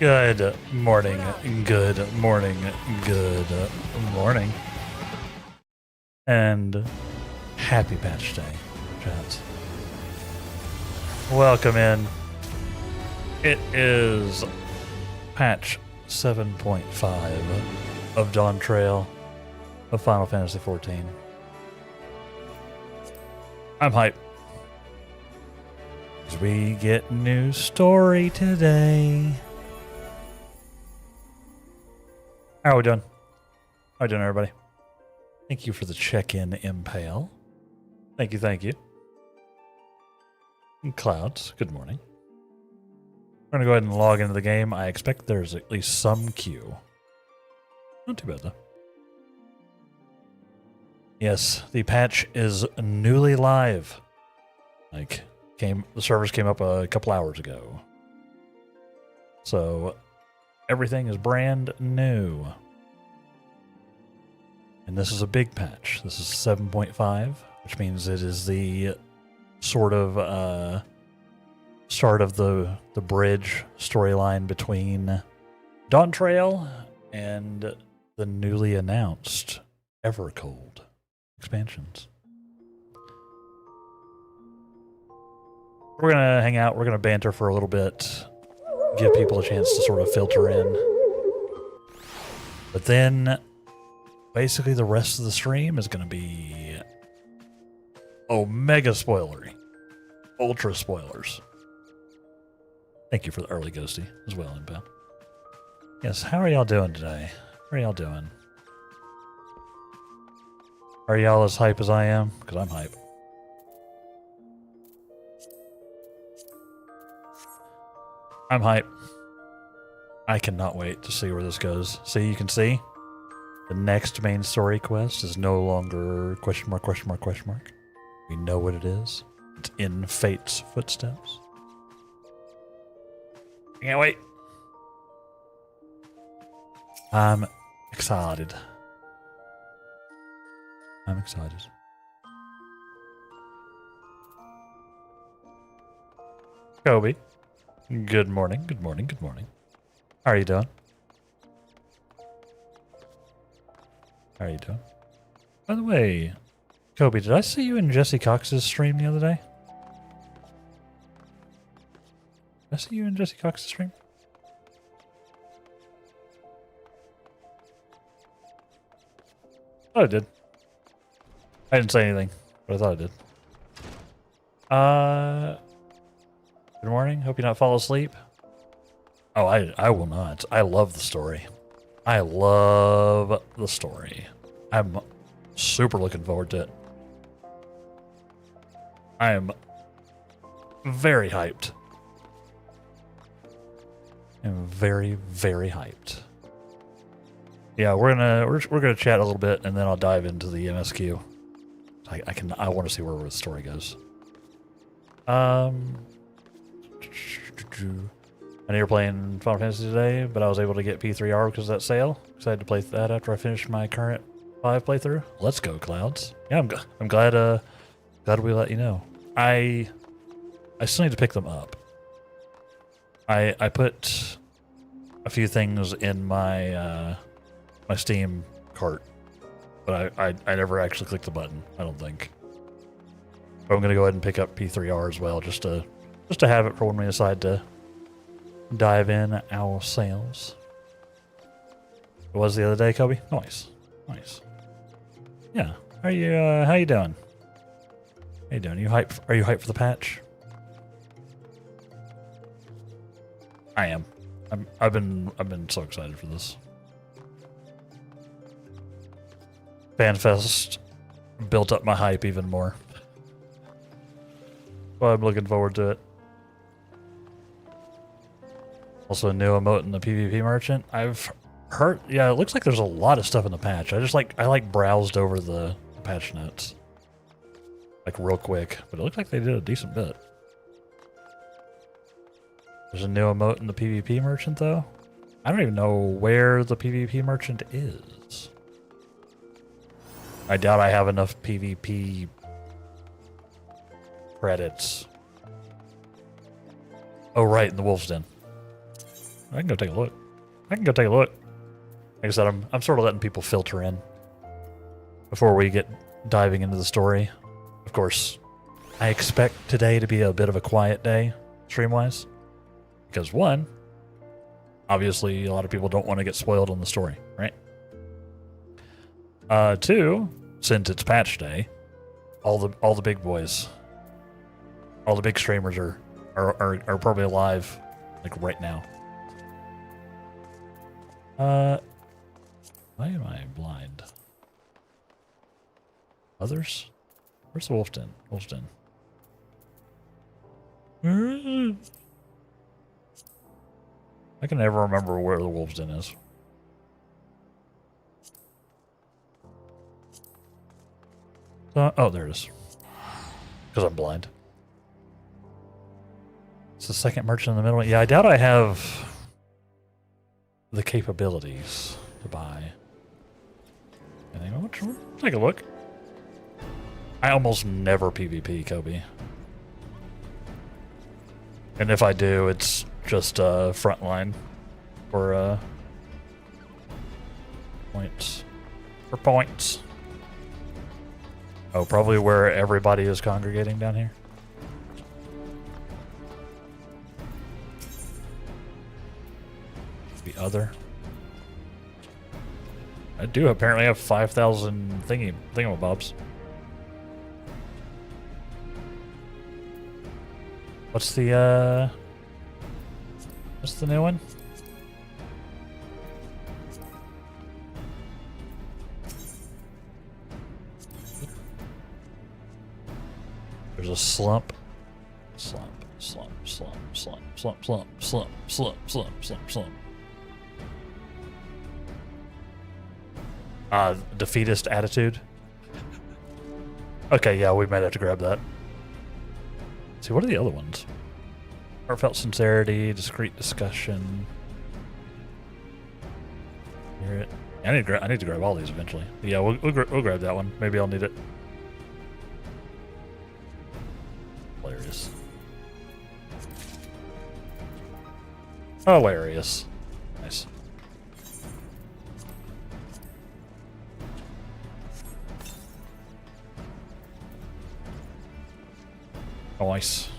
Good morning, good morning, good morning. And happy patch day, chat. Welcome in. It is patch 7.5 of Dawn Trail of Final Fantasy XIV. I'm hyped. As we get new story today. How are we doing? How are we doing, everybody? Thank you for the check-in, Impale. Thank you, thank you. And Clouds, good morning. We're going to go ahead and log into the game. I expect there's at least some queue. Not too bad, though. Yes, the patch is newly live. The servers came up a couple hours ago. So everything is brand new. And this is a big patch. This is 7.5, which means it is the sort of start of the bridge storyline between Dawn Trail and the newly announced Evercold expansions. We're going to hang out. We're going to banter for a little bit. Give people a chance to sort of filter in. But then, basically the rest of the stream is going to be mega spoilery. Ultra spoilers. Thank you for the early ghosty as well, Impel. Yes, how are y'all doing today? How are y'all doing? Are y'all as hype as I am? Because I'm hype. I'm hype. I cannot wait to see where this goes. See, you can see the next main story quest is no longer question mark, question mark, question mark. We know what it is. It's in Fate's footsteps. I can't wait. I'm excited. I'm excited. Kobe. Good morning, good morning, good morning. How are you doing? How are you doing? By the way, Kobe, did I see you in Jesse Cox's stream the other day? Did I see you in Jesse Cox's stream? I thought I did. I didn't say anything, but I thought I did. Good morning. Hope you not fall asleep. Oh, I will not. I love the story. I love the story. I'm super looking forward to it. I am very hyped. I'm very, very hyped. Yeah, we're gonna chat a little bit, and then I'll dive into the MSQ. I want to see where the story goes. I know you're playing Final Fantasy today, but I was able to get P3R because of that sale. Excited to play that after I finish my current 5 playthrough. Let's go, Clouds. Yeah, I'm glad we let you know. I still need to pick them up. I put a few things in my my Steam cart, but I never actually clicked the button, I don't think. But I'm gonna go ahead and pick up P3R as well, just to have it for when we decide to dive in ourselves. It was the other day, Kobe? Nice. Nice. Yeah. How you doing? How you doing? Are you hyped for the patch? I am. I've been so excited for this. FanFest built up my hype even more. Well, I'm looking forward to it. Also a new emote in the PvP merchant. I've heard, yeah, it looks like there's a lot of stuff in the patch. I browsed over the patch notes. Like real quick, but it looks like they did a decent bit. There's a new emote in the PvP merchant though. I don't even know where the PvP merchant is. I doubt I have enough PvP credits. Oh, right, in the Wolf's Den. I can go take a look. I can go take a look. Like I said, I'm sort of letting people filter in before we get diving into the story. Of course, I expect today to be a bit of a quiet day, stream-wise. Because one, obviously a lot of people don't want to get spoiled on the story, right? Two, since it's patch day, all the big boys, all the big streamers are probably alive, like right now. Why am I blind? Others? Where's the wolf den? Wolf's den. I can never remember where the wolf's den is. Oh, there it is. Because I'm blind. It's the second merchant in the middle. Yeah, I doubt I have the capabilities to buy. Take a look. I almost never PvP, Kobe. And if I do, it's just frontline for points. For points. Oh, probably where everybody is congregating down here. The other. I do apparently have 5,000 thingamabobs. What's the new one? There's a slump. Slump. Defeatist attitude. Okay, yeah, we might have to grab that. Let's see, what are the other ones? Heartfelt sincerity, discreet discussion. Hear it. I need to grab all these eventually. Yeah, we'll grab that one. Maybe I'll need it. Hilarious. Hilarious. Nice. Nice.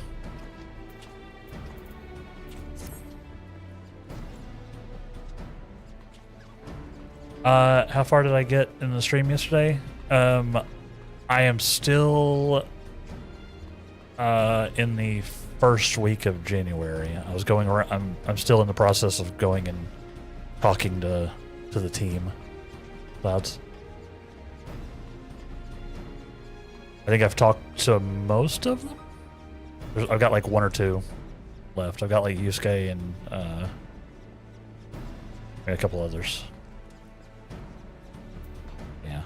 How far did I get in the stream yesterday? I am still in the first week of January. I was going around. I'm still in the process of going and talking to the team. Clouds. I think I've talked to most of them. I've got like one or two left. I've got like Yusuke and a couple others. Yeah.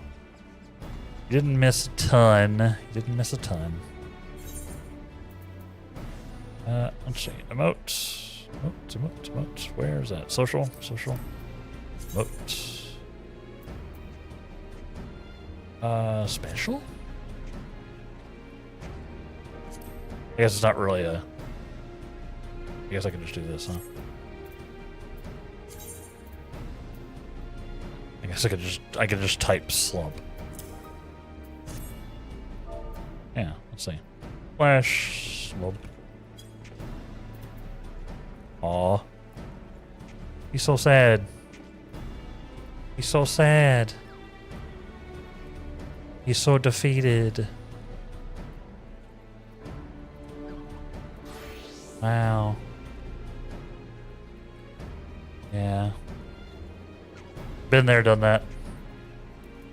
You didn't miss a ton. You didn't miss a ton. Let's see. Emotes. Emotes. Where is that? Social. Emotes. Special? I guess it's not really a... I guess I can just do this, huh? I guess I could just type slump. Yeah, let's see. Flash slump. Aw. He's so sad. He's so sad. He's so defeated. Wow. Yeah. Been there, done that.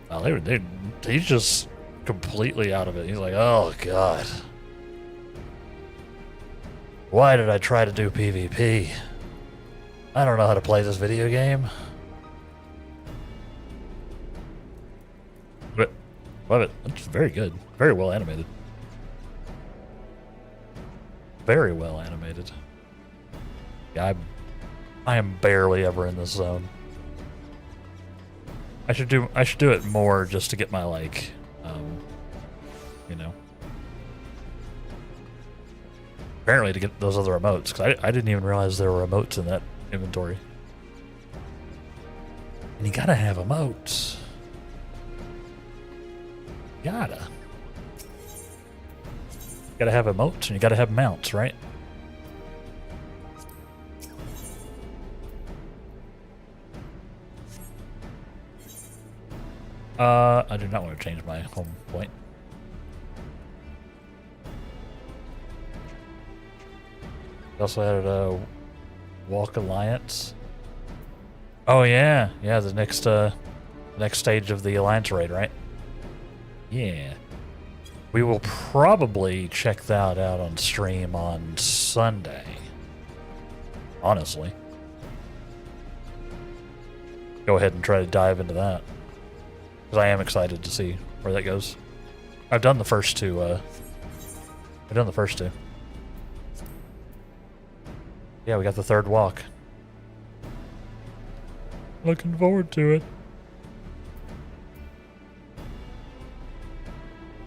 Wow, he's just completely out of it. He's like, oh god. Why did I try to do PvP? I don't know how to play this video game. But love it. It's very good. Very well animated. Very well animated. Yeah, I am barely ever in this zone. I should do it more just to get my like, you know. Apparently to get those other emotes, because I didn't even realize there were emotes in inventory. And you gotta have emotes. Gotta have emotes and you gotta have mounts, right? I do not want to change my home point. We also had a Walk Alliance. Oh yeah, yeah, the next stage of the Alliance raid, right? Yeah. We will probably check that out on stream on Sunday. Honestly. Go ahead and try to dive into that. Because I am excited to see where that goes. I've done the first two, Yeah, we got the third walk. Looking forward to it.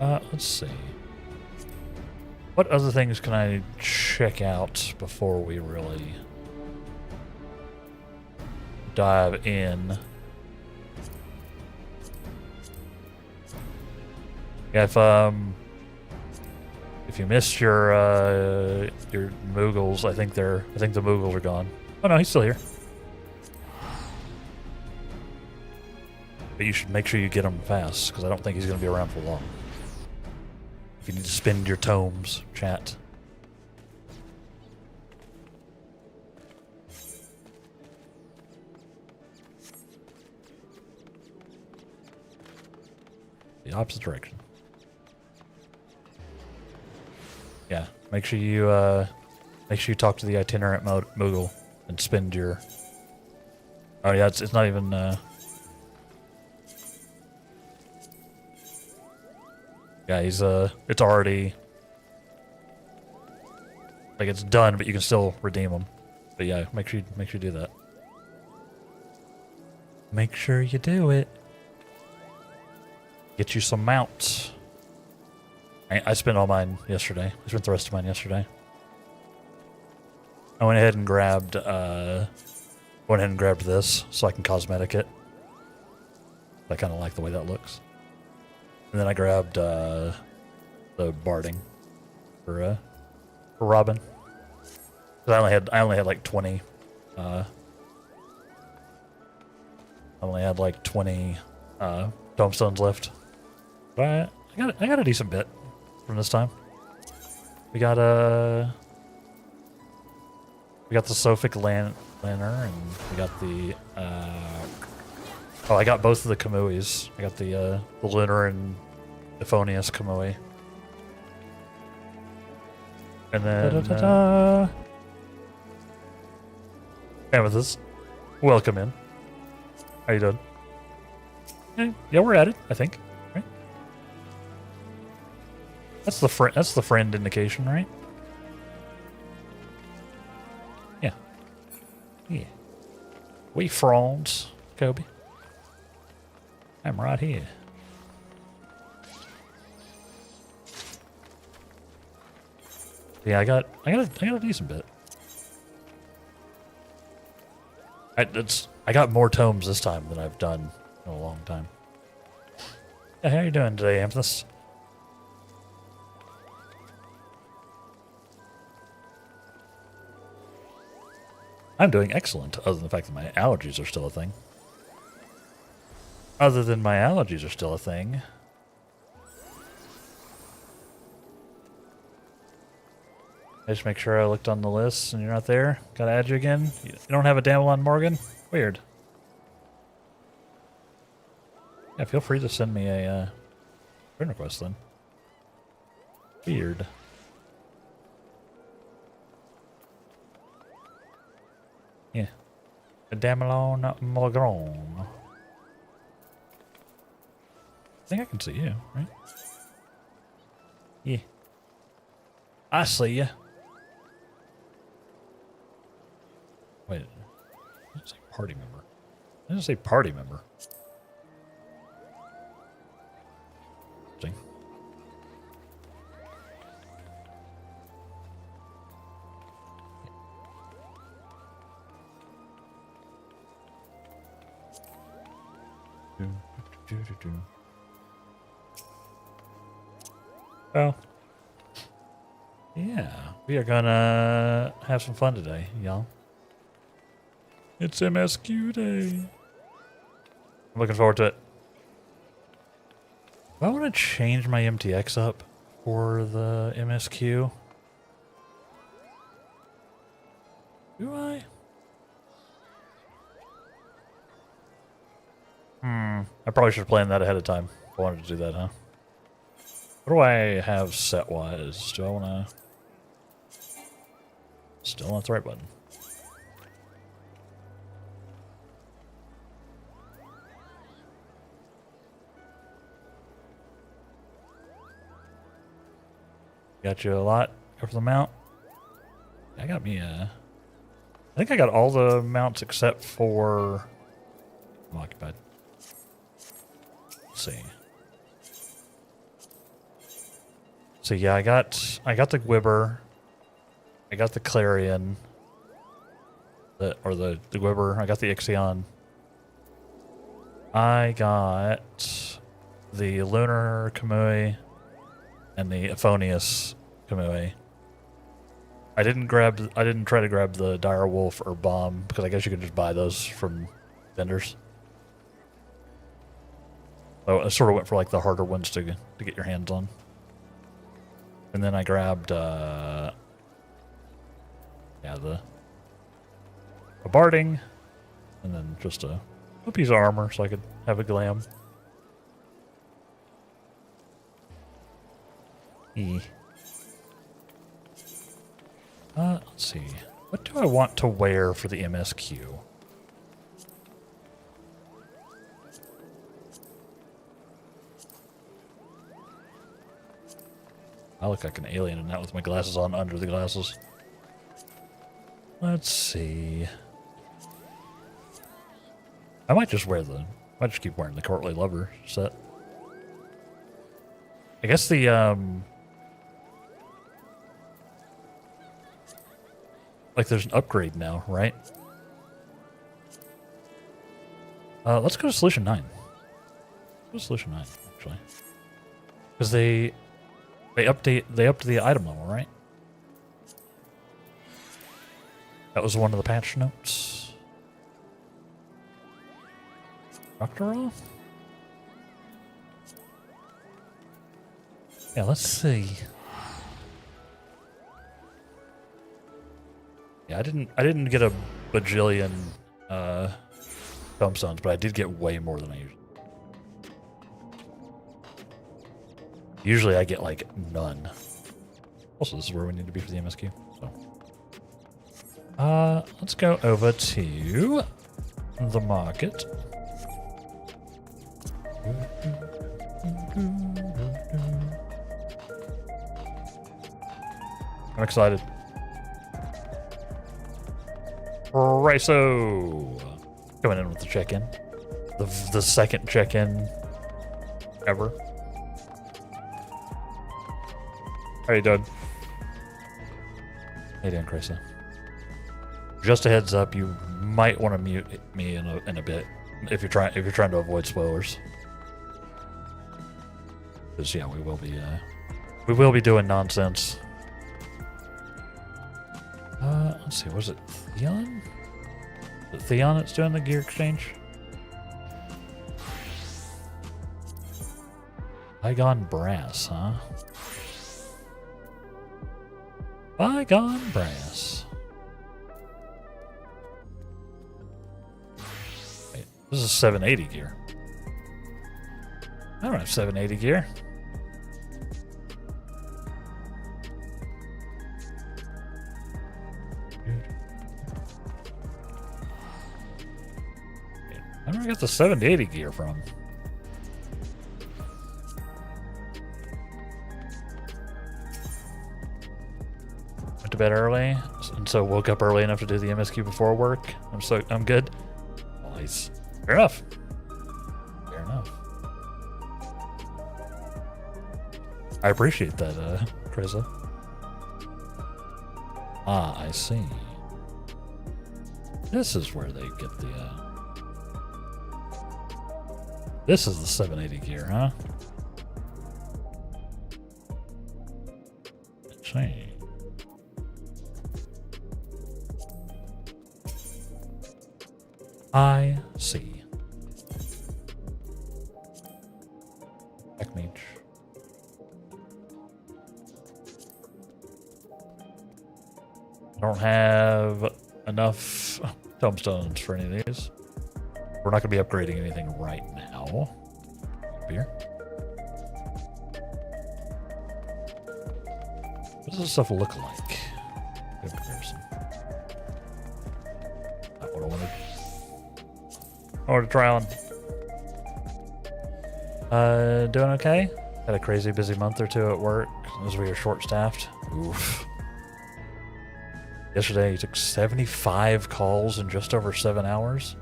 Let's see. What other things can I check out before we really dive in? Yeah, if you missed your Moogles, I think the Moogles are gone. Oh no, he's still here. But you should make sure you get him fast, because I don't think he's going to be around for long. If you need to spend your tomes, chat. The opposite direction. Yeah, make sure you talk to the itinerant Moogle and spend your. Oh yeah, it's not even. Yeah, he's it's already like it's done, but you can still redeem him. But yeah, make sure you do that. Make sure you do it. Get you some mounts. I spent all mine yesterday. I spent the rest of mine yesterday. I went ahead and grabbed this so I can cosmetic it. I kind of like the way that looks. And then I grabbed the barding for Robin. 'Cause I only had like 20. I only had like 20 tomestones left. But I got a decent bit from this time. We got the Sophic Lantern, and we got the oh, I got both of the Kamuis. I got the Lunar and Euphonious Kamui. And then Amethyst, welcome in. How you doing? Yeah, we're at it, I think. Right? That's the friend indication, right? Yeah. Yeah. We friends, Kobe. I'm right here. Yeah, I got a decent bit. I got more tomes this time than I've done in a long time. Yeah, how you doing today, Amethyst? I'm doing excellent, other than the fact that my allergies are still a thing. Other than my allergies are still a thing. I just make sure I looked on the list and you're not there. Gotta add you again. You don't have a Damelon Morgan? Weird. Yeah, feel free to send me a friend request then. Weird. Yeah. A Damelon Morgan. I think I can see you, right? Yeah. I see you. Wait. I didn't say party member. I didn't say party member. See? Well, yeah, we are gonna have some fun today, y'all. It's MSQ day. I'm looking forward to it. I want to change my MTX up for the MSQ. Do I? I probably should have planned that ahead of time. I wanted to do that, huh? What do I have set-wise? Do I want to... Still not the right button. Got you a lot for the mount. I got me a... I think I got all the mounts except for... I'm occupied. Let's see. So yeah, I got the Gwibber. I got the Clarion. The Gwibber. I got the Ixion. I got the Lunar Kamui and the Euphonious Kamui. I didn't try to grab the Dire Wolf or Bomb because I guess you could just buy those from vendors. So I sort of went for like the harder ones to get your hands on. And then I grabbed a Barding, and then just a piece of armor so I could have a glam. Let's see. What do I want to wear for the MSQ? I look like an alien and not with my glasses on under the glasses. Let's see. I might just keep wearing the Courtly Lover set. I guess the, like there's an upgrade now, right? Let's go to Solution 9. Go to Solution 9, actually. Because they upped the item level, right? That was one of the patch notes. Doctor? Yeah, let's see. Yeah, I didn't get a bajillion tombstones, but I did get way more than I usually. Usually I get like none. Also, this is where we need to be for the MSQ. So, let's go over to the market. I'm excited. Right, so coming in with the check-in, the second check-in ever. How you doing? How you doing, Krisa? Just a heads up, you might want to mute me in a bit if you're trying to avoid spoilers. Because yeah, we will be doing nonsense. Let's see, was it Theon? Is it Theon that's doing the gear exchange? Bygone Brass, huh? Bygone Brass. Wait, this is 780 gear. I don't have 780 gear. I don't know where I got the 780 gear from. Went to bed early, and so woke up early enough to do the MSQ before work. I'm good. Nice. Fair enough. Fair enough. I appreciate that, Krisa. Ah, I see. This is where they get the, This is the 780 gear, huh? Let's see. I see. Black mage. I don't have enough tombstones for any of these. We're not going to be upgrading anything right now. Beer. What does this stuff look like? Good comparison. Not what I wanted. I wanted to try on. Doing okay. Had a crazy busy month or two at work as we were short-staffed. Oof. Yesterday, he took 75 calls in just over 7 hours.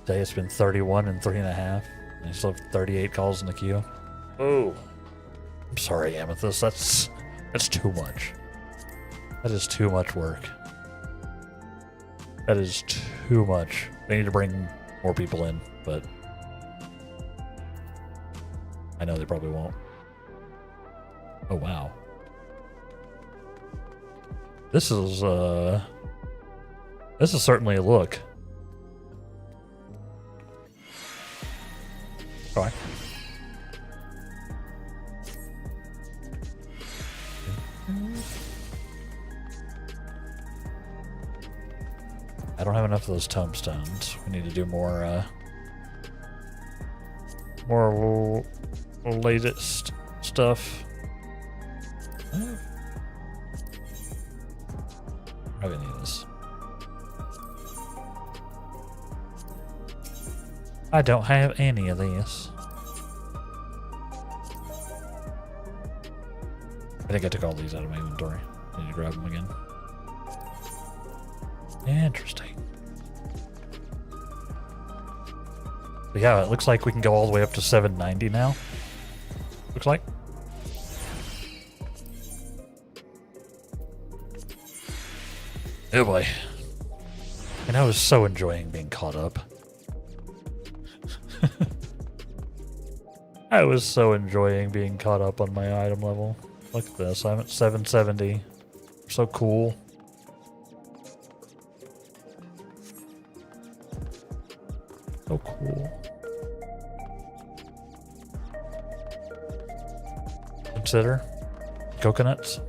Today, it's been 31 in 3.5. And he still have 38 calls in the queue. Oh. I'm sorry, Amethyst. That's too much. That is too much work. That is too much. They need to bring more people in, but I know they probably won't. Oh, wow. This is certainly a look. All right. I don't have enough of those tombstones. We need to do more latest stuff. Probably need this. I don't have any of these. I think I took all these out of my inventory. I need to grab them again. Interesting. But yeah, it looks like we can go all the way up to 790 now. Looks like. Oh boy. And I was so enjoying being caught up. I was so enjoying being caught up on my item level. Look at this, I'm at 770. So cool. So cool. Consider coconuts.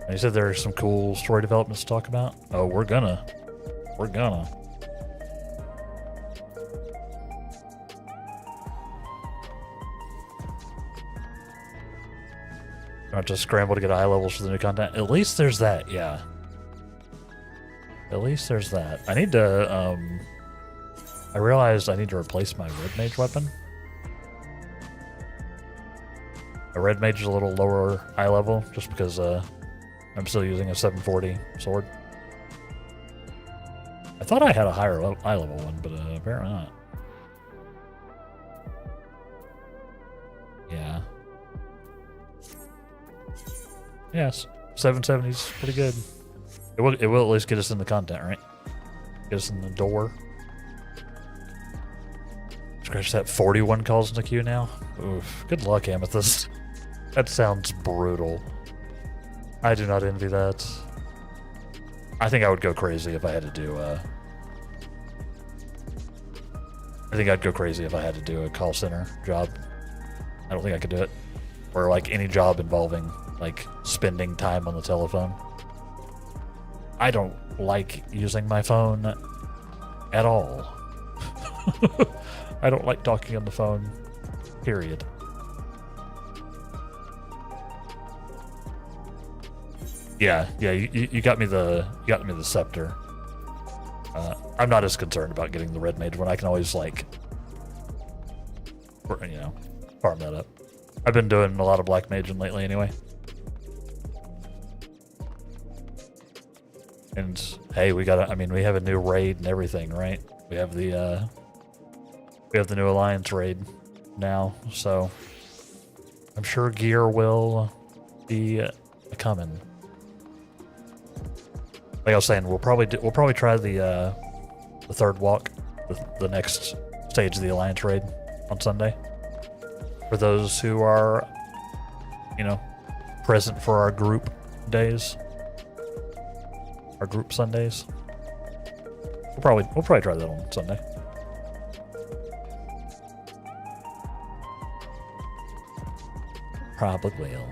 And you said there are some cool story developments to talk about. Oh, we're gonna. I have to scramble to get eye levels for the new content. At least there's that, yeah. At least there's that. I need to, I realized I need to replace my red mage weapon. A red mage is a little lower eye level, just because, I'm still using a 740 sword. I thought I had a higher eye level one, but apparently not. Yeah. Yes, 770's pretty good. It will at least get us in the content, right? Get us in the door. Scratch that, 41 calls in the queue now. Oof. Good luck, Amethyst. That sounds brutal. I do not envy that. I think I would go crazy if I had to do I think I'd go crazy if I had to do a call center job. I don't think I could do it. Or like any job involving like spending time on the telephone. I don't like using my phone at all. I don't like talking on the phone, period. Yeah, you got me the scepter. I'm not as concerned about getting the red mage one. I can always like, you know, farm that up. I've been doing a lot of black maging lately anyway. And hey, we have a new raid and everything, right? We have the new alliance raid now, so I'm sure gear will be coming. Like I was saying, we'll probably try the third walk, the next stage of the Alliance raid on Sunday. For those who are, you know, present for our group days, our group Sundays. We'll probably try that on Sunday. Probably will.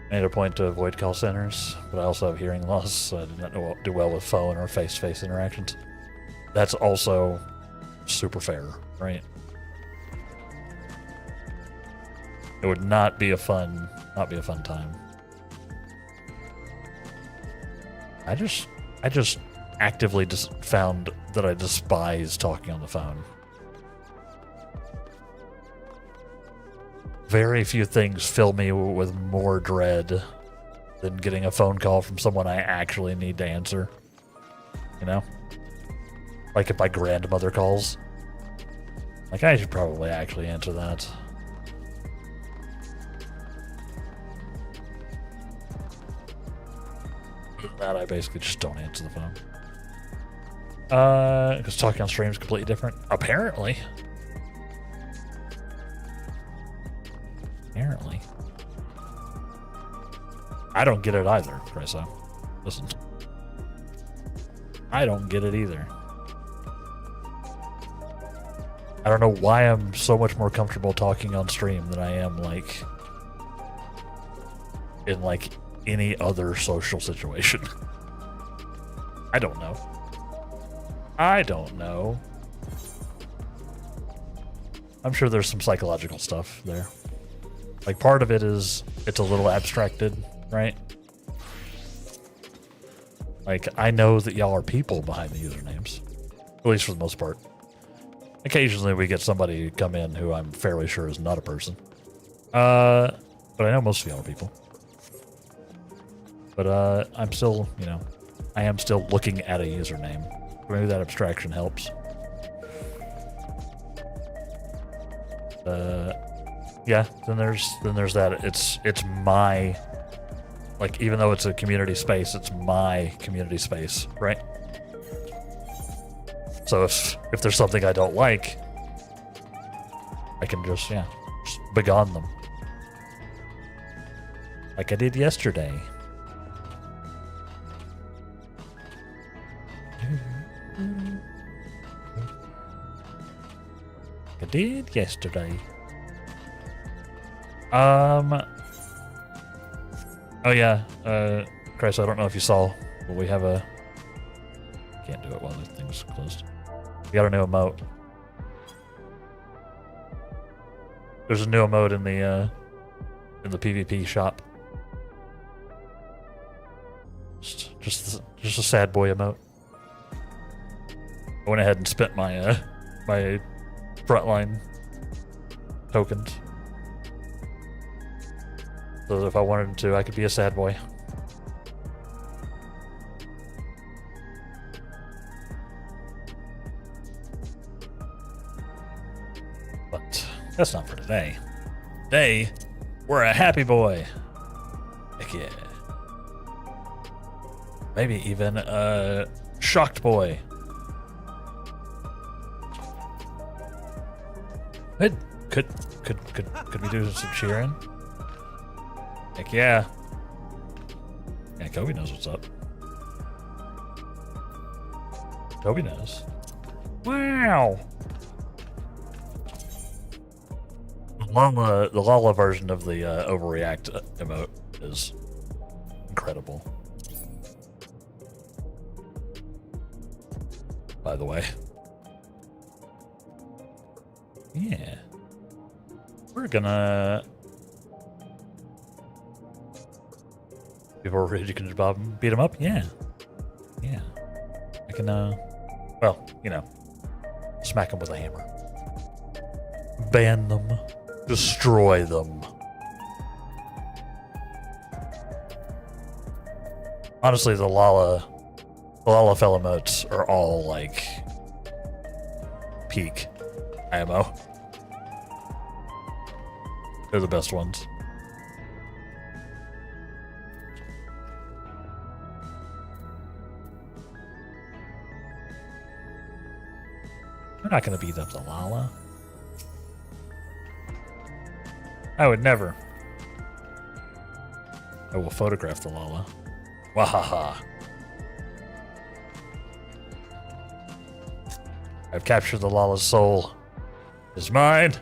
Made a point to avoid call centers, but I also have hearing loss, so I do not do well with phone or face-to-face interactions. That's also super fair, right? It would not be a fun time. I just actively just found that I despise talking on the phone. Very few things fill me with more dread than getting a phone call from someone I actually need to answer. You know? Like if my grandmother calls. Like, I should probably actually answer that. That I basically just don't answer the phone. Because talking on stream is completely different. Apparently. I don't get it either, Chris. Listen. I don't get it either. I don't know why I'm so much more comfortable talking on stream than I am, like, in, like, any other social situation. I don't know. I'm sure there's some psychological stuff there. Like, part of it is it's a little abstracted, right? Like, I know that y'all are people behind the usernames, at least for the most part. Occasionally we get somebody come in who I'm fairly sure is not a person. But I know most of y'all are people. But I'm still, you know, I am still looking at a username. Maybe that abstraction helps. Yeah, then there's that. It's my, like, even though it's a community space, it's my community space, right? So if there's something I don't like, I can just begone them. Like I did yesterday. Oh yeah, Chris, I don't know if you saw, but we have a... Can't do it while the thing's closed. We got a new emote. There's a new emote in the PvP shop. Just a sad boy emote. I went ahead and spent my my frontline tokens. So if I wanted to, I could be a sad boy. But that's not for today. Today, we're a happy boy. Heck yeah. Maybe even a shocked boy. Could we do some cheering? Heck yeah. Yeah, Kobe knows what's up. Kobe knows. Wow. The Lala version of the overreact emote is incredible. By the way. Yeah. We're gonna... People are ready to beat him up? Yeah. Yeah. I can, well, you know, smack them with a hammer. Ban them. Destroy them. Honestly, the Lala fell emotes are all, like, peak IMO. They're the best ones. We're not gonna beat up the Lala. I would never. I will photograph the Lala. Wahaha. I've captured the Lala's soul. It's mine.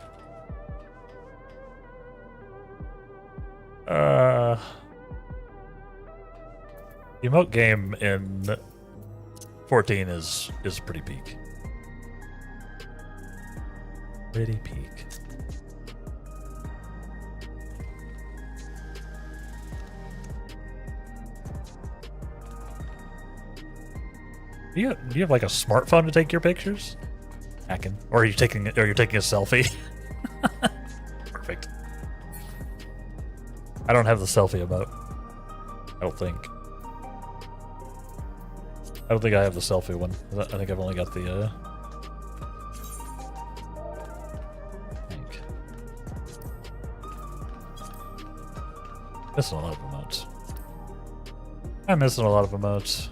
The emote game in 14 is pretty peak. Pretty peak. Do you have like a smartphone to take your pictures? Hacking. Or you're taking a selfie. Perfect. I don't have the selfie emote. I don't think I have the selfie one. I think I've only got the missing a lot of emotes. I'm missing a lot of emotes.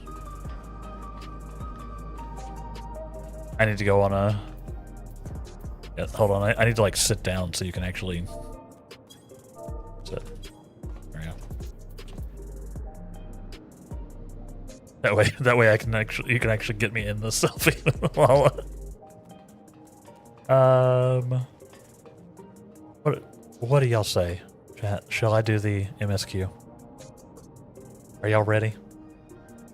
I need to go on a... Yeah, hold on. I need to like sit down so you can actually sit. There we go. That way you can actually get me in the selfie. What do y'all say? Chat, shall I do the MSQ? Are y'all ready?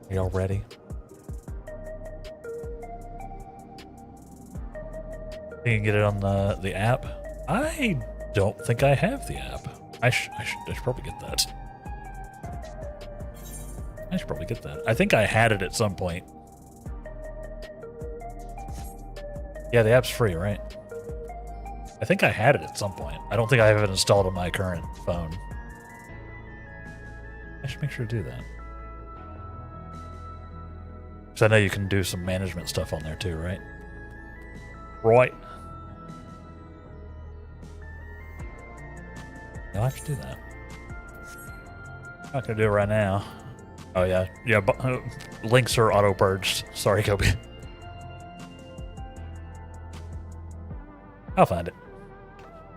Are y'all ready? You can get it on the app. I don't think I have the app. I should probably get that. I should probably get that. I think I had it at some point. Yeah, the app's free, right? I think I had it at some point. I don't think I have it installed on my current phone. I should make sure to do that. Because I know you can do some management stuff on there too, right? Right. I'll have to do that. I'm not gonna do it right now. Oh yeah, links are auto purged. Sorry, Kobe. I'll find it.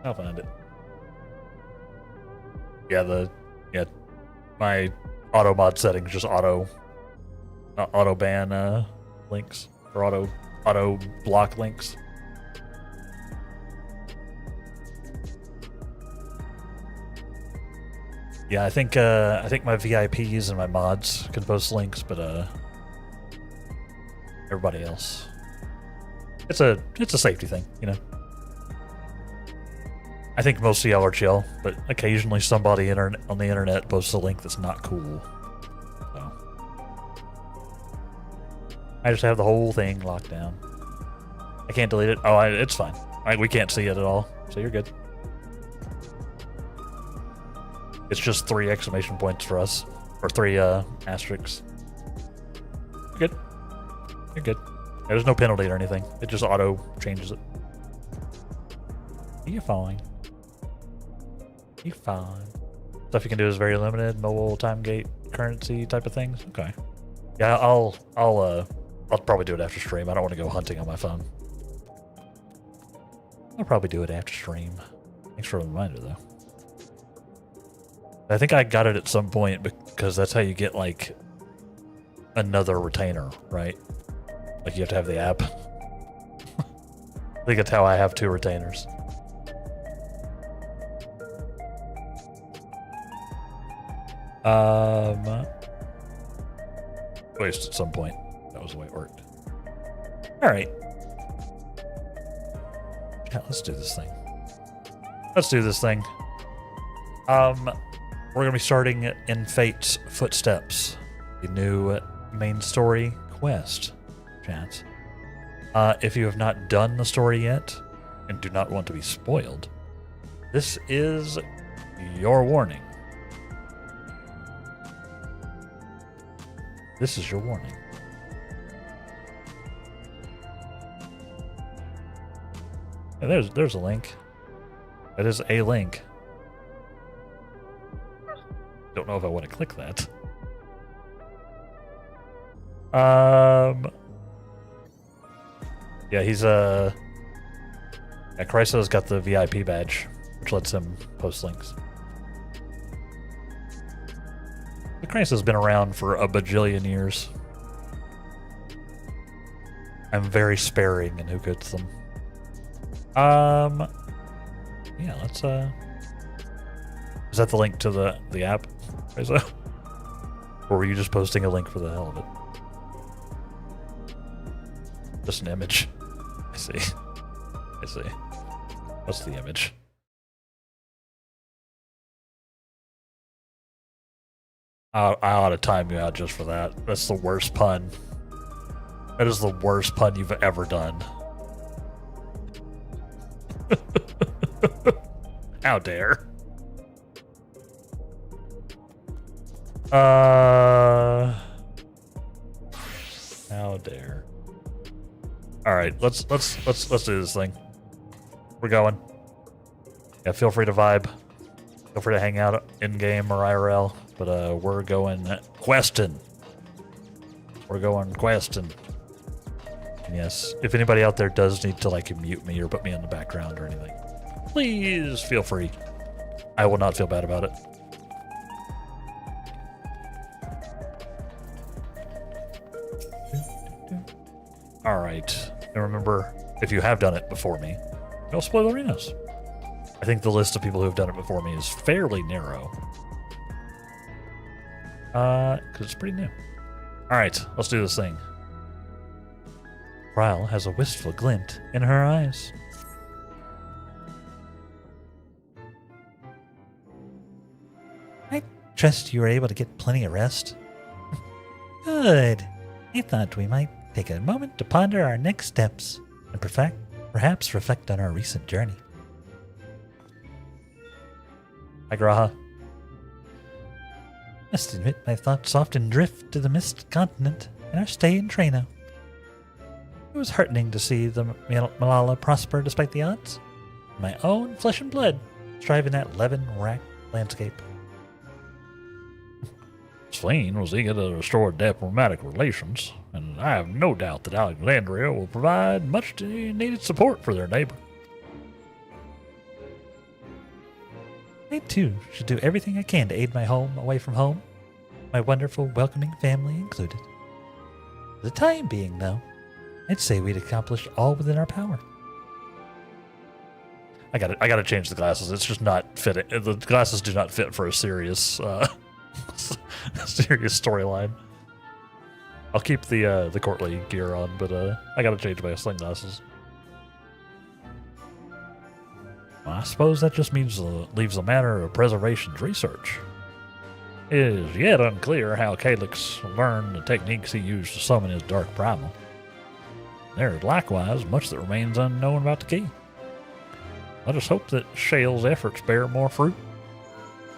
I'll find it. Yeah, my auto mod settings just auto ban links or auto block links. Yeah, I think my VIPs and my mods can post links, but everybody else, it's a safety thing, you know. I think most of y'all are chill, but occasionally somebody on the internet posts a link that's not cool. So I just have the whole thing locked down. I can't delete it. Oh, it's fine. We can't see it at all, so you're good. It's just 3 exclamation points for us, or 3 asterisks. You're good. You're good. There's no penalty or anything. It just auto changes it. You're fine. You're fine. Stuff you can do is very limited. Mobile, time gate, currency type of things. Okay. Yeah, I'll probably do it after stream. I don't want to go hunting on my phone. I'll probably do it after stream. Thanks for the reminder, though. I think I got it at some point because that's how you get, like, another retainer, right? Like, you have to have the app. I think that's how I have 2 retainers. At least at some point. That was the way it worked. Alright. Yeah, let's do this thing. Let's do this thing. We're going to be starting in Fate's Footsteps, the new main story quest, chat. If you have not done the story yet, and do not want to be spoiled, this is your warning. This is your warning. And there's a link. That is a link. Don't know if I want to click that. Yeah, he's Yeah, Chryso's got the VIP badge, which lets him post links. The Chryso's been around for a bajillion years. I'm very sparing in who gets them. Yeah, let's is that the link to the app, Chryso? Or were you just posting a link for the hell of it? Just an image. I see. I see. What's the image? I ought to time you out just for that. That's the worst pun. That is the worst pun you've ever done. How dare. How dare. Alright, let's do this thing. We're going. Yeah, feel free to vibe. Feel free to hang out in-game or IRL. But we're going questing. We're going questing. Yes, if anybody out there does need to like mute me or put me in the background or anything, please feel free. I will not feel bad about it. All right, and remember, if you have done it before me, no spoilerinos. I think the list of people who have done it before me is fairly narrow. Because it's pretty new. All right, let's do this thing. Ryle has a wistful glint in her eyes. I trust you were able to get plenty of rest. Good. I thought we might take a moment to ponder our next steps and perhaps reflect on our recent journey. Hi, Graha. Must admit my thoughts often drift to the Mist Continent and our stay in Trano. It was heartening to see the Malala prosper despite the odds. My own flesh and blood strive in that levin-racked landscape. Svein was eager to restore diplomatic relations, and I have no doubt that Alexandria will provide much needed support for their neighbor. I too should do everything I can to aid my home away from home, my wonderful welcoming family included. For the time being, though, I'd say we'd accomplished all within our power. I gotta change the glasses. It's just not fitting. The glasses do not fit for a serious serious storyline. I'll keep the courtly gear on, but I gotta change my sunglasses. Well, I suppose that just means leaves the matter of preservation's research. It is yet unclear how Calyx learned the techniques he used to summon his dark primal. There is likewise much that remains unknown about the key. Let us hope that Shale's efforts bear more fruit.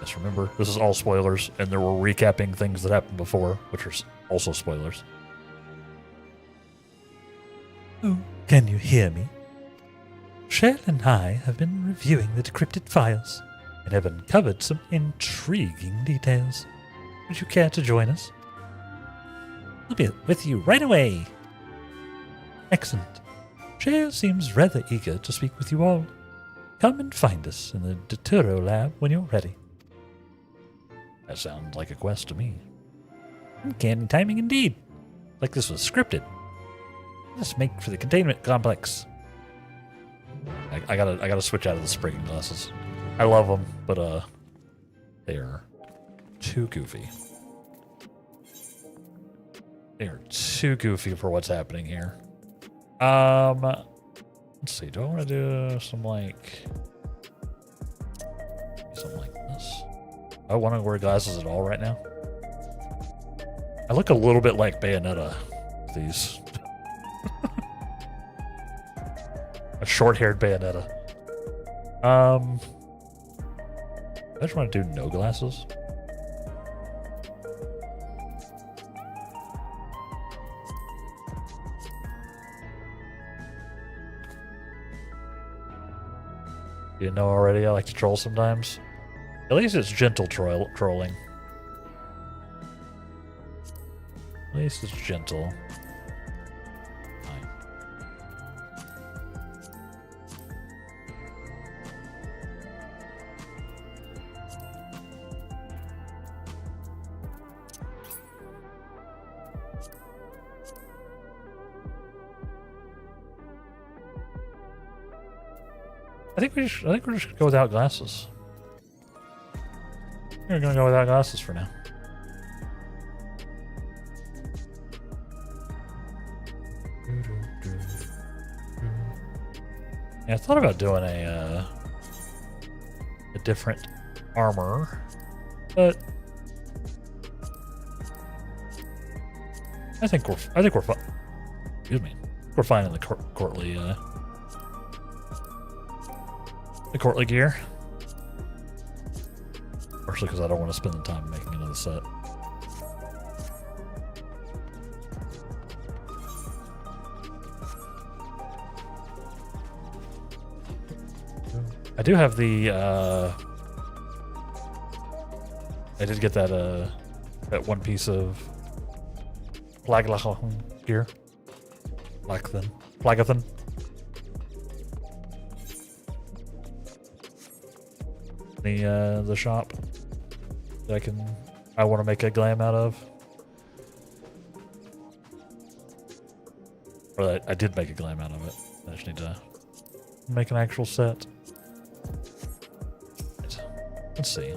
Yes, remember, this is all spoilers, and there were recapping things that happened before, which are also spoilers. Oh, can you hear me? Shale and I have been reviewing the decrypted files and have uncovered some intriguing details. Would you care to join us? I'll be with you right away. Excellent. Shale seems rather eager to speak with you all. Come and find us in the Deturo lab when you're ready. That sounds like a quest to me. Uncanny timing indeed. Like this was scripted. Let's make for the containment complex. I gotta switch out of the Spriggan glasses. I love them, but they are too goofy. They are too goofy for what's happening here. Let's see. Do I want to do something like this? I want to wear glasses at all right now. I look a little bit like Bayonetta. These. A short-haired Bayonetta. I just want to do no glasses. You know already, I like to troll sometimes. At least it's gentle trolling. At least it's gentle. Fine. I think we're just gonna go without glasses. We're gonna go without glasses for now. Yeah, I thought about doing a different armor, but I think we're fine. Excuse me, we're fine in the courtly gear. Partially because I don't want to spend the time making another set. I do have the I did get that that one piece of Flagathan gear. Flagathan. The shop that I want to make a glam out of. Or that I did make a glam out of it. I just need to make an actual set. Let's see.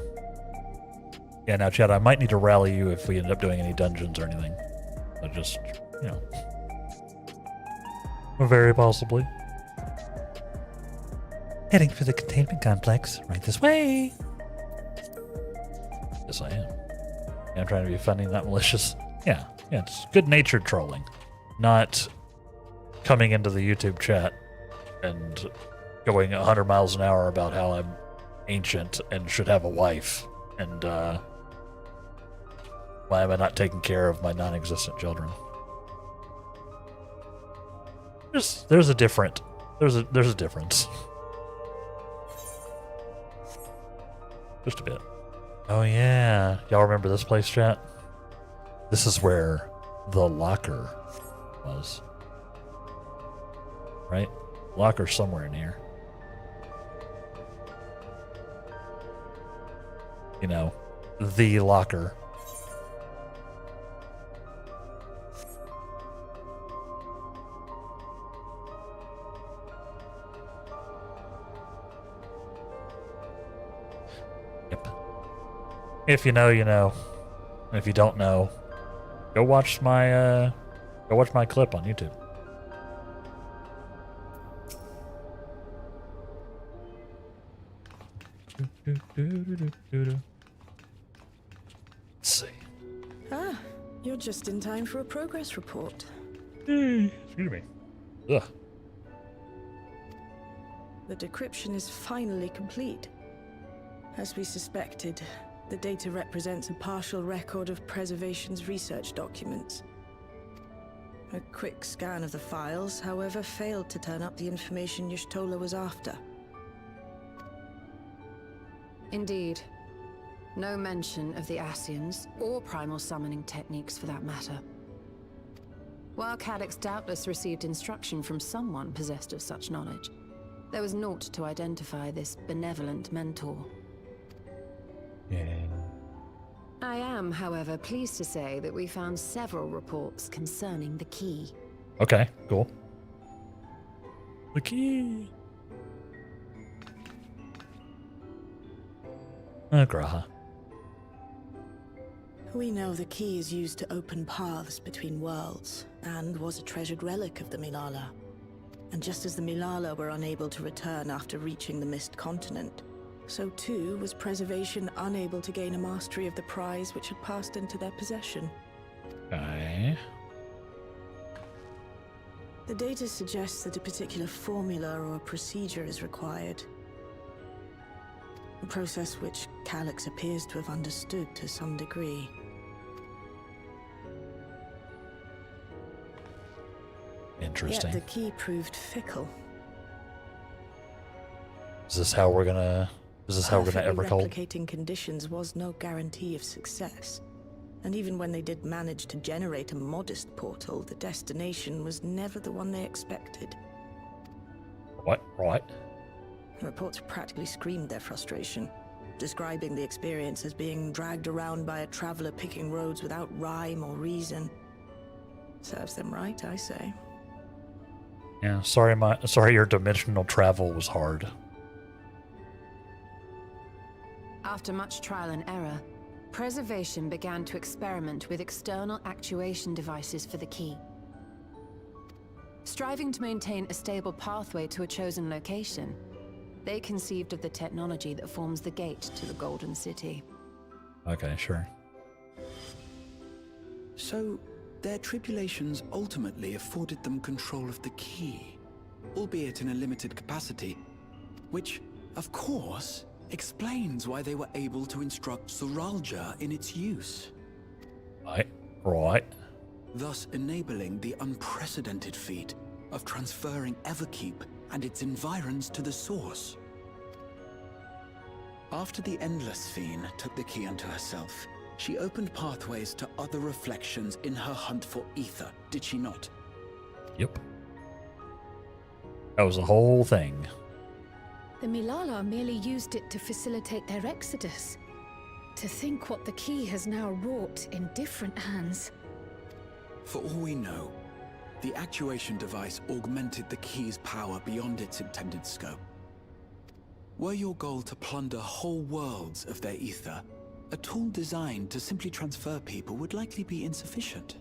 Yeah, now Chad, I might need to rally you if we end up doing any dungeons or anything. But just, you know. Very possibly. Heading for the containment complex. Right this way. Yes, I am. Yeah, I'm trying to be funny, not malicious. Yeah, it's good-natured trolling. Not coming into the YouTube chat and going 100 miles an hour about how I'm ancient and should have a wife. And why am I not taking care of my non-existent children? There's a difference. Just a bit. Oh yeah. Y'all remember this place, chat? This is where the locker was. Right? Locker's somewhere in here. You know, the locker. Yep. If you know, you know. And if you don't know, go watch my clip on YouTube. Let's see. Ah, you're just in time for a progress report. Excuse me. Ugh. The decryption is finally complete. As we suspected, the data represents a partial record of Preservation's research documents. A quick scan of the files, however, failed to turn up the information Y'shtola was after. Indeed. No mention of the Ascians, or primal summoning techniques for that matter. While Calyx doubtless received instruction from someone possessed of such knowledge, there was naught to identify this benevolent mentor. Yeah. I am, however, pleased to say that we found several reports concerning the key. Okay, cool. The key. Graha. We know the key is used to open paths between worlds, and was a treasured relic of the Milala. And just as the Milala were unable to return after reaching the Mist Continent, so too was Preservation unable to gain a mastery of the prize which had passed into their possession. Okay. The data suggests that a particular formula or procedure is required. A process which Calyx appears to have understood to some degree. Interesting. Yet the key proved fickle. Is this how we're gonna ever call? Replicating conditions was no guarantee of success. And even when they did manage to generate a modest portal, the destination was never the one they expected. What? Right. Reports practically screamed their frustration, describing the experience as being dragged around by a traveler picking roads without rhyme or reason. Serves them right, I say. Yeah, sorry your dimensional travel was hard. After much trial and error, Preservation began to experiment with external actuation devices for the key. Striving to maintain a stable pathway to a chosen location, they conceived of the technology that forms the gate to the Golden City. Okay, sure. So, their tribulations ultimately afforded them control of the key, albeit in a limited capacity, which, of course, explains why they were able to instruct Zoralja in its use. Right. Thus enabling the unprecedented feat of transferring Everkeep and its environs to the source. After the Endless Fiend took the key unto herself, she opened pathways to other reflections in her hunt for ether, did she not? Yep. That was the whole thing. The Milala merely used it to facilitate their exodus. To think what the key has now wrought in different hands. For all we know, the actuation device augmented the key's power beyond its intended scope. Were your goal to plunder whole worlds of their ether, a tool designed to simply transfer people would likely be insufficient.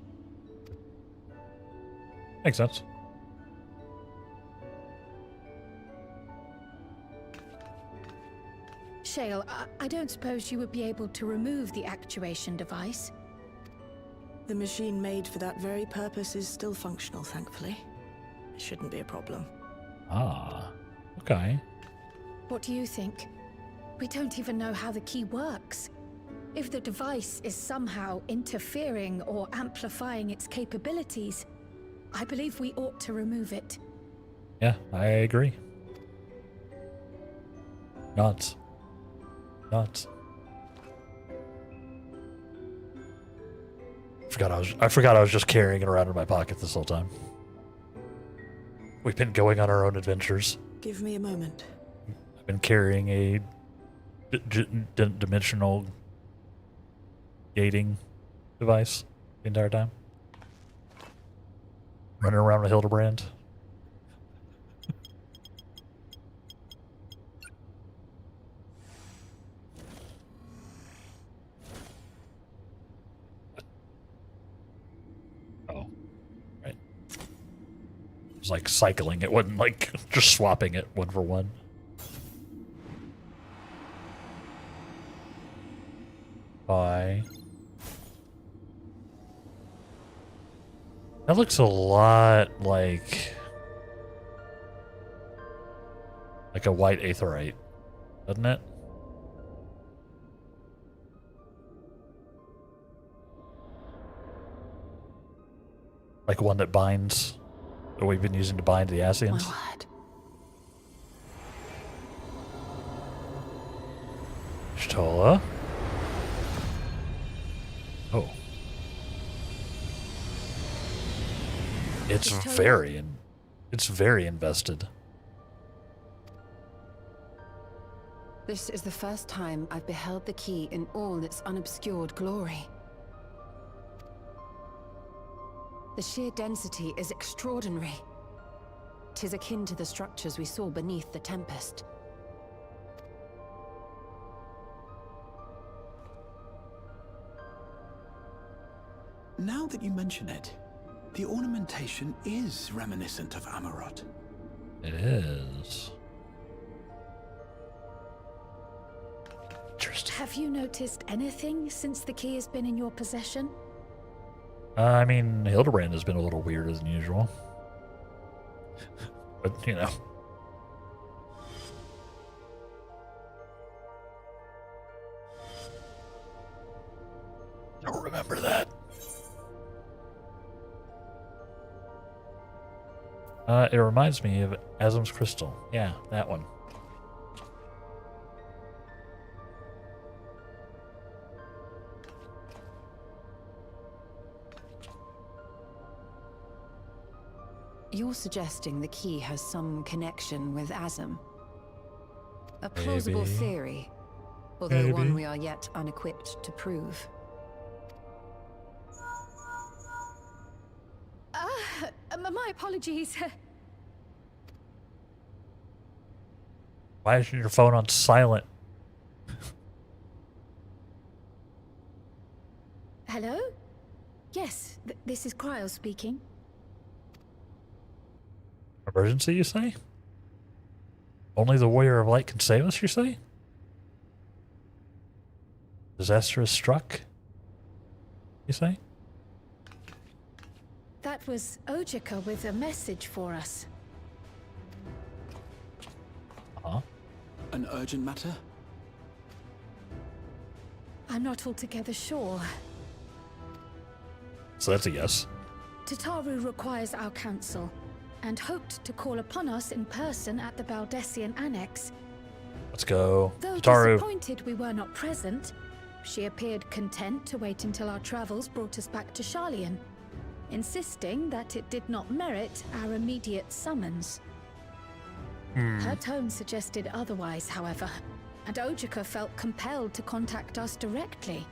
Makes sense. Shale, I don't suppose you would be able to remove the actuation device? The machine made for that very purpose is still functional, thankfully. It shouldn't be a problem. Ah, okay. What do you think? We don't even know how the key works. If the device is somehow interfering or amplifying its capabilities, I believe we ought to remove it. Yeah, I agree. Nuts. Nuts. I forgot I was just carrying it around in my pocket this whole time. We've been going on our own adventures. Give me a moment. I've been carrying a dimensional gating device the entire time. Running around with Hildebrand. Oh, right. It was like cycling. It wasn't like just swapping it one for one. Bye. That looks a lot like a white aetherite, doesn't it? Like one that binds, that we've been using to bind the Ascians. My word. Shtola. Oh. It's very invested. This is the first time I've beheld the key in all its unobscured glory. The sheer density is extraordinary. 'Tis akin to the structures we saw beneath the Tempest. Now that you mention it, the ornamentation is reminiscent of Amarot. It is. Interesting. Have you noticed anything since the key has been in your possession? I mean, Hildebrand has been a little weirder than usual. But, you know. Don't remember that. It reminds me of Azim's Crystal. Yeah, that one. You're suggesting the key has some connection with Azim. A plausible Maybe. theory, although Maybe. one we are yet unequipped to prove. My apologies. Why is your phone on silent? Yes, this is Cryo speaking. Emergency, you say? Only the Warrior of Light can save us, you say? Disaster has struck, you say? That was Ojika with a message for us. Huh? An urgent matter? I'm not altogether sure. So that's a yes. Tataru requires our counsel, and hoped to call upon us in person at the Baldessian Annex. Let's go. Though Taru. disappointed we were not present, she appeared content to wait until our travels brought us back to Sharlayan, insisting that it did not merit our immediate summons. Her tone suggested otherwise, however, and Ojika felt compelled to contact us directly.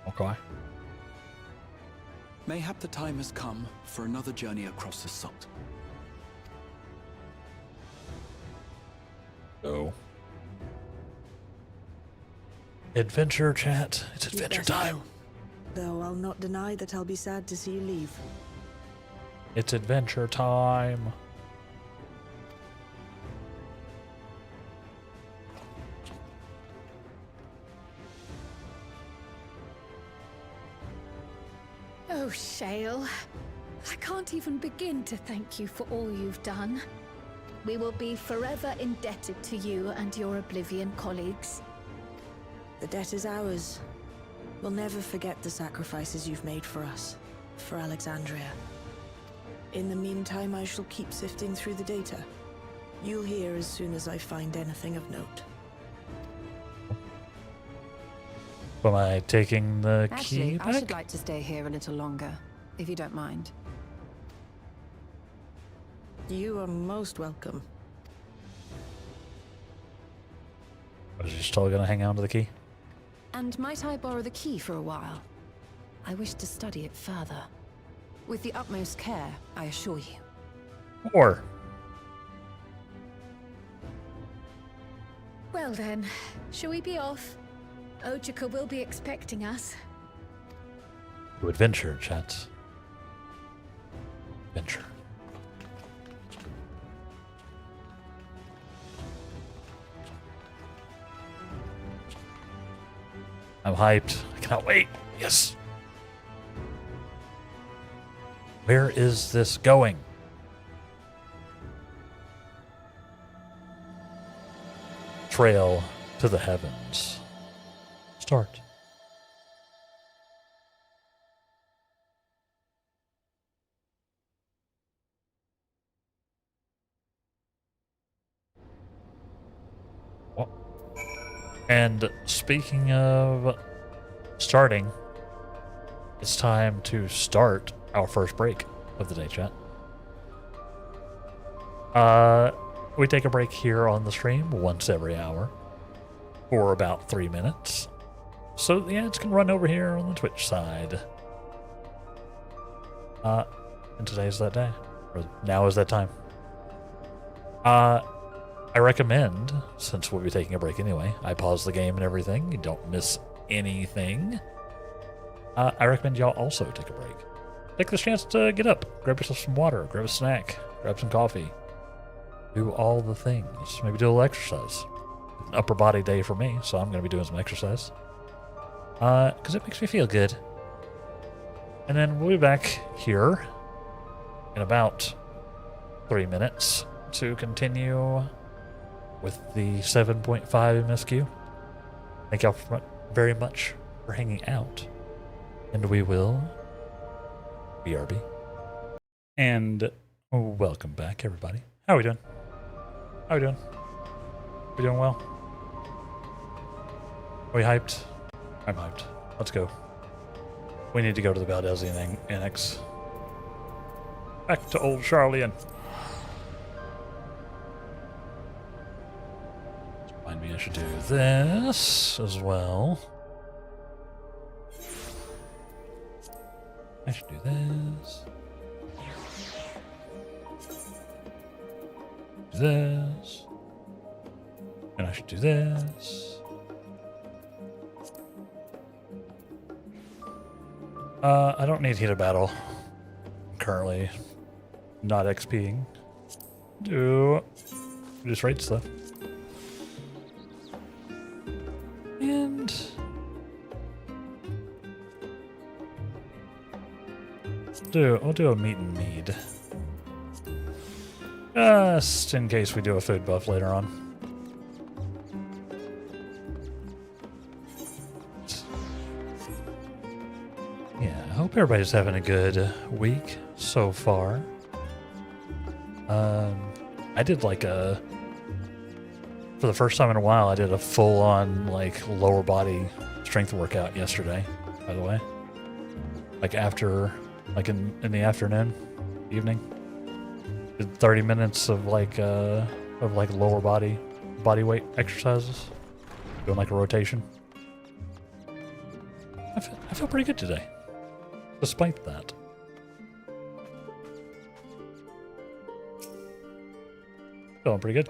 Okay. Mayhap the time has come for another journey across the salt. Go. Adventure, chat. It's You'd adventure better time. go. Though I'll not deny that I'll be sad to see you leave. It's adventure time. Oh, Shale. I can't even begin to thank you for all you've done. We will be forever indebted to you and your Oblivion colleagues. The debt is ours. We'll never forget the sacrifices you've made for us, for Alexandria. In the meantime, I shall keep sifting through the data. You'll hear as soon as I find anything of note. Am I taking the key Actually, back? I should like to stay here a little longer, if you don't mind. You are most welcome. Was you still gonna hang on to the key? And might I borrow the key for a while? I wish to study it further. With the utmost care, I assure you. Or Well then, shall we be off? Ojika will be expecting us. to adventure, chat. Adventure. I'm hyped. I cannot wait. Yes. Where is this going? Trail to the heavens. Start. Well, and speaking of starting, it's time to start our first break of the day, chat. We take a break here on the stream once every hour for about 3 minutes. So the ads can run over here on the Twitch side. And today's that day. Or now is that time. I recommend, since we'll be taking a break anyway, I pause the game and everything. You don't miss anything. I recommend y'all also take a break. Take this chance to get up, grab yourself some water, grab a snack, grab some coffee. Do all the things. Maybe do a little exercise. An upper body day for me, so I'm going to be doing some exercise. Because it makes me feel good. And then we'll be back here in about 3 minutes to continue with the 7.5 MSQ. Thank y'all very much for hanging out. And we will BRB. And welcome back, everybody. How are we doing? How are we doing? We doing well? Are we hyped? I'm hyped. Let's go. We need to go to the Baldessian Annex. Back to old Sharlayan. Remind me I should do this as well. I should do this. Do this. And I should do this. I don't need heated battle. Currently not XPing. Do just rate stuff. And I'll do a meat and mead. Just in case we do a food buff later on. Yeah, I hope everybody's having a good week so far. I did like for the first time in a while, I did a full-on like lower body strength workout yesterday, by the way. Like after, like in the afternoon, evening. Did 30 minutes of like lower body weight exercises. Doing like a rotation. I feel pretty good today. Despite that. Feeling pretty good.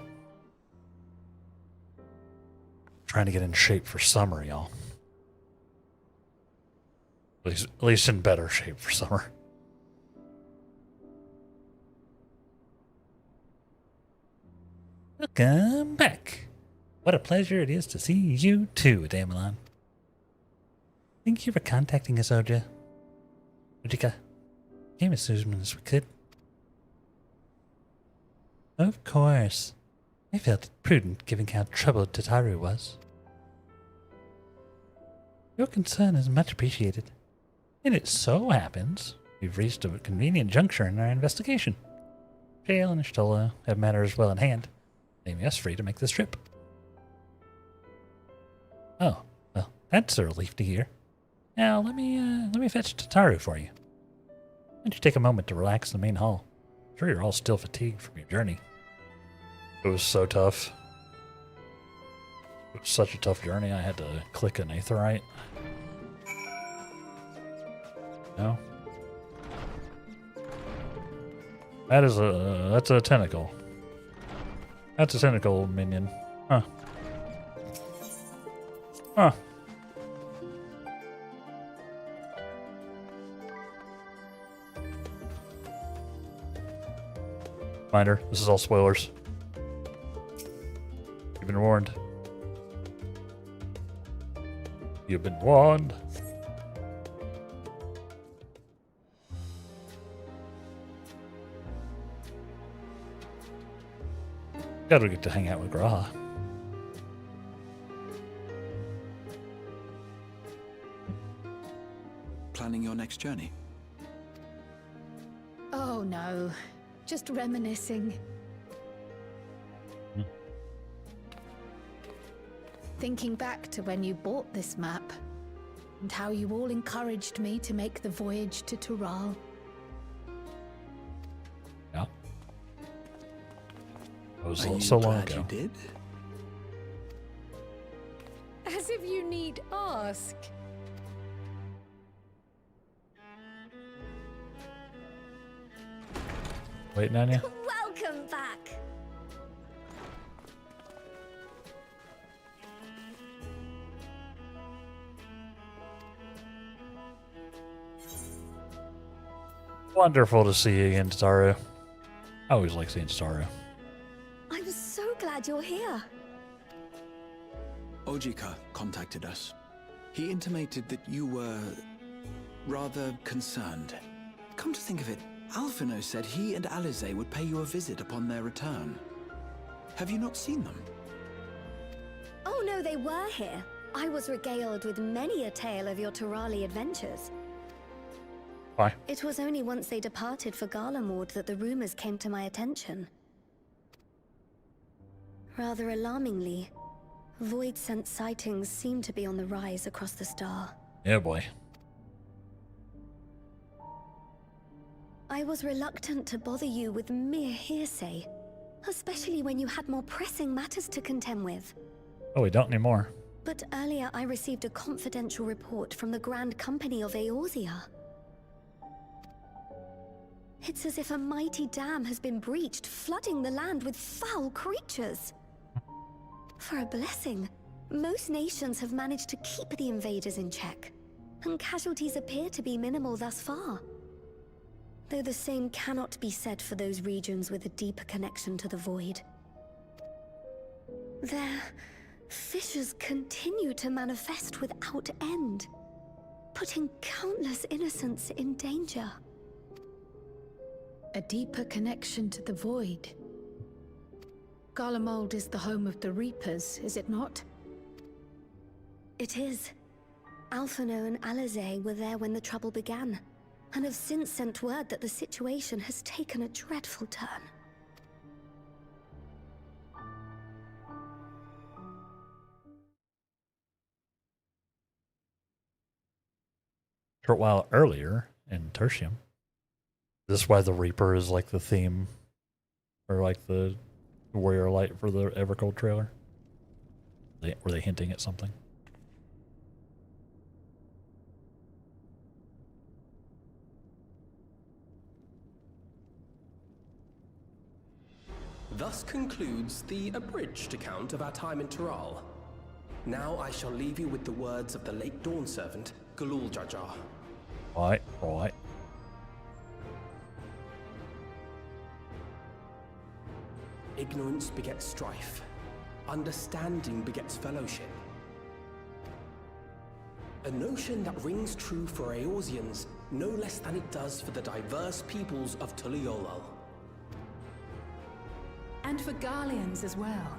Trying to get in shape for summer, y'all. At least in better shape for summer. Welcome back. What a pleasure it is to see you too, Damelon. Thank you for contacting us, Oja. Ojika. Came as soon as we could. Of course. I felt it prudent given how troubled Tataru was. Your concern is much appreciated. And it so happens we've reached a convenient juncture in our investigation. Jail and Ishtola have matters well in hand, leaving us free to make this trip. Oh, well, that's a relief to hear. Now let me fetch Tataru for you. Why don't you take a moment to relax in the main hall? I'm sure you're all still fatigued from your journey. It was so tough. It was such a tough journey. I had to click an aetherite. No. That's a tentacle. That's a tentacle minion. Huh. Huh. Reminder, this is all spoilers. You've been warned. You've been warned. Gotta get to hang out with Graha. Planning your next journey? Oh no, just reminiscing. Thinking back to when you bought this map, and how you all encouraged me to make the voyage to Tural. Yeah. That was Are you so long glad ago. you did? As if you need ask. Waiting on you? Welcome back. Wonderful to see you again, Tataru. I always like seeing Tataru. I'm so glad you're here. Ojika contacted us. He intimated that you were rather concerned. Come to think of it, Alphino said he and Alize would pay you a visit upon their return. Have you not seen them? Oh no, they were here. I was regaled with many a tale of your Turali adventures. Why? It was only once they departed for Garlemord that the rumors came to my attention. Rather alarmingly, void-sent sightings seem to be on the rise across the star. Yeah, boy. I was reluctant to bother you with mere hearsay, especially when you had more pressing matters to contend with. Oh, we don't anymore. But earlier I received a confidential report from the Grand Company of Eorzea. It's as if a mighty dam has been breached, flooding the land with foul creatures. For a blessing, most nations have managed to keep the invaders in check. and casualties appear to be minimal thus far. Though the same cannot be said for those regions with a deeper connection to the void. Their fissures continue to manifest without end, putting countless innocents in danger. A deeper connection to the void. Garlemald is the home of the Reapers, is it not? It is. Alphino and Alizé were there when the trouble began, and have since sent word that the situation has taken a dreadful turn. Short while earlier in Tertium. This is why the Reaper is like the theme, or like the warrior light for the Evercold trailer. Were they hinting at something? Thus concludes the abridged account of our time in Tural. Now I shall leave you with the words of the late Dawn servant, Galul Jajar. Right, right. Ignorance begets strife. Understanding begets fellowship. A notion that rings true for Eorzeans no less than it does for the diverse peoples of Tuliolal. And for Garleans as well.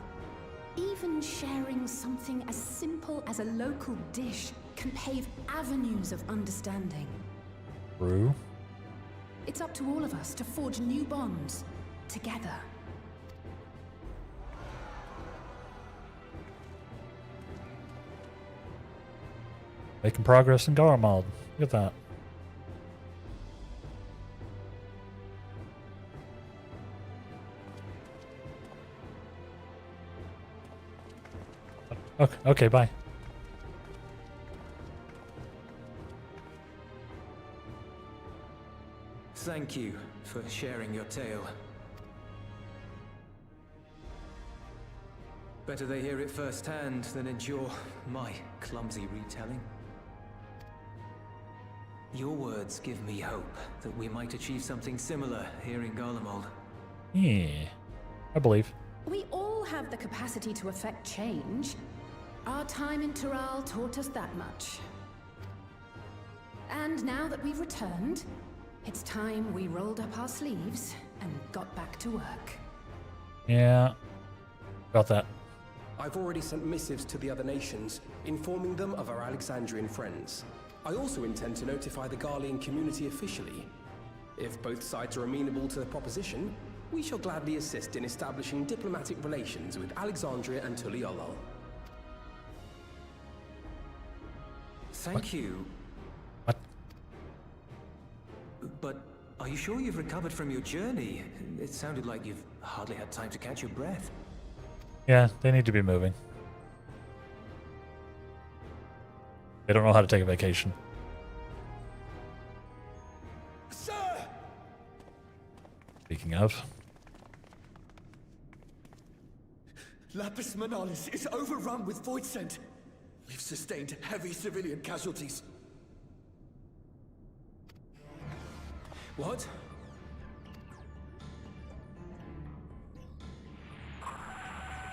Even sharing something as simple as a local dish can pave avenues of understanding. True. It's up to all of us to forge new bonds, together. Making progress in Garlemald. Look at that. Okay, bye. Thank you for sharing your tale. Better they hear it firsthand than endure my clumsy retelling. Your words give me hope that we might achieve something similar here in Garlemald. Yeah, I believe. We all have the capacity to affect change. Our time in Tural taught us that much. And now that we've returned, it's time we rolled up our sleeves and got back to work. Yeah, about that. I've already sent missives to the other nations, informing them of our Alexandrian friends. I also intend to notify the Garlean community officially. If both sides are amenable to the proposition, we shall gladly assist in establishing diplomatic relations with Alexandria and Tuliolal. Thank you. What? But are you sure you've recovered from your journey? It sounded like you've hardly had time to catch your breath. Yeah, they need to be moving. They don't know how to take a vacation. Sir! Speaking of. Lapis Manalis is overrun with void scent. We've sustained heavy civilian casualties. What?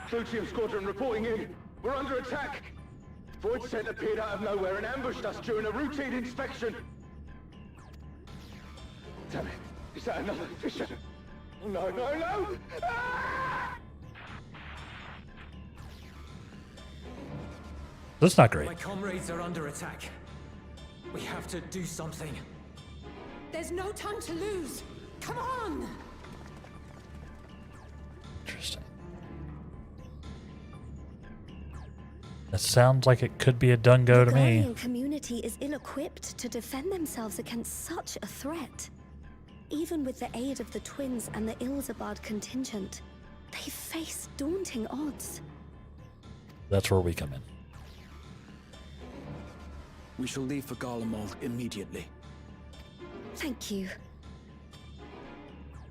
Plutium Squadron reporting in. We're under attack. Void scent appeared out of nowhere and ambushed us during a routine inspection. Damn it. Is that another fissure? No, no, no! Ah! That's not great. My comrades are under attack. We have to do something. There's no time to lose. Come on! Interesting. That sounds like it could be a done go to me. The Garlean community is ill-equipped to defend themselves against such a threat. Even with the aid of the twins and the Ilzabard contingent, they face daunting odds. That's where we come in. We shall leave for Garlemald immediately. Thank you.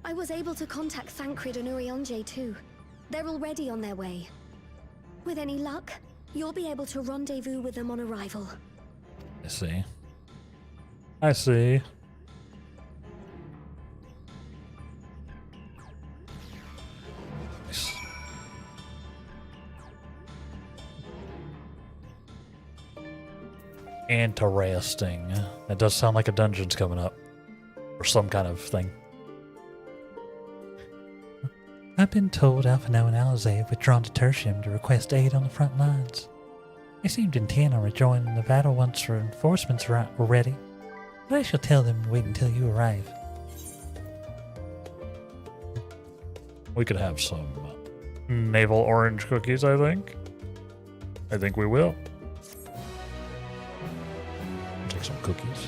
I was able to contact Thancred and Urianger too. They're already on their way. With any luck, you'll be able to rendezvous with them on arrival. I see. I see. Nice. Interesting. That does sound like a dungeon's coming up. Or some kind of thing. I've been told Alphino and Alizé have withdrawn to Tertium to request aid on the front lines. They seemed intent on rejoining the battle once reinforcements were ready, but I shall tell them to wait until you arrive. We could have some naval orange cookies, I think. I think we will. Take some cookies.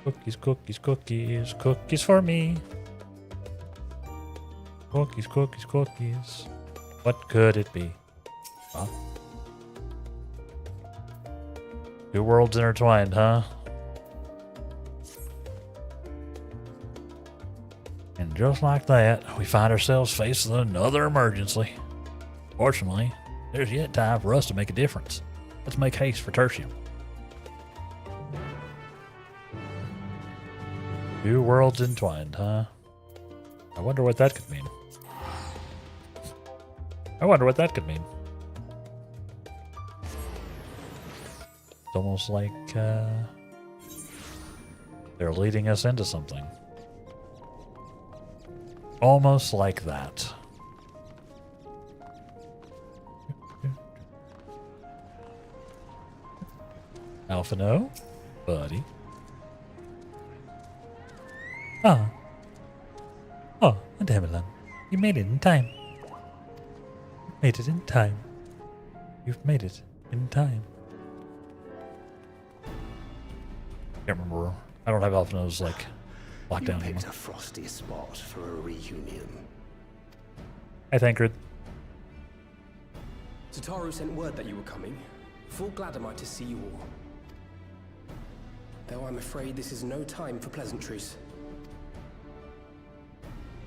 Cookies, cookies, cookies, cookies for me. Cookies, cookies, cookies. What could it be? Huh? Two worlds intertwined, huh? And just like that, we find ourselves facing another emergency. Fortunately, there's yet time for us to make a difference. Let's make haste for Tertium. Two worlds entwined, huh? I wonder what that could mean. I wonder what that could mean. It's almost like they're leading us into something. Almost like that. Alphino, buddy. Ah. Oh, Ademelin, you made it in time. You made it in time. You've made it in time. Can't remember. I don't have Alphino's like lockdown You picked anymore. a frosty spot for a reunion. Hey, Thancred. Tataru sent word that you were coming. Full glad am I to see you all. Though I'm afraid this is no time for pleasantries.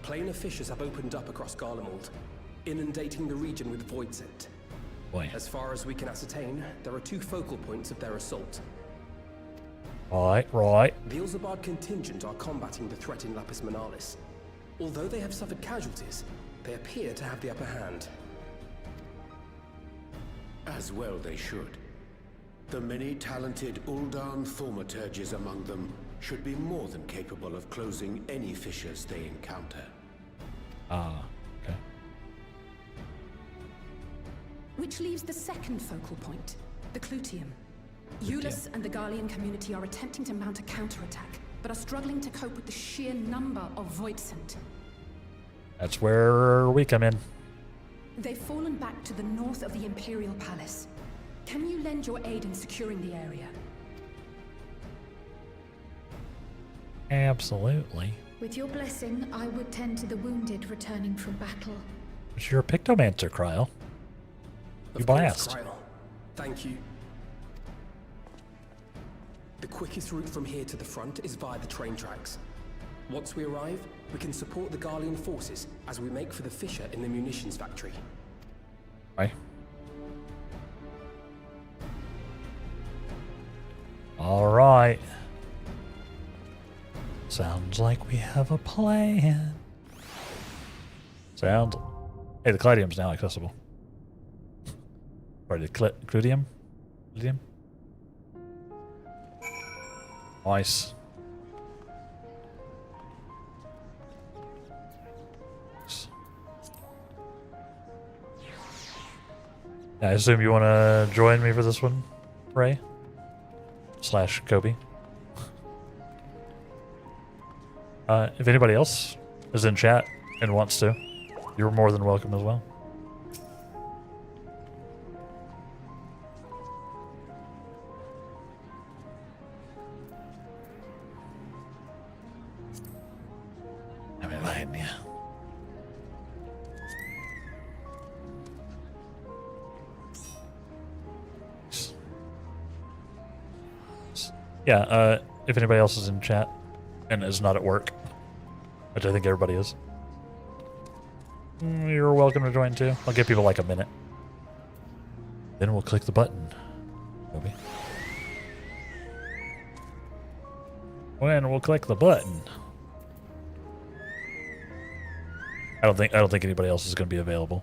Planar fissures have opened up across Garlemald, inundating the region with void scent. Boy. As far as we can ascertain, there are two focal points of their assault. Right. The Ilzabard contingent are combating the threat in Lapis Manalis. Although they have suffered casualties, they appear to have the upper hand. As well they should. The many talented Uldan thaumaturges among them should be more than capable of closing any fissures they encounter. Ah, okay. Which leaves the second focal point, the Clutium. Eulus and the Garlean community are attempting to mount a counterattack, but are struggling to cope with the sheer number of Voidsent. That's where we come in. They've fallen back to the north of the Imperial Palace. Can you lend your aid in securing the area? Absolutely. With your blessing, I would tend to the wounded returning from battle. But you're a Pictomancer, Cryle. You Of course, blast. Cryle. Thank you. The quickest route from here to the front is via the train tracks. Once we arrive, we can support the Garlean forces as we make for the fissure in the munitions factory. Right. Alright. Sounds like we have a plan. Sounds. Hey, the Claudium's now accessible. Or the Cludium? Cludium? Nice. I assume you want to join me for this one, Ray? / Kobe. If anybody else is in chat and wants to, you're more than welcome as well. I'm inviting you. Yeah, if anybody else is in chat and is not at work, which I think everybody is, you're welcome to join too. I'll give people like a minute. Then we'll click the button. Kobe. When we'll click the button. I don't think anybody else is going to be available.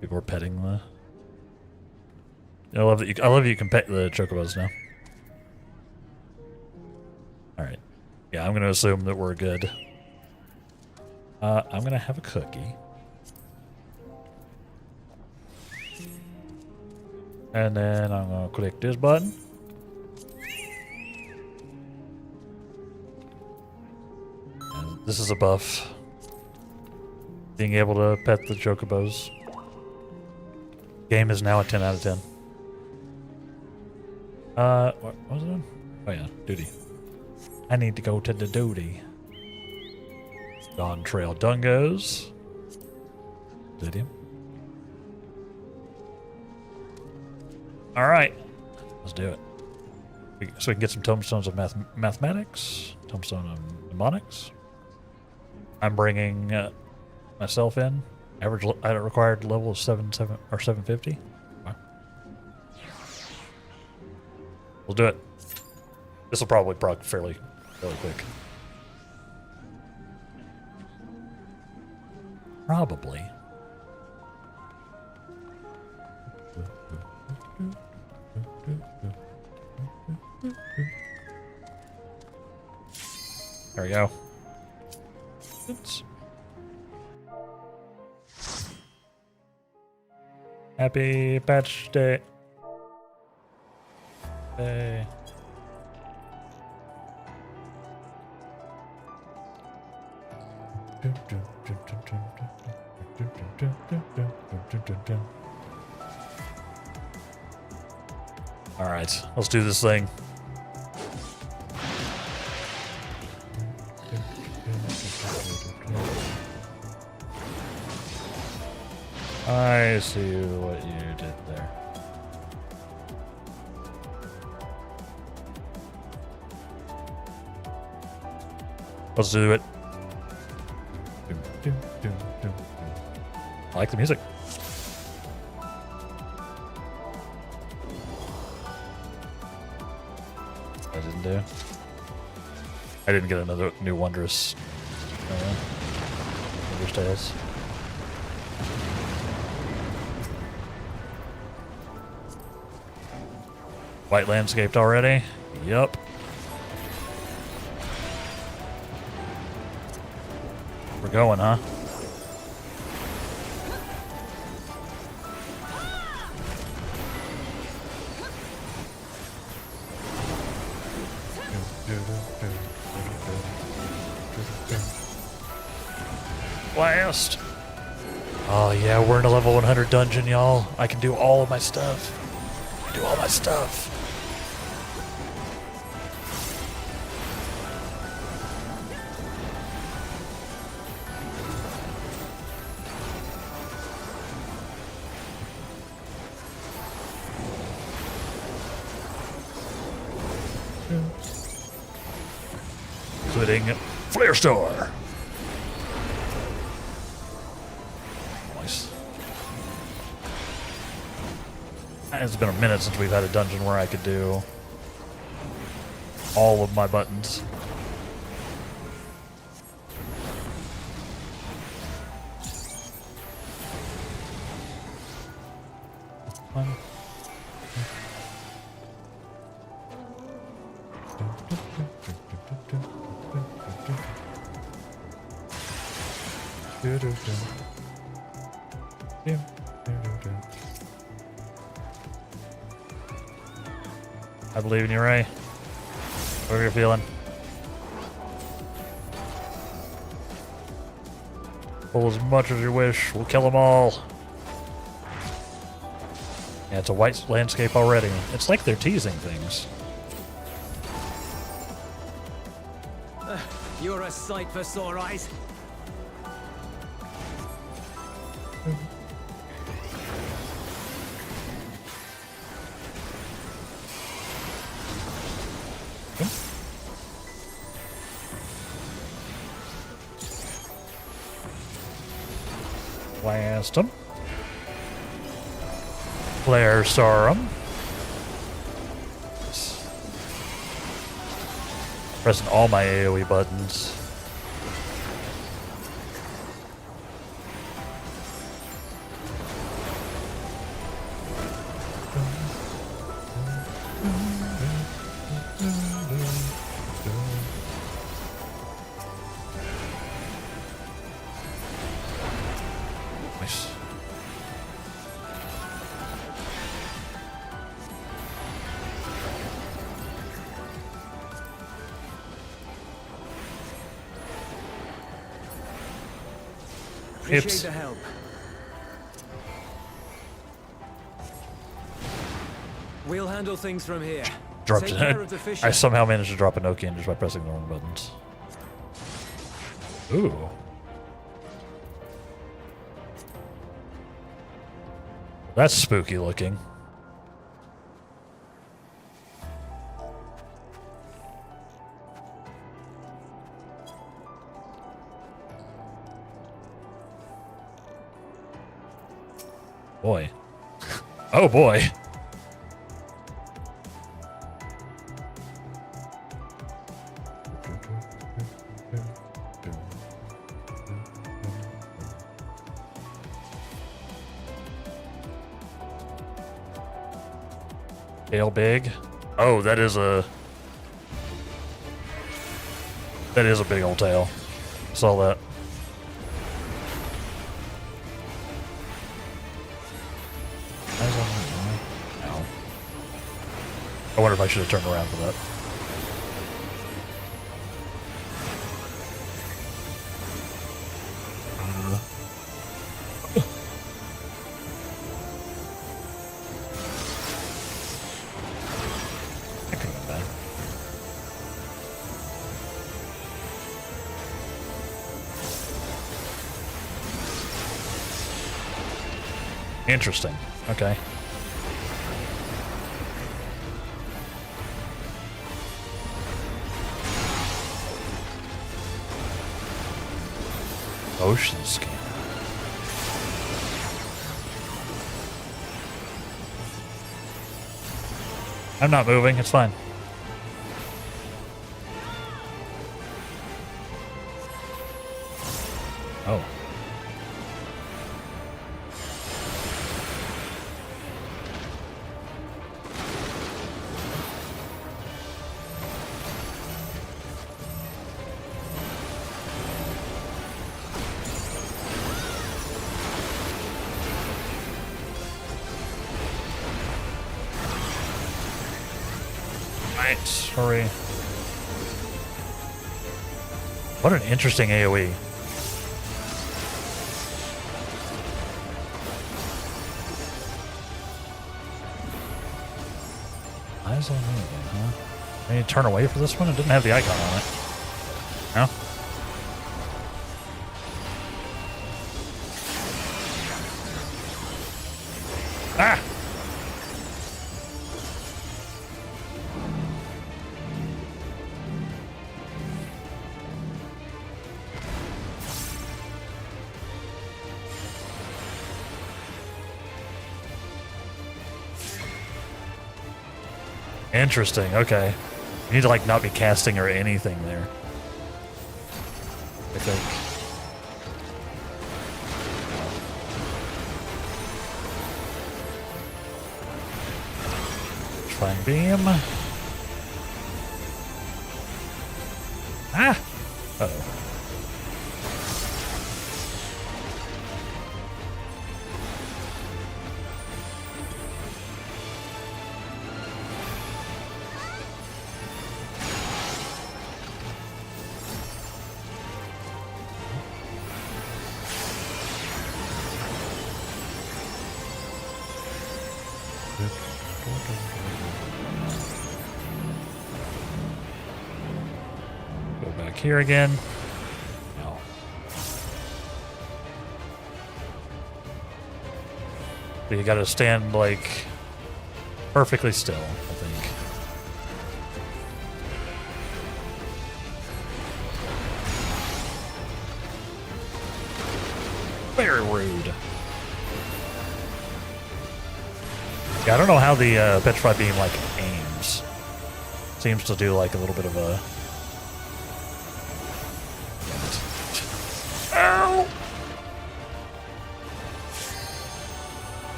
People are petting the. I love that you can pet the chocobos now. All right. Yeah, I'm going to assume that we're good. I'm going to have a cookie. And then I'm going to click this button. And this is a buff. Being able to pet the chocobos. Game is now a 10 out of 10. What was it on? Oh yeah, duty. I need to go to the duty. Dawn Trail Dungos. Stadium. Alright. Let's do it. So we can get some tomestones of mathematics. Tombstone of mnemonics. I'm bringing myself in. Average required level of 750. Wow. We'll do it. This will probably proc fairly quick. Probably. There we go. Oops. Happy patch day. Hey. All right, let's do this thing. I see what you did there. Let's do it. I like the music. I didn't do. I didn't get another new Wondrous Tales. White landscaped already? Yup. We're going, huh? Blast! Oh yeah, we're in a level 100 dungeon, y'all. I can do all of my stuff. Do all my stuff. Including Flare Store. Nice. It's been a minute since we've had a dungeon where I could do all of my buttons. I believe in you, Ray. Whatever you're feeling. Pull as much as you wish. We'll kill them all. Yeah, it's a white landscape already. It's like they're teasing things. You're a sight for sore eyes. Blast him. Flare Star him. Pressing all my AoE buttons. Nice. Appreciate Hips. the help. We'll handle things from here. Dropped Take care it. of the fish. I somehow managed to drop a Nokian just by pressing the wrong buttons. Ooh. That's spooky looking. Boy. Oh boy. Tail big. Oh, that is a big old tail. Saw that. Ow. I wonder if I should have turned around for that. That could have been bad. Interesting. Okay. Ocean scan. I'm not moving, it's fine. Oh. Right, hurry. What an interesting AoE. Eyes on me again, huh? I need to turn away for this one? It didn't have the icon on it. No? Ah! Interesting, okay. You need to like not be casting or anything there. I think. Fine beam. Ah! Uh-oh. Go back here again. No. So you gotta stand like perfectly still, I think. Very rude. Yeah, I don't know how the Petrified Beam like aims. Seems to do like a little bit of a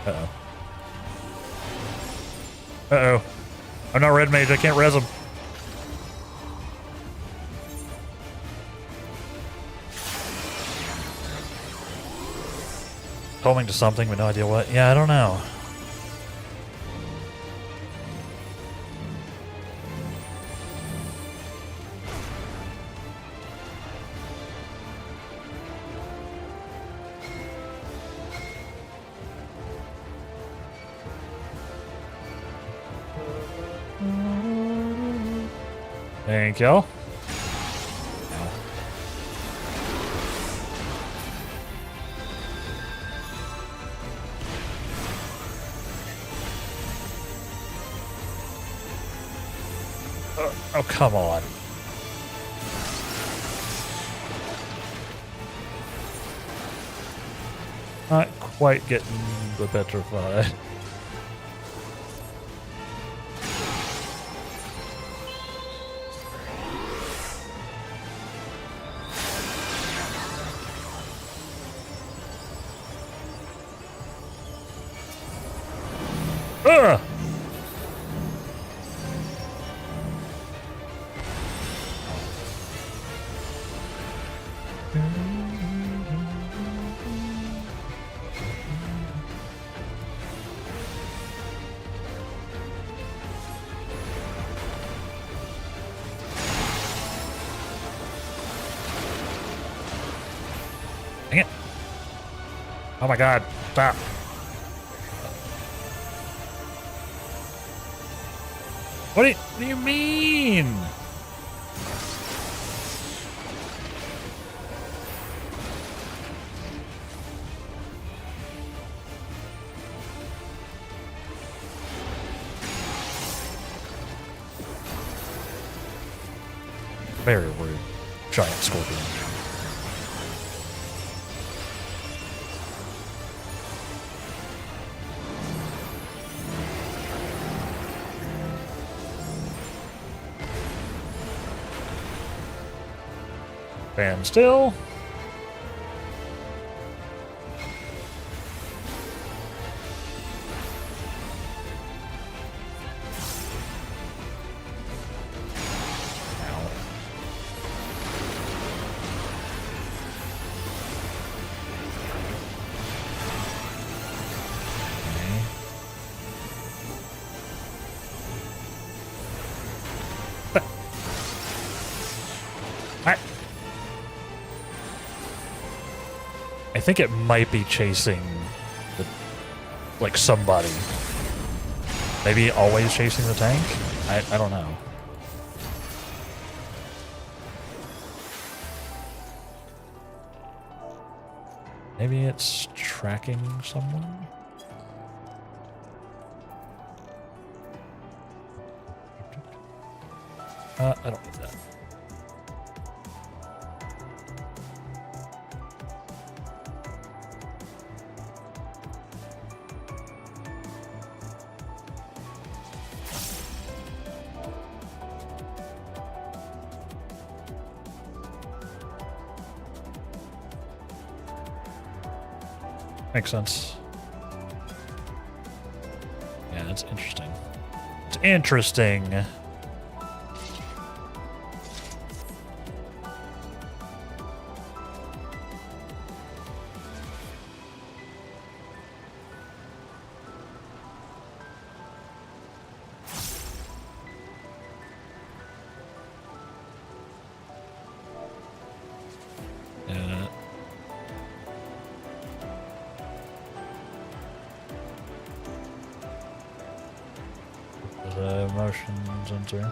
Uh-oh. Uh-oh. I'm not red mage, I can't res him. Homing to something, but no idea what. Yeah, I don't know. Thank you. Oh, come on. Not quite getting the petrified. Ugh! Dang it. Oh my god, stop. What do you mean? Very rude. Giant scorpion. Stand still. I think it might be chasing like somebody. Maybe always chasing the tank? I don't know. Maybe it's tracking someone? I don't need that. Makes sense. Yeah, that's interesting. It's interesting. Motions enter.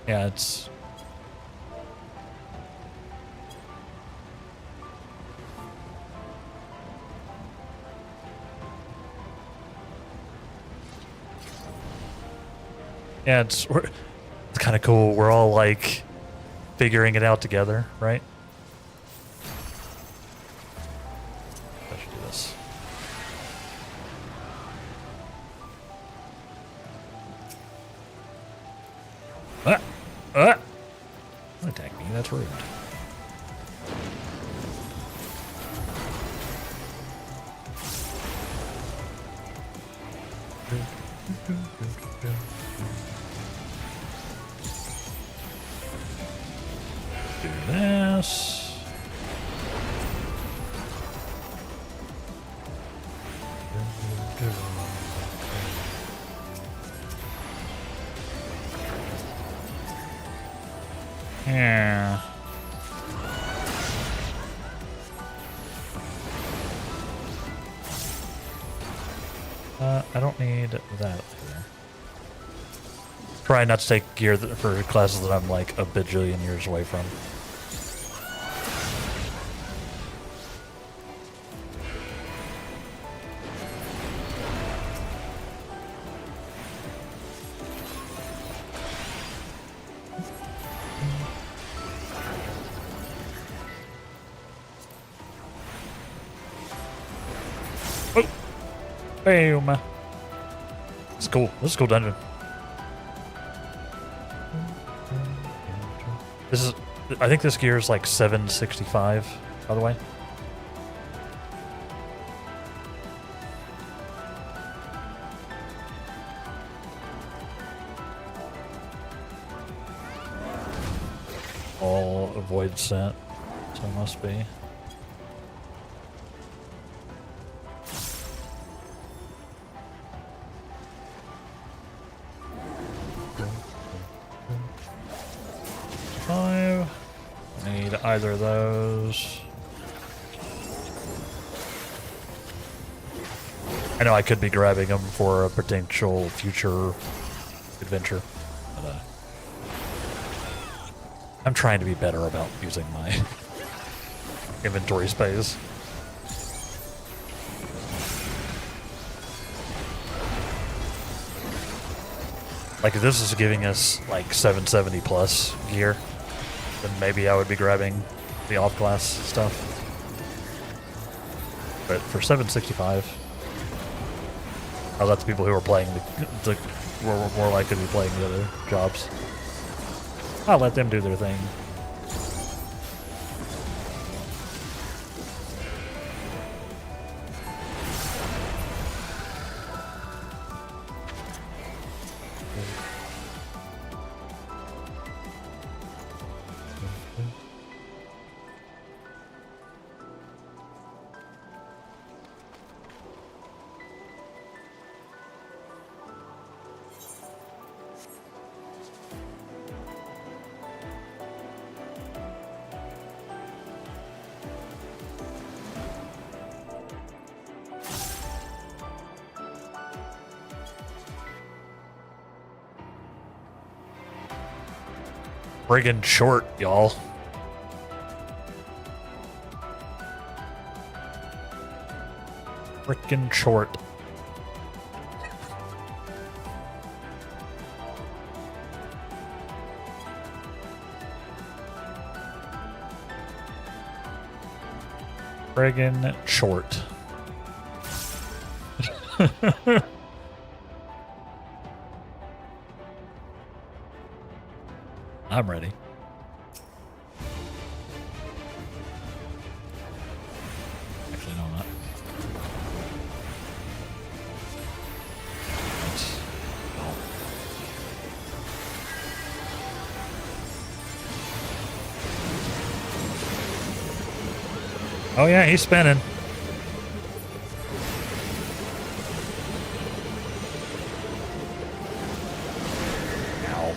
Yeah, it's... Yeah, it's kind of cool. We're all like figuring it out together, right? I should do this. Don't attack me, that's rude. Do this. Yeah. I don't need that here. Try not to take gear for classes that I'm like a bajillion years away from. Boom. It's cool. This is a cool dungeon. This is, I think this gear is like 765, by the way. All avoid scent, so it must be. Need either of those. I know I could be grabbing them for a potential future adventure, but I'm trying to be better about using my inventory space. Like if this is giving us like 770 plus gear, then maybe I would be grabbing the off-class stuff. But for 765, I'll let the people who are playing were more likely to be playing the other jobs. I'll let them do their thing. Friggin' short, y'all. Frickin' short. Friggin' short. I'm ready. Actually, no, I'm not. Oh yeah, he's spinning. Ow.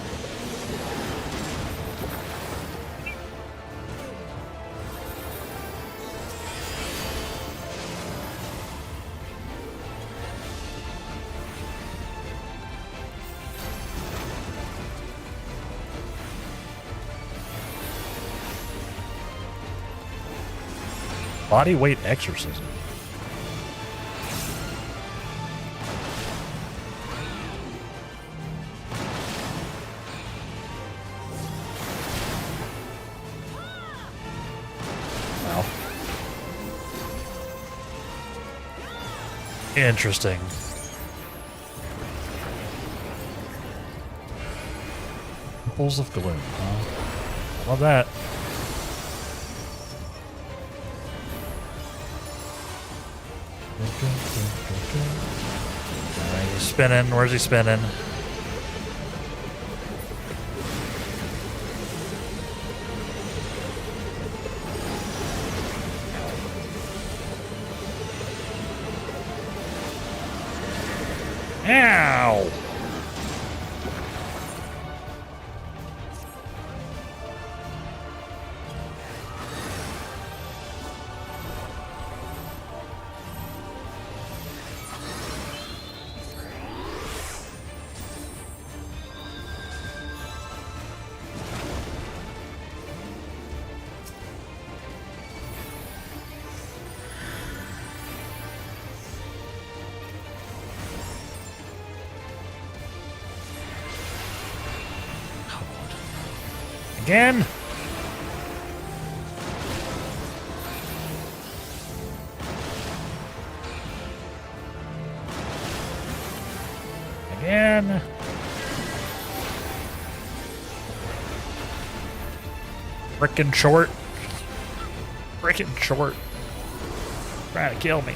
Body weight exorcism. Interesting. Ripples of gloom, huh? Love that. He's spinning. Where's he spinning? Ow! Again? Again? Frickin' short. Frickin' short. Trying to kill me.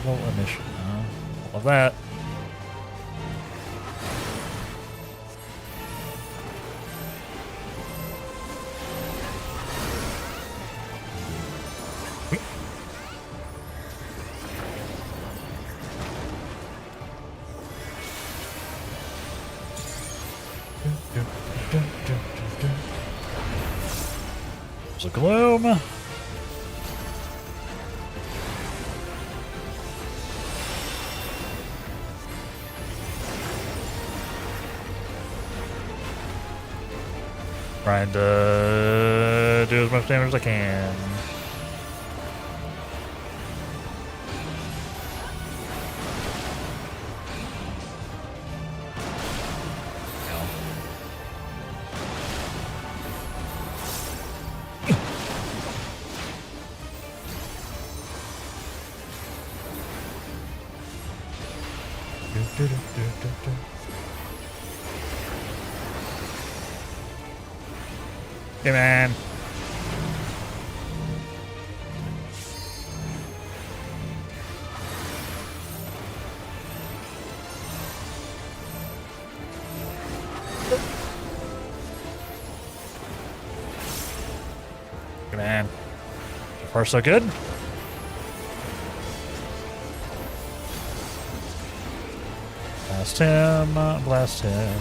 Emission, huh? Love that. There's a gloom. Trying to do as much damage as I can. Hey, man. Hey, man. So far, so good. Blast him. Blast him.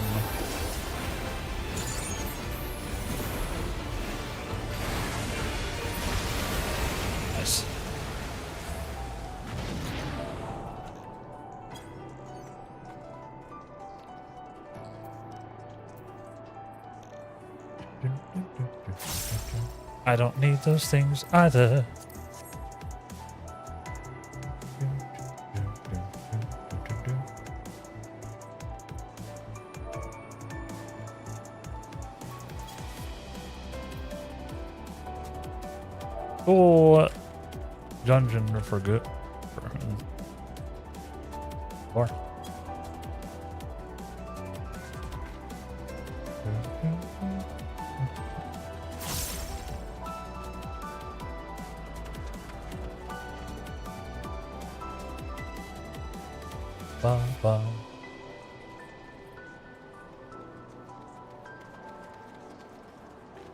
I don't need those things either. Oh, dungeon for good. More.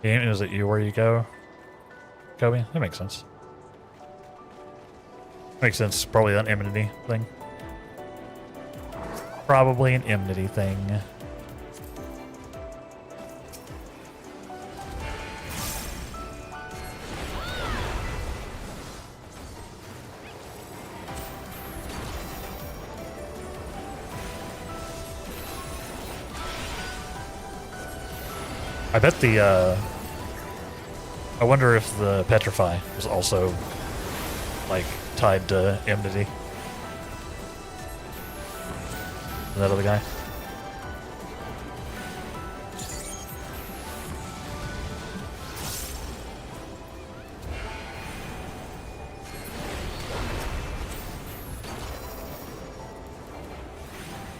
Is it you where you go, Kobe? That makes sense. Makes sense. Probably an enmity thing. Probably an enmity thing. I bet the, I wonder if the Petrify was also, like, tied to enmity. That other guy.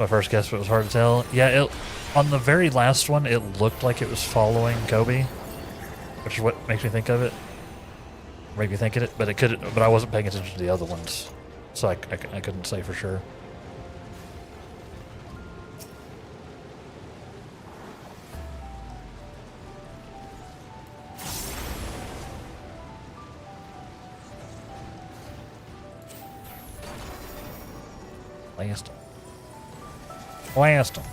My first guess, but it was hard to tell. Yeah, on the very last one, it looked like it was following Kobe, which is what makes me think of it. Made me think of it, but it could. But I wasn't paying attention to the other ones, so I couldn't say for sure. Blast him.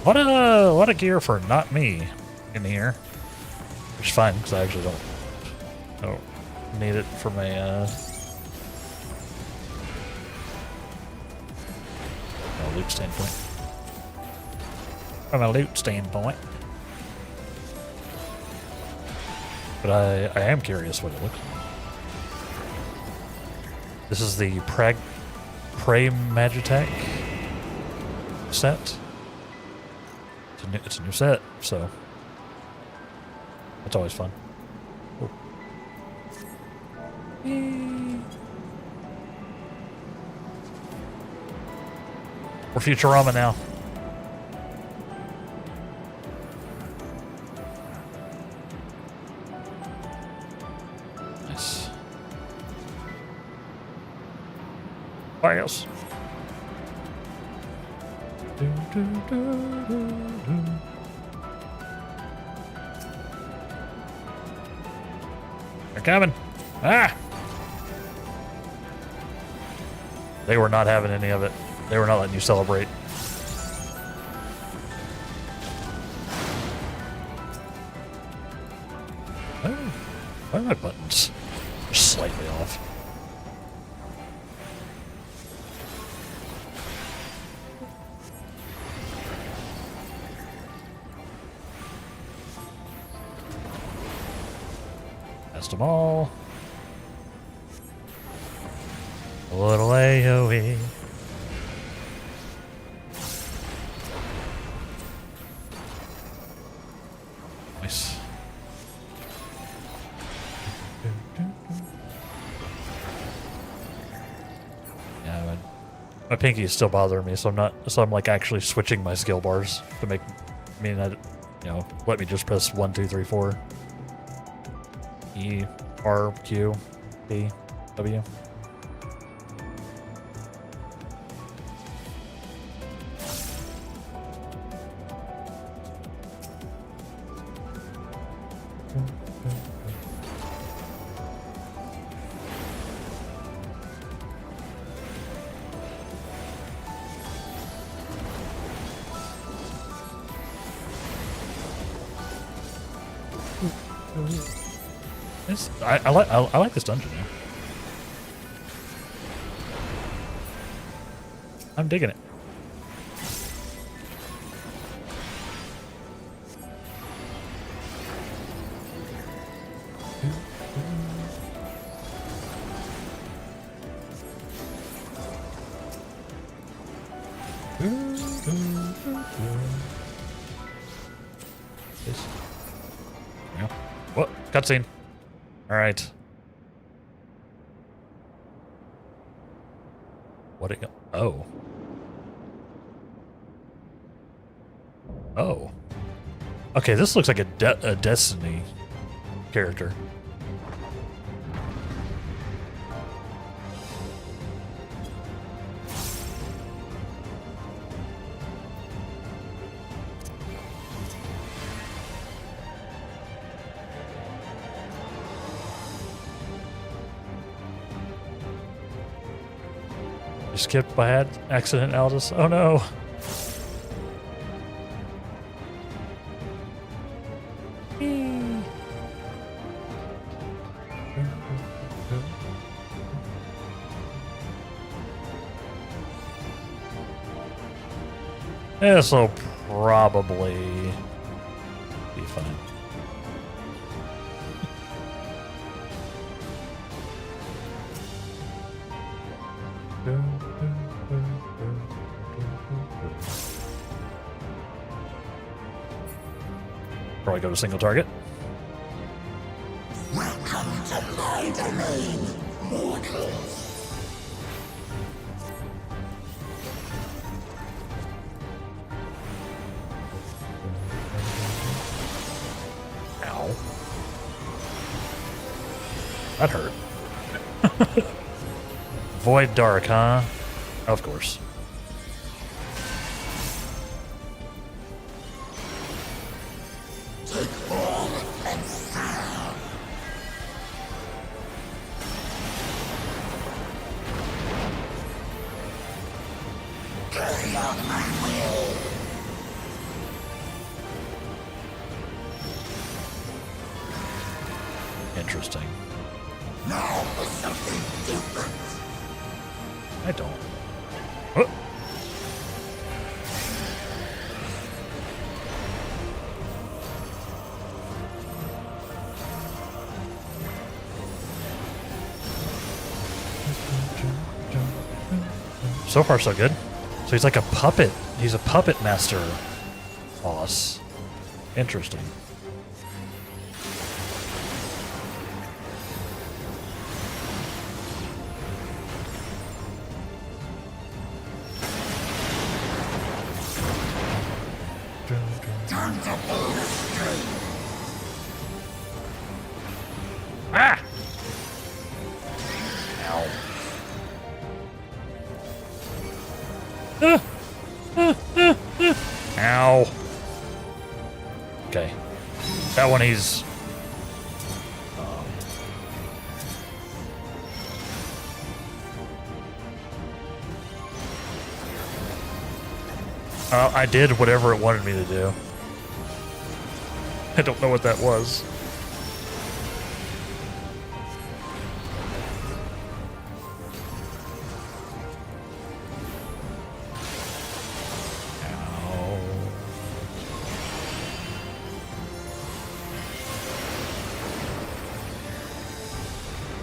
What a gear for not me in here, which is fine because I actually don't need it for my loot standpoint. From a loot standpoint. But I am curious what it looks like. This is the Prey Magitech set. It's a new set, so it's always fun. Ooh. We're Futurama now. Nice. Bios. They're coming. Ah! They were not having any of it. They were not letting you celebrate. Oh, why are my buttons slightly off? Them all. A little AOE. Nice. Yeah, my pinky is still bothering me, so I'm like actually switching my skill bars to make let me just press 1, 2, 3, 4. E, R, Q, B, W. I like this dungeon now. I'm digging it. Yeah. What? Cutscene. All right. What it go? Oh. Oh. Okay, this looks like a Destiny character. You skipped by accident, Aldous. Oh no. This'll probably be fine. Probably go to single target. Welcome Ow. That hurt. Void Dark, huh? Of course. Interesting. Now for something different. I don't. Oh. So far, so good. So he's like a puppet. He's a puppet master boss. Interesting. Ah! Ow. Ow. Okay. That one he's... I did whatever it wanted me to do. I don't know what that was.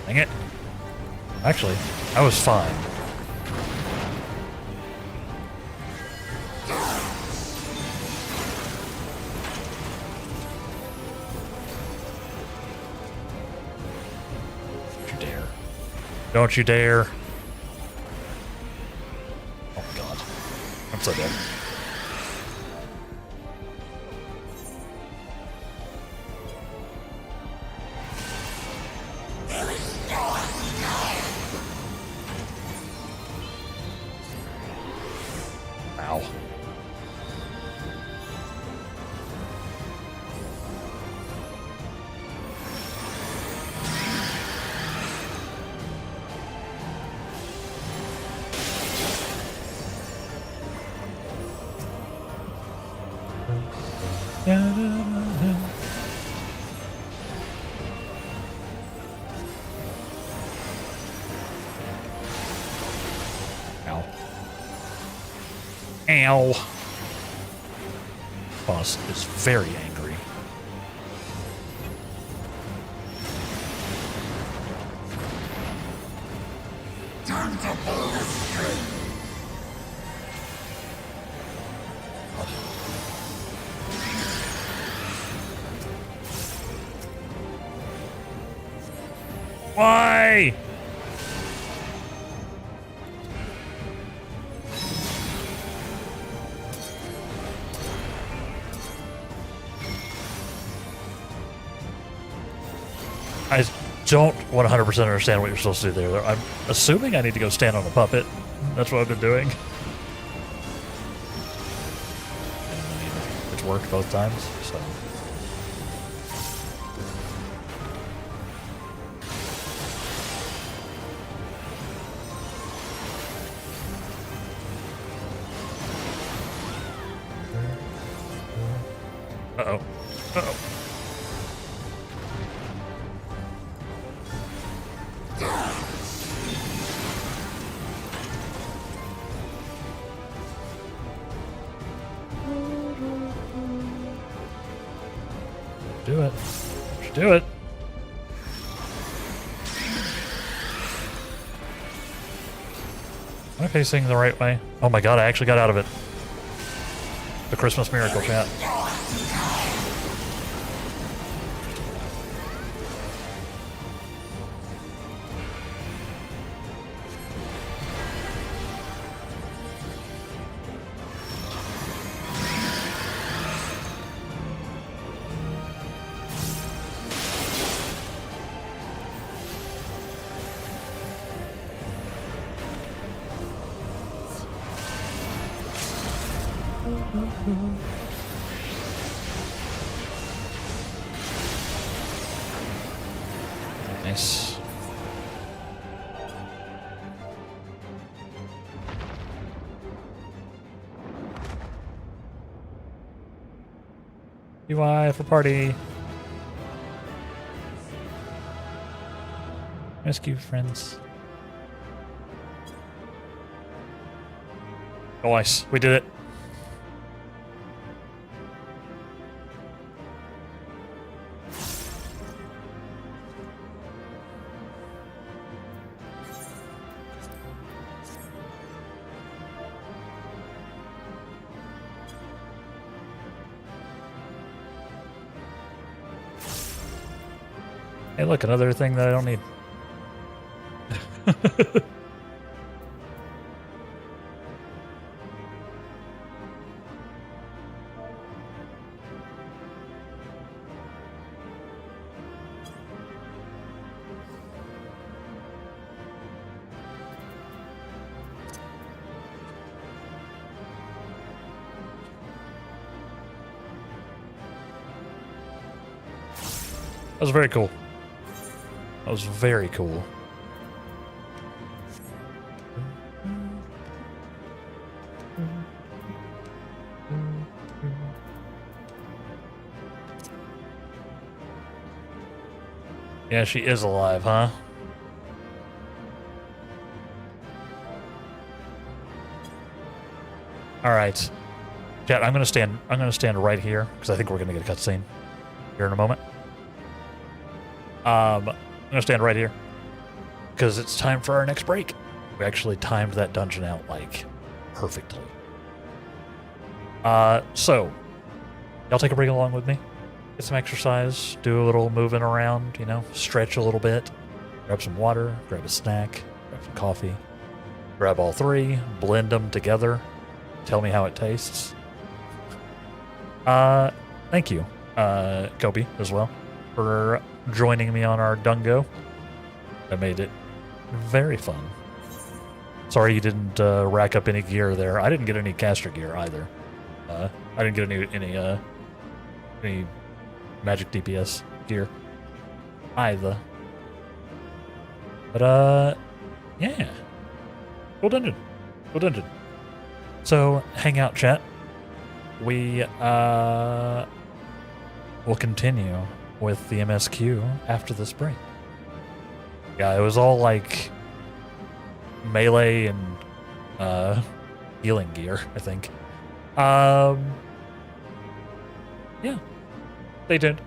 Dang it. Actually, I was fine. Don't you dare. Don't you dare. Oh my god. I'm so dead. Ow. Ow. Ow. Boss is very angry. Time to pull the string. Why? I don't 100% understand what you're supposed to do there. I'm assuming I need to go stand on a puppet. That's what I've been doing. It's worked both times, so... Uh-oh. Uh-oh. Do it. Just do it. Am I facing the right way? Oh my god, I actually got out of it. The Christmas miracle chat. Nice. UI for party. MSQ friends. Nice, we did it. Hey, look, another thing that I don't need. That was very cool. That was very cool. Yeah, she is alive, huh? All right, chat. I'm gonna stand right here because I think we're gonna get a cutscene here in a moment. I'm gonna stand right here because it's time for our next break. We actually timed that dungeon out like perfectly. So y'all take a break along with me. Get some exercise, do a little moving around, you know, stretch a little bit, grab some water, grab a snack, grab some coffee, grab all three, blend them together, tell me how it tastes. Thank you, Kobe, as well, for joining me on our Dungo. That made it very fun. Sorry you didn't rack up any gear there. I didn't get any caster gear either. I didn't get any magic DPS gear either. But yeah. Cool dungeon. Cool dungeon. So hang out, chat. We will continue with the MSQ after this break. Yeah, it was all like melee and healing gear, I think. Yeah. Stay tuned.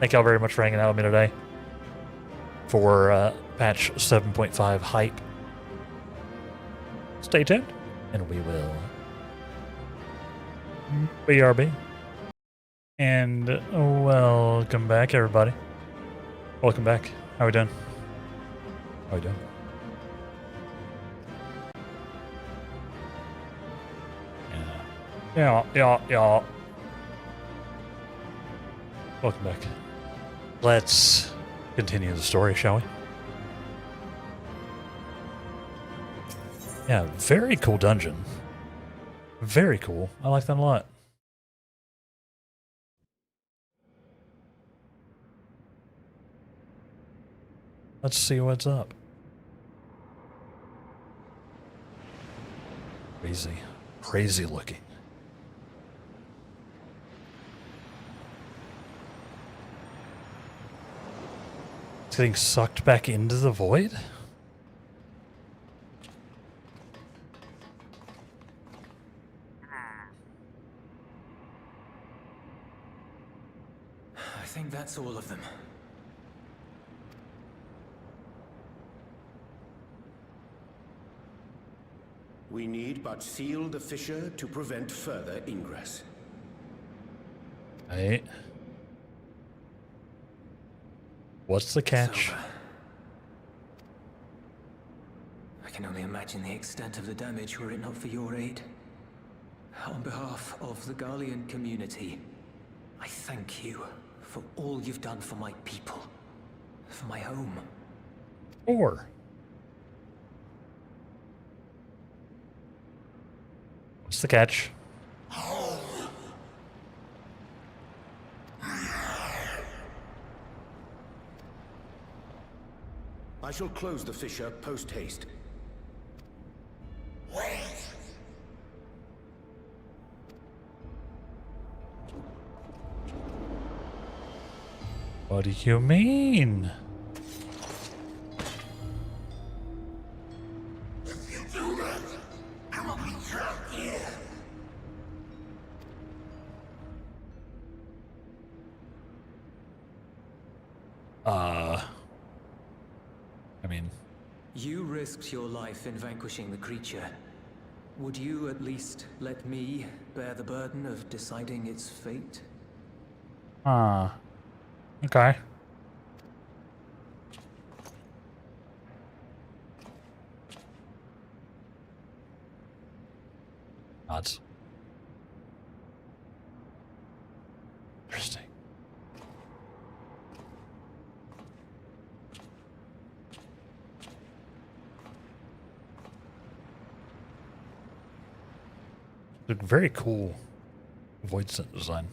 Thank y'all very much for hanging out with me today for patch 7.5 hype. Stay tuned, and we will BRB. And welcome back, everybody. Welcome back. How we doing? How we doing? Yeah. Welcome back. Let's continue the story, shall we? Yeah, very cool dungeon. Very cool. I like that a lot. Let's see what's up. Crazy. Crazy looking. It's getting sucked back into the void? I think that's all of them. We need but seal the fissure to prevent further ingress. Right. What's the catch? I can only imagine the extent of the damage were it not for your aid. On behalf of the Garlean community, I thank you for all you've done for my people, for my home. Or what's the catch? I shall close the fissure post-haste. What do you mean? If you do that, I will be trapped here. I mean... You risked your life in vanquishing the creature. Would you at least let me bear the burden of deciding its fate? Okay. Odds. Interesting. Look very cool. Void scent design.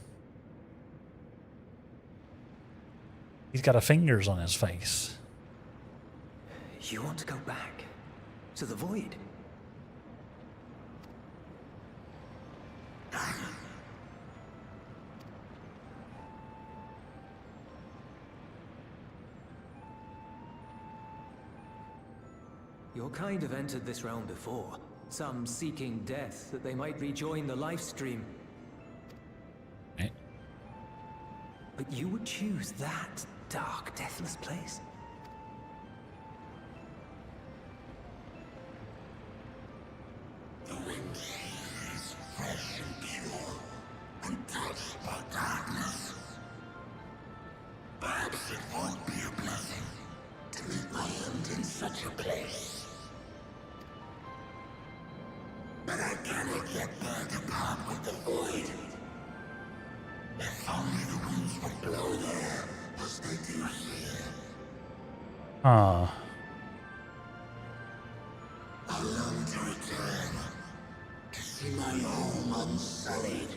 He's got a fingers on his face. You want to go back? To the void? Your kind have entered this realm before. Some seeking death that they might rejoin the life stream. Eh? But you would choose that dark, deathless place? The wind is fresh and pure, untouched by darkness. Perhaps it won't be a blessing to meet my end in such a place. But I cannot yet bear to part with the void. If only the winds would blow there, as they do here. Ah. I long to return, to see my home unsullied,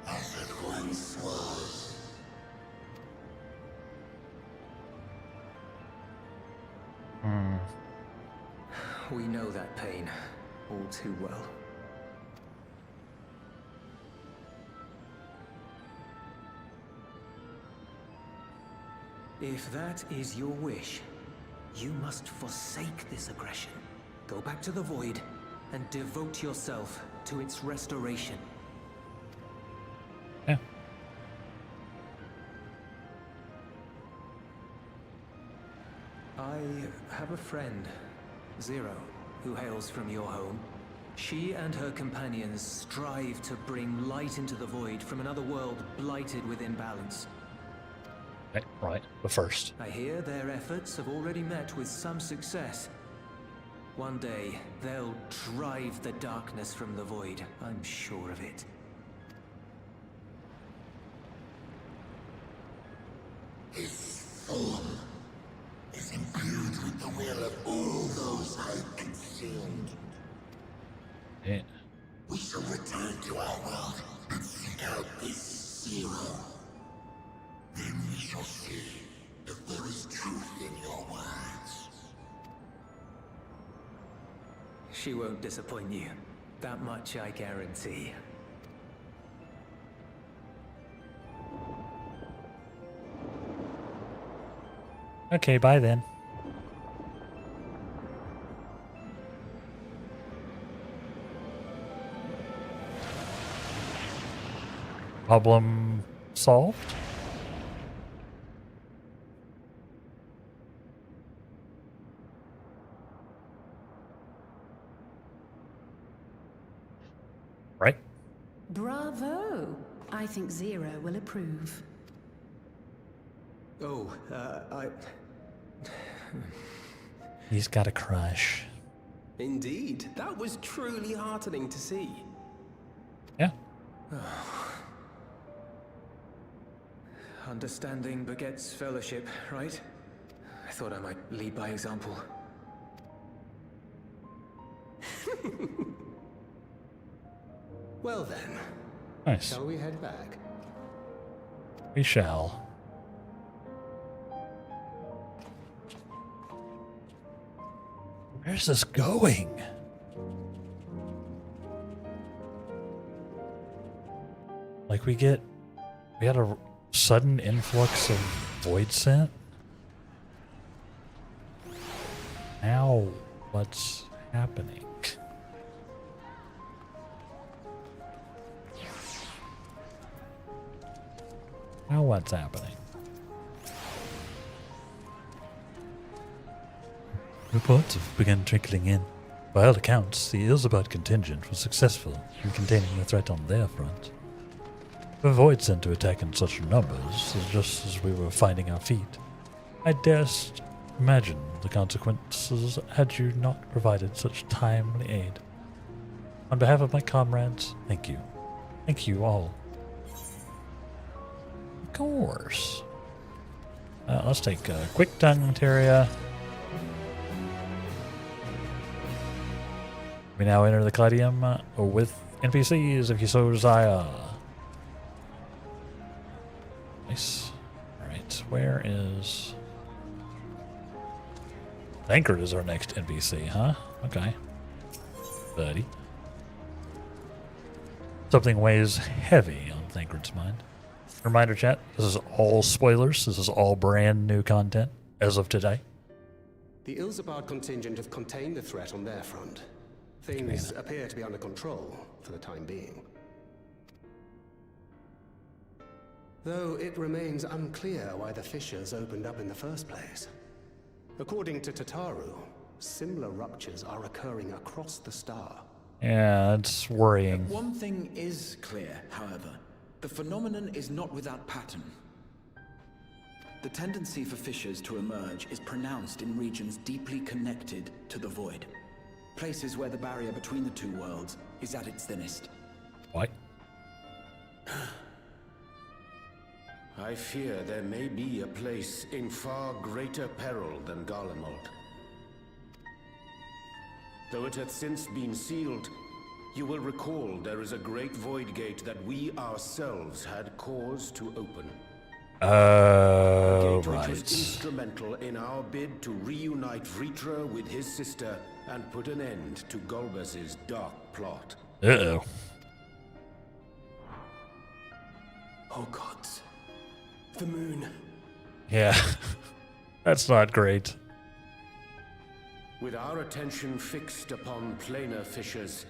as it once was. We know that pain all too well. If that is your wish, you must forsake this aggression. Go back to the void and devote yourself to its restoration. Yeah. I have a friend, Zero, who hails from your home. She and her companions strive to bring light into the void from another world blighted with imbalance. Right, the first. I hear their efforts have already met with some success. One day, they'll drive the darkness from the void, I'm sure of it. His form is imbued with the will of all those I consumed. Yeah. We shall return to our world and seek out this Zero. Then we shall see if there is truth in your words. She won't disappoint you. That much I guarantee. Okay, bye then. Problem solved? Right? Bravo! I think Zero will approve. Oh, He's got a crush. Indeed, that was truly heartening to see. Yeah. Understanding begets fellowship, right? I thought I might lead by example. Well then, Nice. shall we head back? We shall. Where's this going? Like we had a sudden influx of void scent. Now what's happening? Now what's happening? Reports have begun trickling in. By all accounts, the Ilzabad contingent was successful in containing the threat on their front. The void sent to attack in such numbers, just as we were finding our feet. I darest imagine the consequences had you not provided such timely aid. On behalf of my comrades, thank you. Thank you all. Of course. Let's take a quick tongue materia. We now enter the Caladium with NPCs if you so desire. Nice. Alright, where is... Thancred is our next NPC, huh? Okay. Buddy. Something weighs heavy on Thancred's mind. Reminder chat, this is all spoilers. This is all brand new content as of today. The Ilzabad contingent have contained the threat on their front. Things appear to be under control for the time being. Though it remains unclear why the fissures opened up in the first place. According to Tataru, similar ruptures are occurring across the star. Yeah, it's worrying. One thing is clear, however. The phenomenon is not without pattern. The tendency for fissures to emerge is pronounced in regions deeply connected to the void. Places where the barrier between the two worlds is at its thinnest. What? I fear there may be a place in far greater peril than Garlemald. Though it hath since been sealed, you will recall there is a great void gate that we ourselves had cause to open. Oh, a gate right. which was instrumental in our bid to reunite Vritra with his sister and put an end to Golbez's dark plot. Uh-oh. Oh gods. The moon. Yeah. That's not great. With our attention fixed upon planar fissures,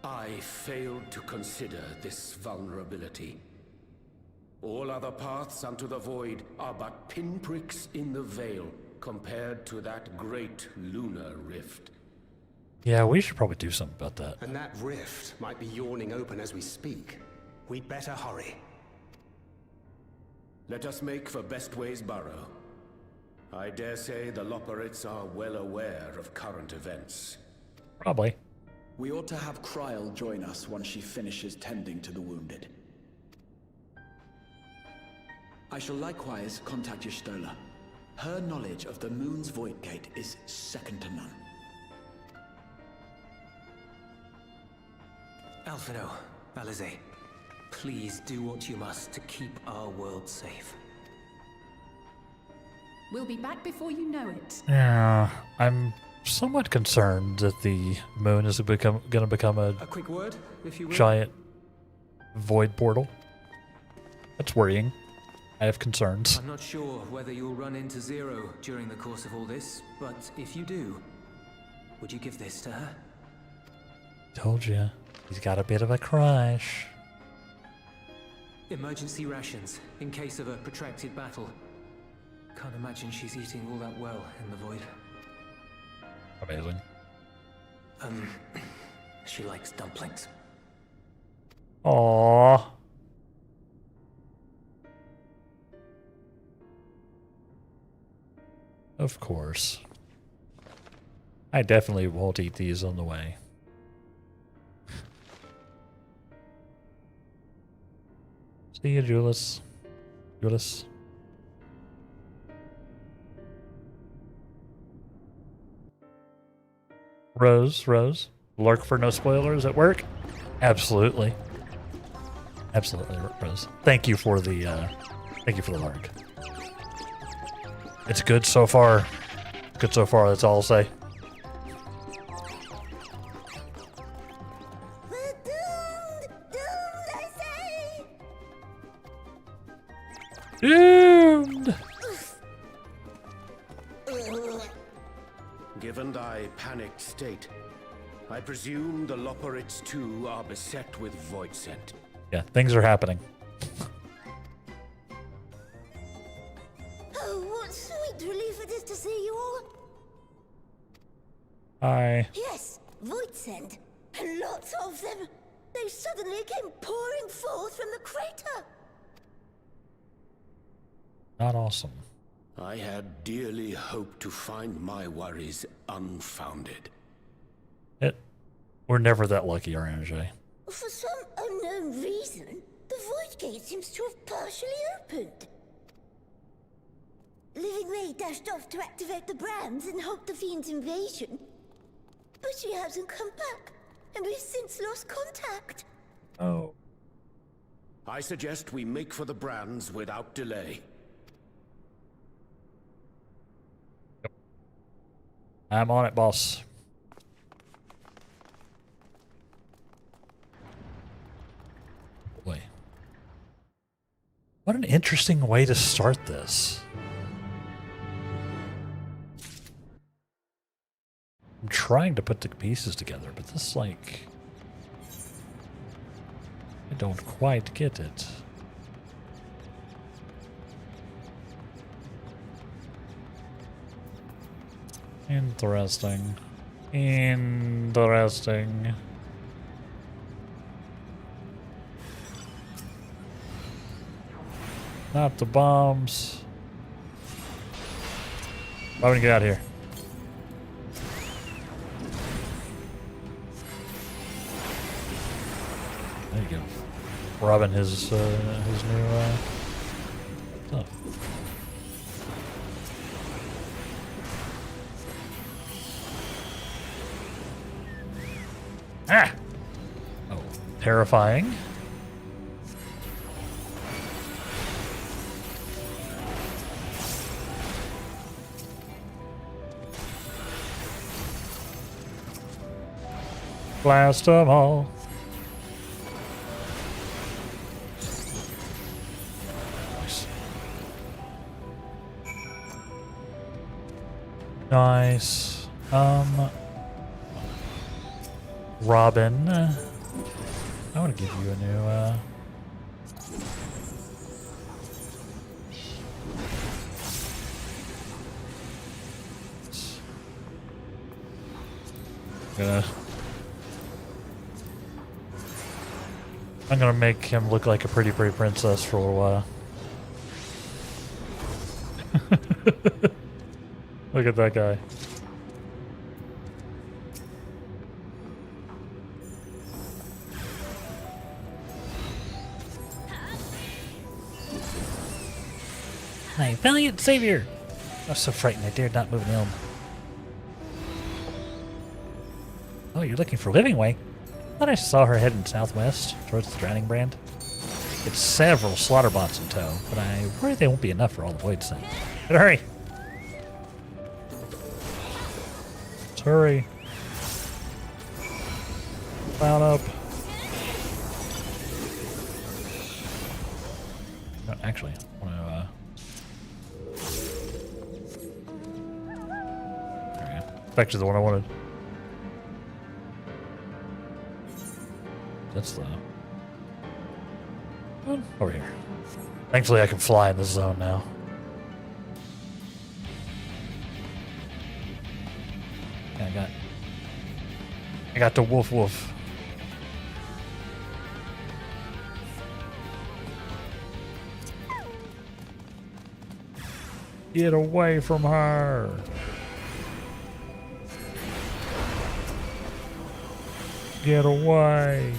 I failed to consider this vulnerability. All other paths unto the void are but pinpricks in the veil compared to that great lunar rift. Yeah, we should probably do something about that. And that rift might be yawning open as we speak. We'd better hurry. Let us make for Bestway's burrow. I dare say the Loporrits are well aware of current events. Probably. We ought to have Kryl join us once she finishes tending to the wounded. I shall likewise contact Y'shtola. Her knowledge of the moon's void gate is second to none. Alphino, Alize, please do what you must to keep our world safe. We'll be back before you know it. Yeah, I'm somewhat concerned that the moon is going to become a quick word, if you will. Giant void portal. That's worrying. I have concerns. I'm not sure whether you'll run into Zero during the course of all this, but if you do, would you give this to her? Told you. He's got a bit of a crush. Emergency rations, in case of a protracted battle. Can't imagine she's eating all that well in the void. Amazing. She likes dumplings. Aww. Of course. I definitely won't eat these on the way. See you, Julius. Julius. Rose. Lurk for no spoilers at work? Absolutely. Absolutely, Rose. Thank you for the lurk. It's good so far. Good so far, that's all I'll say. Given thy panicked state, I presume the Loporits too are beset with void scent. Yeah, things are happening. Oh, what sweet relief it is to see you all. Hi. Yes, void scent. And lots of them. They suddenly came pouring forth from the crater. Not awesome. I had dearly hoped to find my worries unfounded. We're never that lucky, RNJ. For some unknown reason, the void gate seems to have partially opened. Living Ray dashed off to activate the brands and halt the fiend's invasion. But she hasn't come back, and we've since lost contact. Oh. I suggest we make for the brands without delay. I'm on it, boss. Boy. What an interesting way to start this. I'm trying to put the pieces together, but this, like... I don't quite get it. Interesting. Interesting. Not the bombs. Why would you get out of here? There you go. Robbing his new stuff. Ah! Oh, terrifying. Blast them all. Nice. Robin. I want to give you a new, I'm gonna make him look like a pretty princess for a while. Look at that guy. My valiant savior! I was so frightened I dared not move an elm. Oh, you're looking for Living Way? I thought I saw her heading southwest towards the Drowning Brand. It's several slaughter bots in tow, but I worry they won't be enough for all the void scent. Better hurry! Let's hurry. Cloud up. No, actually, I want to, there we go. Back to the one I wanted. That's the one over here. Thankfully I can fly in this zone now. Yeah, I got the woof woof. Get away from her. Get away.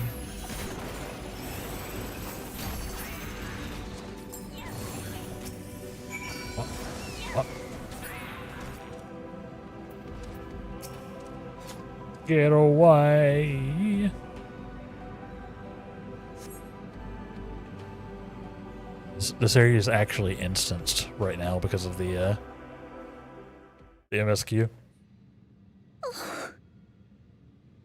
What? Get away. This area is actually instanced right now because of the MSQ. Oh,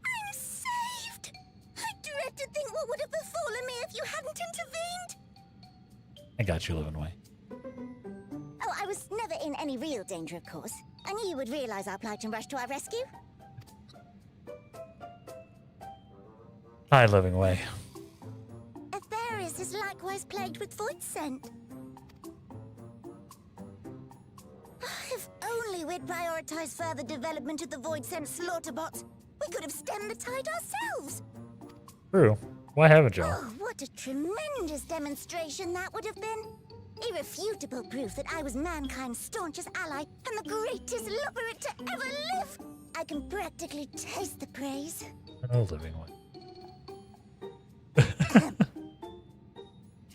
I'm saved! I dread to think what would have befallen me if you hadn't intervened. I got you, Living Way. Oh, I was never in any real danger, of course. I knew you would realize our plight and rush to our rescue. Hi, Living Way. Atheris is likewise plagued with void scent. If only we'd prioritized further development of the void scent slaughter bots, we could have stemmed the tide ourselves. True. Why haven't y'all? Oh, what a tremendous demonstration that would have been. Irrefutable proof that I was mankind's staunchest ally and the greatest lubberate to ever live. I can practically taste the praise. Oh, Living Way.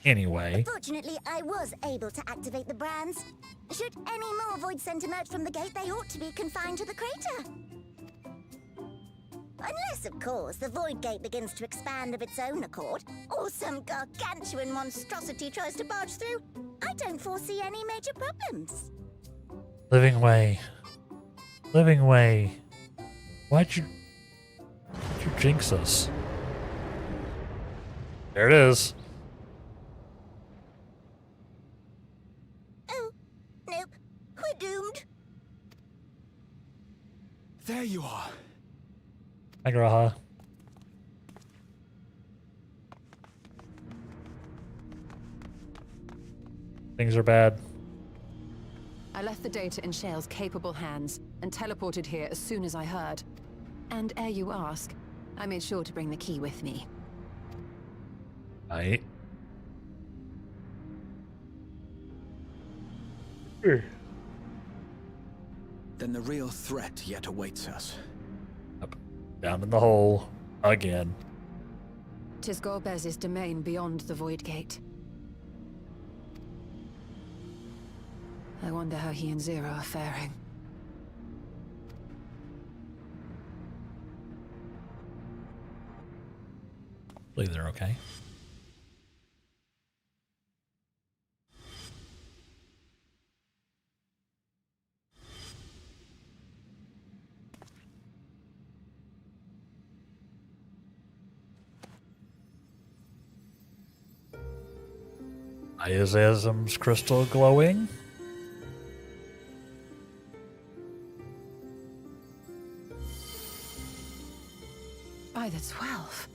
Anyway. Fortunately, I was able to activate the brands. Should any more void scent emerge from the gate, they ought to be confined to the crater. Unless, of course, the void gate begins to expand of its own accord, or some gargantuan monstrosity tries to barge through, I don't foresee any major problems. Living Way. Living Way. Why'd you jinx us? There it is. Oh, nope. We're doomed. There you are. Hi, Graha. Things are bad. I left the data in Shale's capable hands and teleported here as soon as I heard. And ere you ask, I made sure to bring the key with me. Right. Then the real threat yet awaits us. Up. Down in the hole. Again. 'Tis Gorbez's domain beyond the Void Gate. I wonder how he and Zero are faring. Believe they're okay. Iazazm's crystal glowing. By the 12.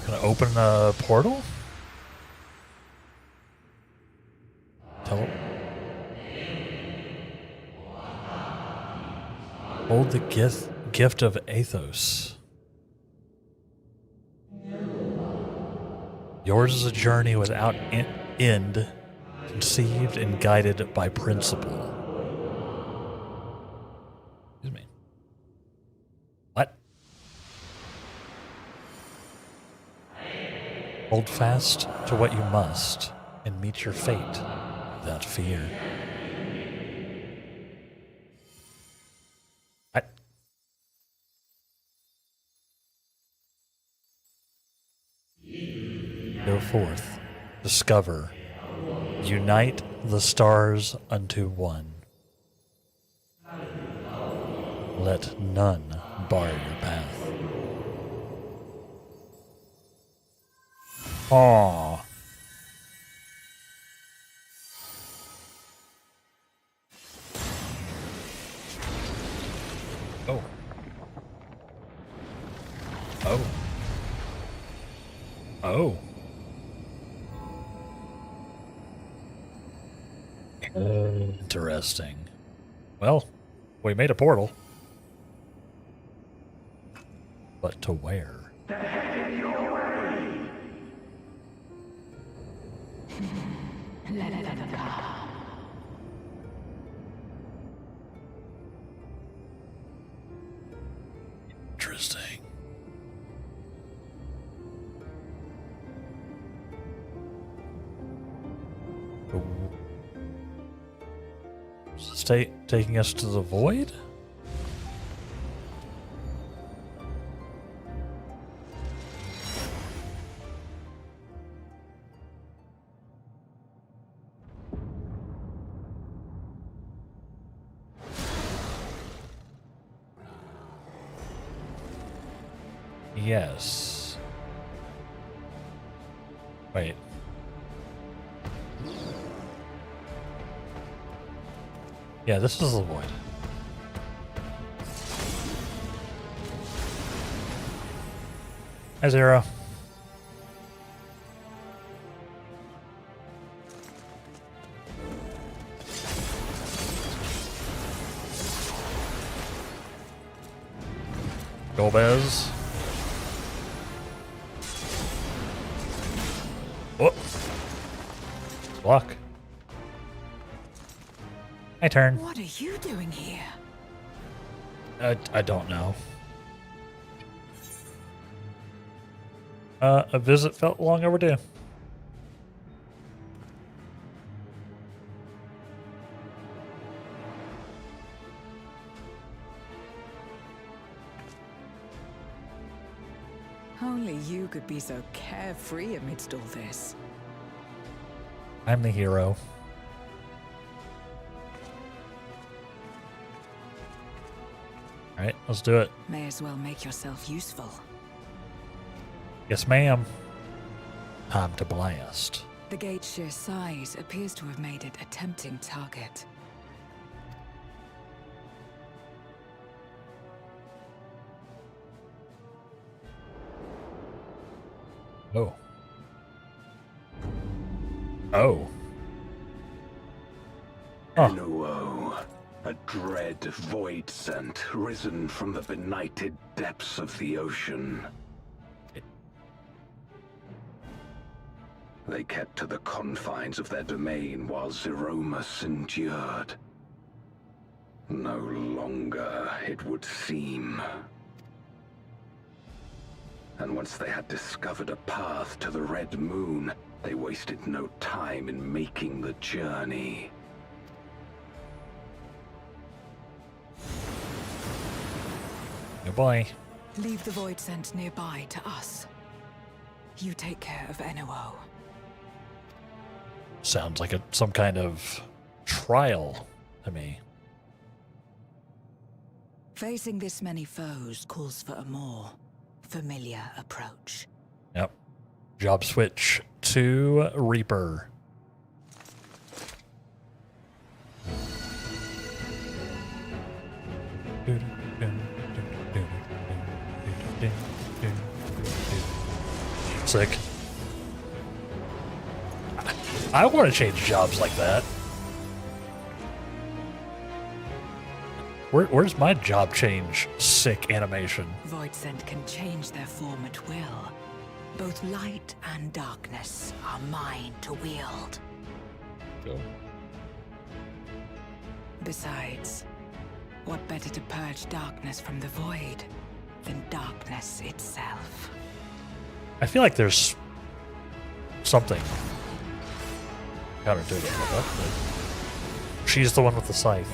Gonna open a portal? Hold the gift of Athos. Yours is a journey without end, conceived and guided by principle. Excuse me. What? Hold fast to what you must and meet your fate without fear. Go forth, discover, unite the stars unto one. Let none bar your path. Aww. Oh. Oh. Oh. Interesting. Well, we made a portal. But to where? The head in your way! Let them come. Interesting. Taking us to the void? Yes. Wait. Yeah, this is the void. Hi, Zero. Golbez. Oh. Block. My turn. What are you doing here? I don't know. A visit felt long overdue. Only you could be so carefree amidst all this. I'm the hero. Alright, let's do it. May as well make yourself useful. Yes, ma'am. Time to blast. The gate's sheer size appears to have made it a tempting target. Oh. Oh. NOO, a dread void scent risen from the benighted depths of the ocean. They kept to the confines of their domain while Zeromus endured. No longer, it would seem. And once they had discovered a path to the Red Moon, they wasted no time in making the journey. Good boy. Leave the void scent nearby to us. You take care of NOO. Sounds like some kind of trial to me. Facing this many foes calls for a more familiar approach. Yep. Job switch to Reaper. Sick. I want to change jobs like that. Where's my job change sick animation? Void scent can change their form at will. Both light and darkness are mine to wield. Go. Besides, what better to purge darkness from the void than darkness itself? I feel like there's something counterintuitive about that. She's the one with the scythe.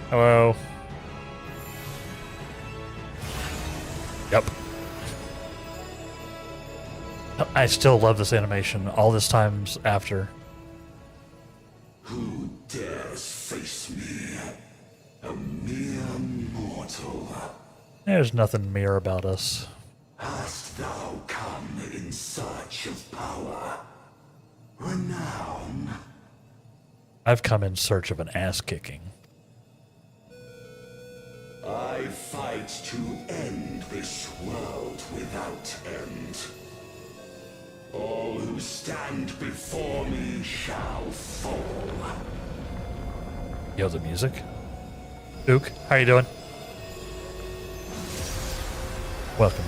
Hello. Yep. I still love this animation all this times after. Who dares face me? A mere mortal. There's nothing mere about us. Hast thou come in search of power? Renown? I've come in search of an ass kicking. I fight to end this world without end. All who stand before me shall fall. Yo, the music. Ook, how you doing? Welcome.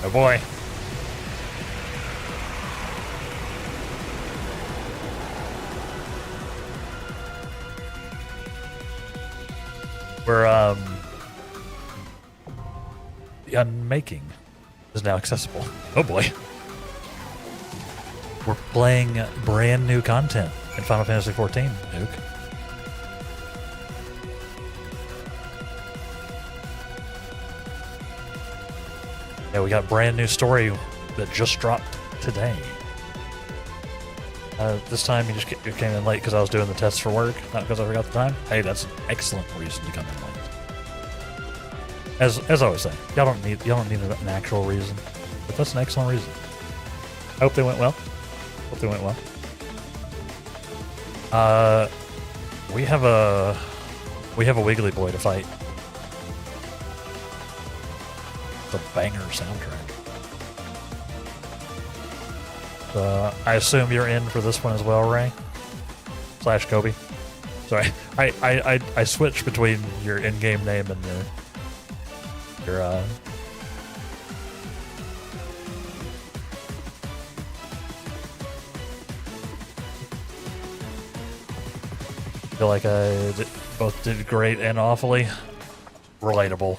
Oh boy. We're the unmaking is now accessible. Oh boy. We're playing brand new content in Final Fantasy XIV, Ook. Yeah, we got brand new story that just dropped today. This time you came in late because I was doing the tests for work, not because I forgot the time. Hey, that's an excellent reason to come in late. As I always say, y'all don't need an actual reason, but that's an excellent reason. I hope they went well. We have a Wiggly Boy to fight. The banger soundtrack. I assume you're in for this one as well, Ray? / Kobe. Sorry, I switched between your in-game name and your I feel like both did great and awfully. Relatable.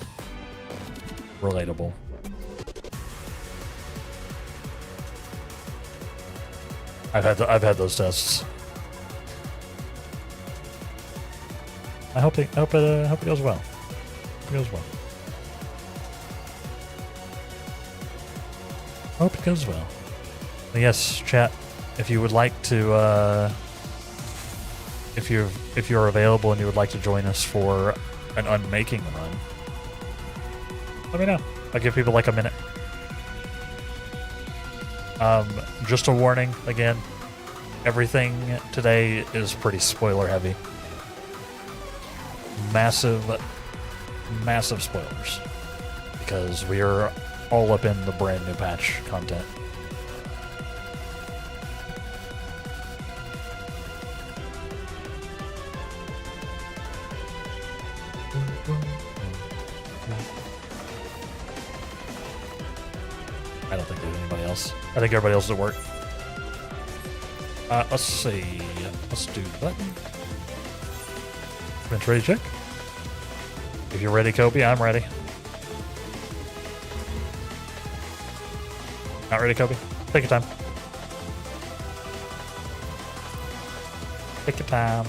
I've had those tests. I hope it goes well. Hope it goes well. Yes, chat. If you would like to, if you're available and you would like to join us for an unmaking run, let me know. I'll give people like a minute. Just a warning again. Everything today is pretty spoiler heavy. Massive spoilers, because we are all up in the brand new patch content. I don't think there's anybody else. I think everybody else is at work. Let's see. Let's do the button. Bench ready, check. If you're ready, Kobe, I'm ready. Not ready, Kobe? Take your time. Take your time.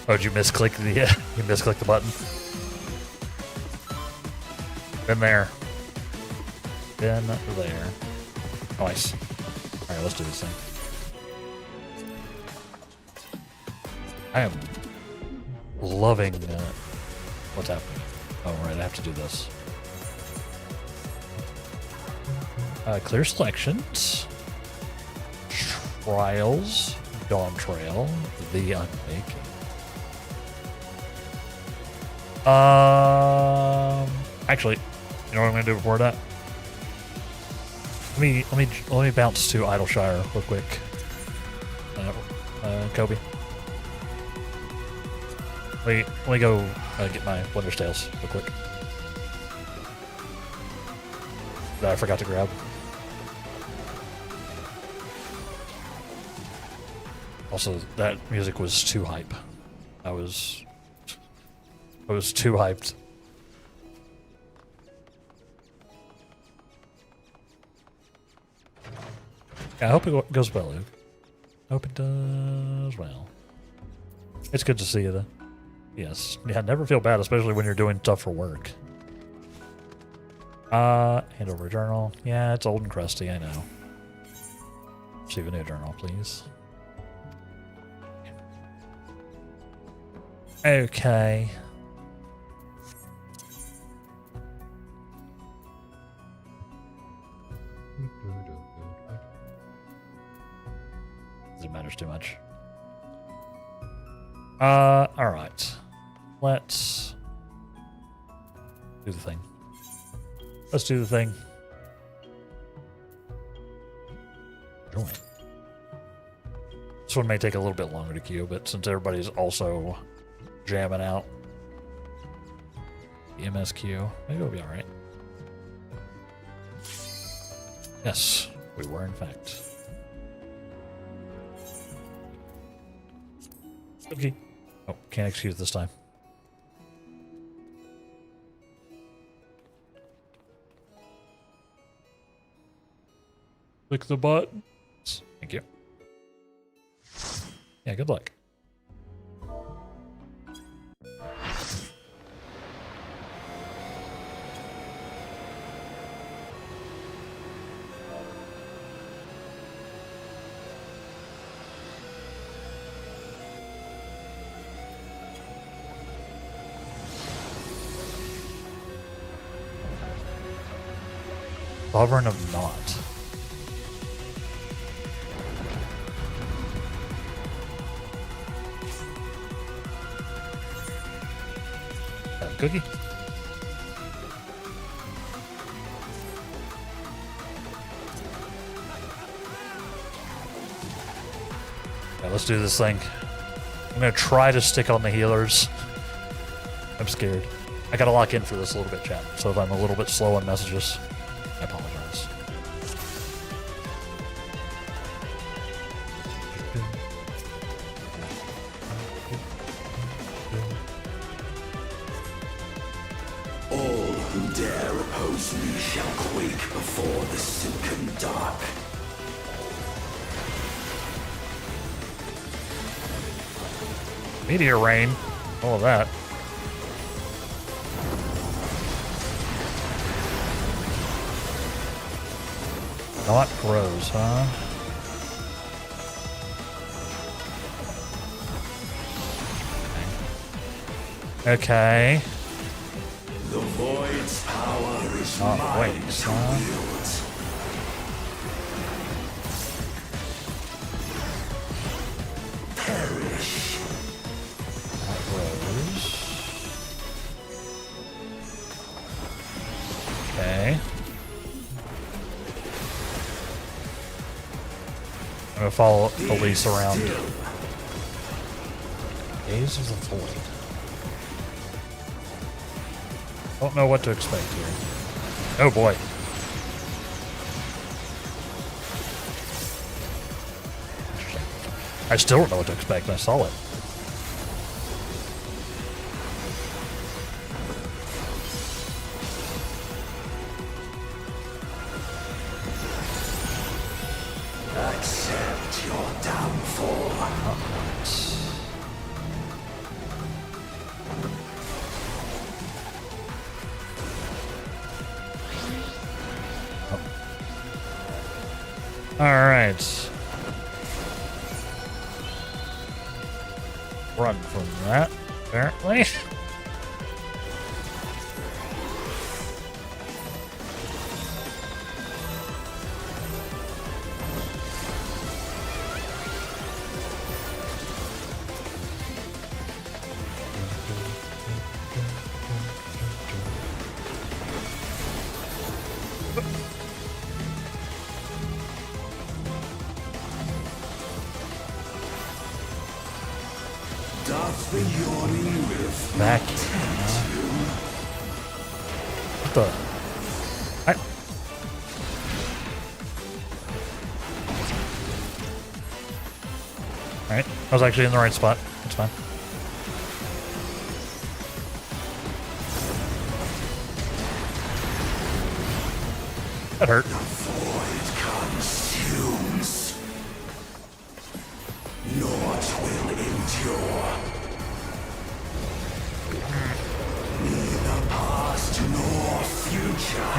Oh, did you misclick the you misclick the button? Been there. Nice. Alright, let's do this thing. I am loving what's happening. Oh, right, I have to do this. Clear selections. Trials. Dawn Trail. The Unmaking. Actually, you know what I'm gonna do before that? Let me bounce to Idleshire real quick. Kobe. Let me go get my Wondrous Tales real quick. That I forgot to grab. Also, that music was too hype. I was too hyped. I hope it goes well, Luke. Hope it does well. It's good to see you, though. Yes. Yeah, never feel bad, especially when you're doing stuff for work. Hand over a journal. Yeah, it's old and crusty, I know. Receive a new journal, please. Okay. It matters too much. Alright. Let's do the thing. Let's do the thing. Join. This one may take a little bit longer to queue, but since everybody's also jamming out the MSQ, maybe it'll be alright. Yes, we were in fact. Okay. Oh, can't excuse this time. Click the buttons. Thank you. Yeah, good luck. Sovereign of Naught. Cookie? Yeah, let's do this thing. I'm gonna try to stick on the healers. I'm scared. I gotta lock in for this a little bit, chat. So if I'm a little bit slow on messages, I apologize. All who dare oppose me shall quake before the silken dark. Meteor rain. All of that. Not grows, huh? Okay. The void's power is Not mine waves, to huh? wield. Perish. Not grows. Okay. I'm gonna follow Elise around. Gaze of the Void. Don't know what to expect here. Oh boy. I still don't know what to expect. I saw it. Accept your downfall. All right. Run from that, apparently. Doth the yawning rift Back. What the? Alright, I was actually in the right spot. That's fine. That hurt. The void consumes. Naught will endure. Neither past nor future.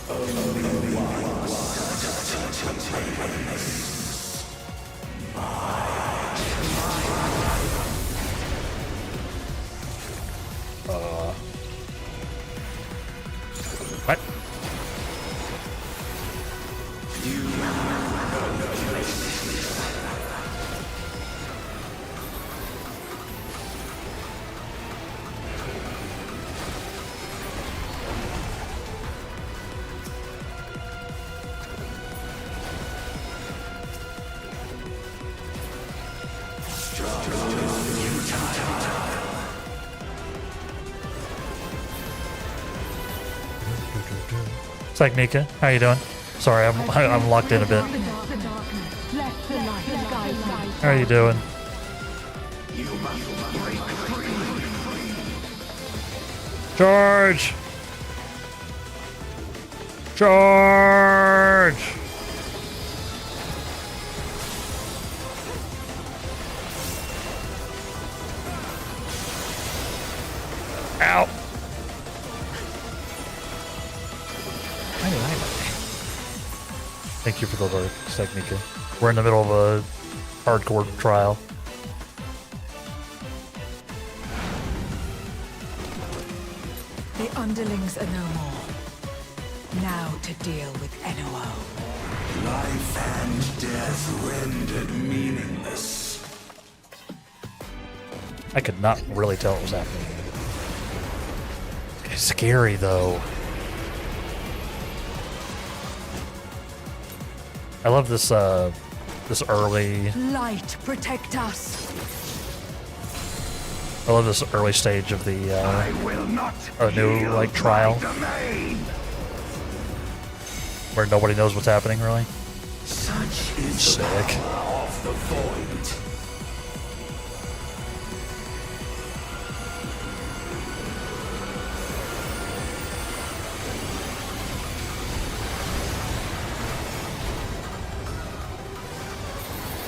Only one certainty remains. What? It's like Nika. How you doing? Sorry, I'm locked in a bit. How are you doing? Charge! Charge! Ow! Thank you for the alert, Technica. We're in the middle of a hardcore trial. The underlings are no more. Now to deal with NOO. Life and death rendered meaningless. I could not really tell what was happening. It's scary though. I love this this early. Light, protect us. I love this early stage of the I will not new like trial, where nobody knows what's happening really. Such is Sick. the power of the void.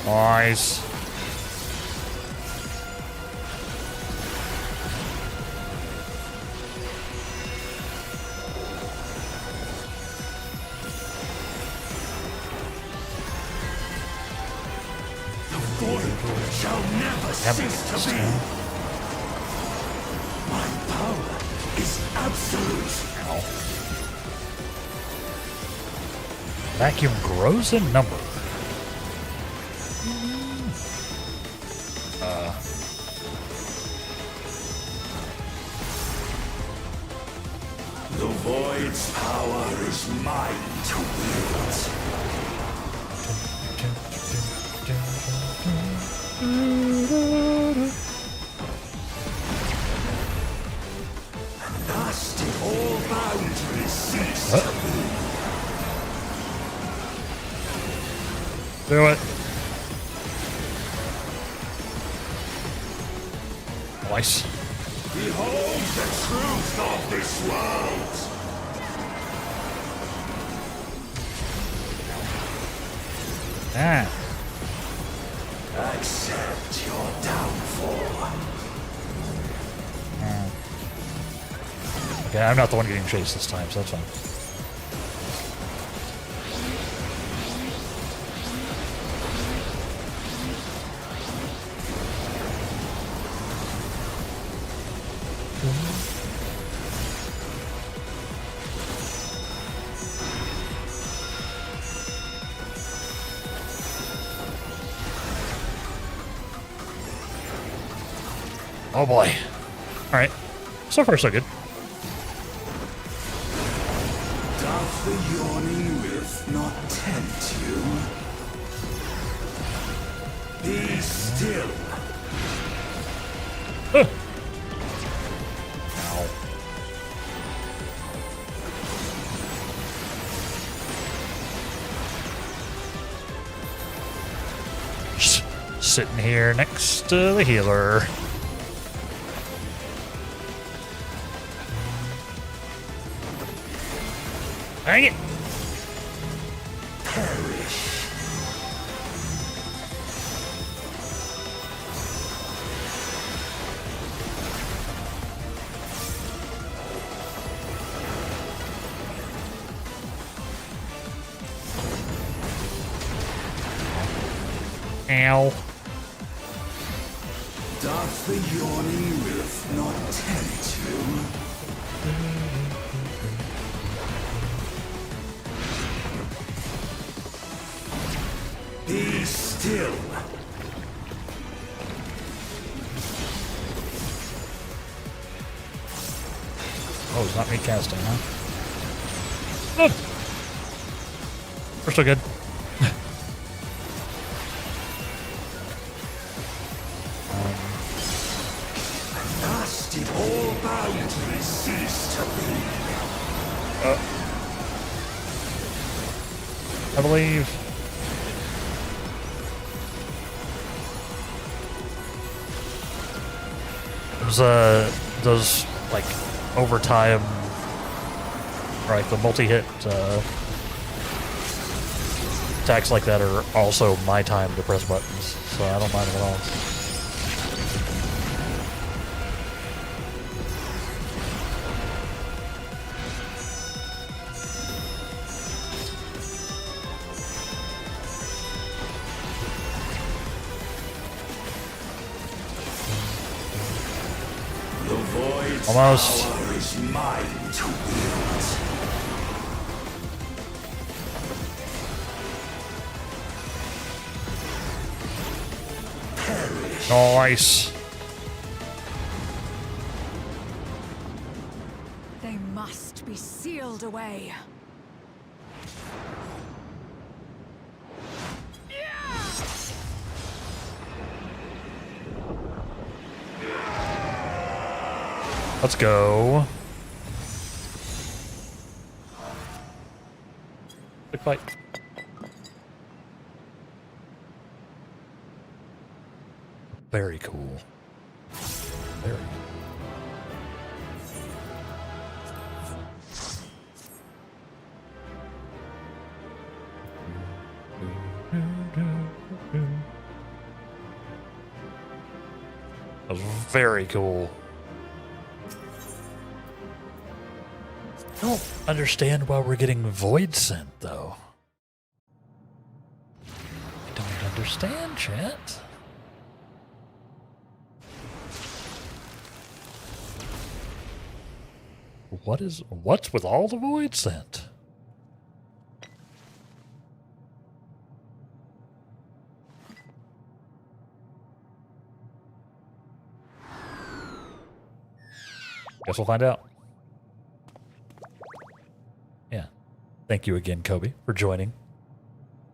Nice. The void shall never cease to be. My power is absolute. Vacuum grows in number. The void's power is mine to wield. And thus did all boundaries cease to be. Do it. Nice. Behold the truth of this world. Ah. Accept your downfall. Okay, I'm not the one getting chased this time, so that's fine. Oh boy. Alright. So far, so good. Doth the yawning rift not tempt you? Be still. Ow. Just sitting here next to the healer. Dang it! Perish. Ow. Doth the yawning rift not tempt you? Be still. Oh, it's not me casting, huh? Oh. We're still good. Thus did all boundaries cease to be. I believe. Those like overtime Or like the multi-hit attacks like that are also my time to press buttons, so I don't mind them at all. The void's Almost. power is mine to wield. Nice. They must be sealed away. Let's go. Quick fight. Very cool. Very. That was very cool. I don't understand why we're getting void sent, though. I don't understand, chat. What's with all the void sent? Guess we'll find out. Yeah. Thank you again, Kobe, for joining.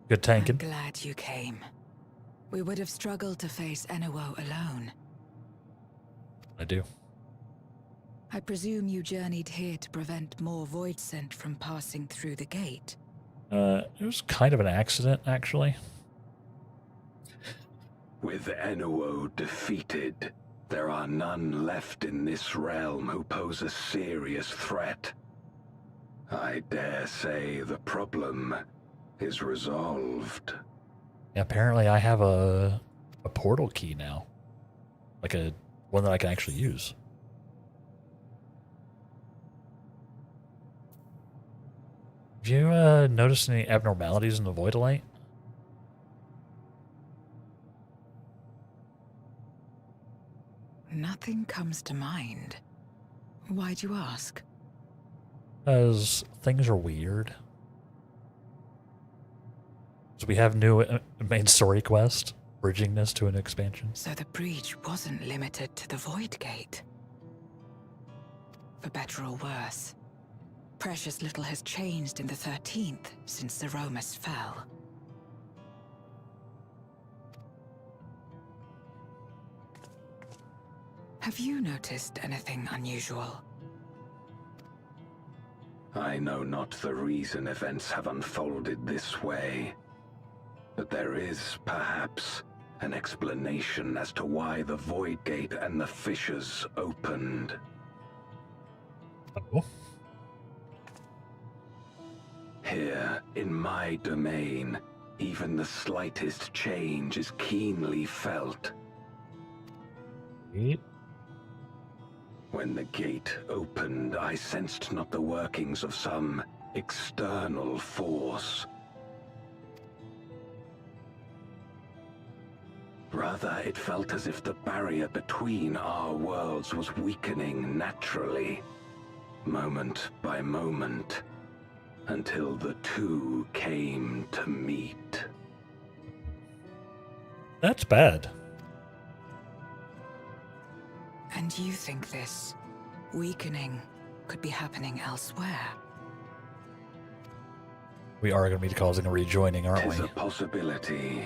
Good tanking. I'm glad you came. We would have struggled to face Enuo alone. I do. I presume you journeyed here to prevent more void scent from passing through the gate. It was kind of an accident, actually. With Enuo defeated, there are none left in this realm who pose a serious threat. I dare say the problem is resolved. Yeah, apparently I have a portal key now. Like one that I can actually use. Have you noticed any abnormalities in the Voidolite? Nothing comes to mind. Why'd you ask? Because things are weird. So we have new main story quest, bridging this to an expansion. So the breach wasn't limited to the Void Gate. For better or worse, precious little has changed in the 13th since Zeromus fell. Have you noticed anything unusual? I know not the reason events have unfolded this way, but there is, perhaps, an explanation as to why the Void Gate and the fissures opened. Oh. Here, in my domain, even the slightest change is keenly felt. When the gate opened, I sensed not the workings of some external force. Rather, it felt as if the barrier between our worlds was weakening naturally, moment by moment, until the two came to meet. That's bad. And you think this weakening could be happening elsewhere? We are going to be causing a rejoining, aren't we? Tis a possibility.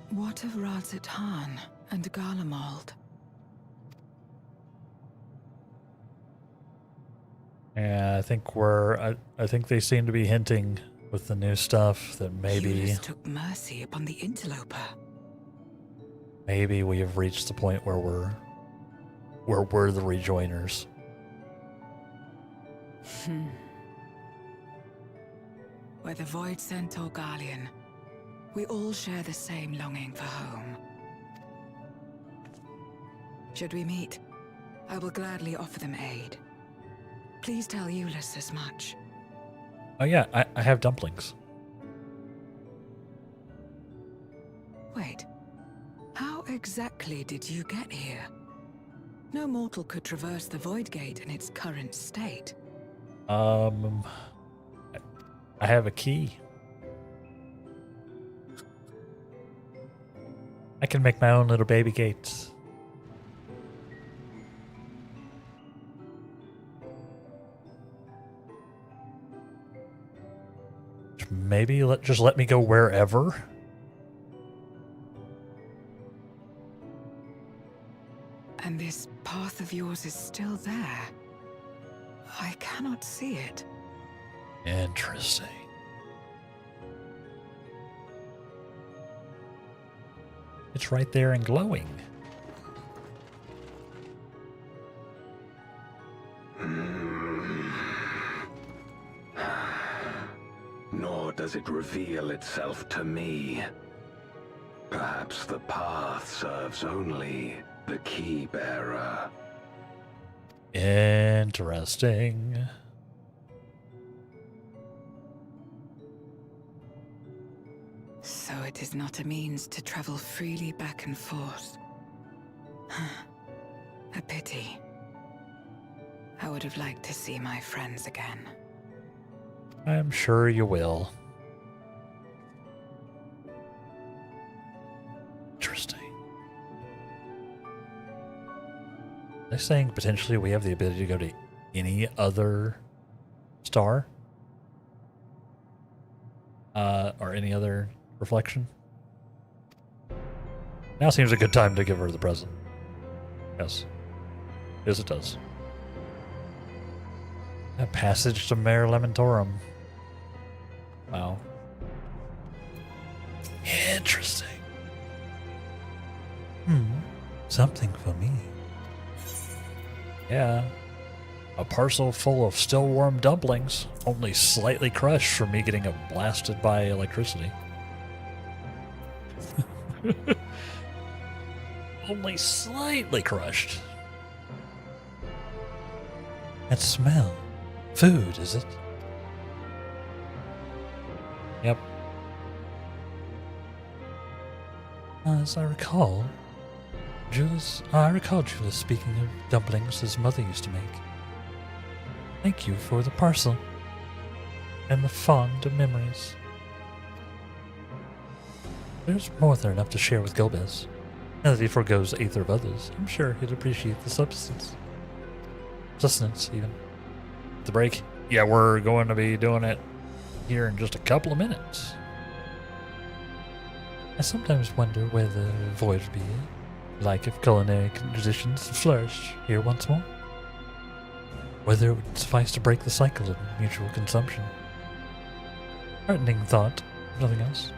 What of Razatan and Garlemald? Yeah, I think I think they seem to be hinting with the new stuff that maybe Euless took mercy upon the interloper. maybe we have reached the point where we're the rejoiners. Whether Void Sent or Guardian, we all share the same longing for home. Should we meet, I will gladly offer them aid. Please tell Euless as much. Oh yeah, I have dumplings. Wait, how exactly did you get here? No mortal could traverse the Void Gate in its current state. I have a key. I can make my own little baby gates. Maybe just let me go wherever. And this path of yours is still there. I cannot see it. Interesting. It's right there and glowing. Nor does it reveal itself to me. Perhaps the path serves only the key bearer. Interesting. So it is not a means to travel freely back and forth. A pity. I would have liked to see my friends again. I'm sure you will. Interesting. They're saying potentially we have the ability to go to any other star? Or any other reflection? Now seems a good time to give her the present. Yes. Yes, it does. A passage to Mare Lamentorum. Wow. Interesting. Something for me. Yeah. A parcel full of still warm dumplings, only slightly crushed from me getting blasted by electricity. Only slightly crushed. That smell. Food, is it? Yep. As I recall, I recall Julius speaking of dumplings his mother used to make. Thank you for the parcel and the fond memories. There's more than enough to share with Gomez. Now that he forgoes either of others, I'm sure he'd appreciate the substance. Sustenance, even. The break? Yeah, we're going to be doing it here in just a couple of minutes. I sometimes wonder where the void would be, like if culinary traditions flourished here once more. Whether it would suffice to break the cycle of mutual consumption. Heartening thought, if nothing else.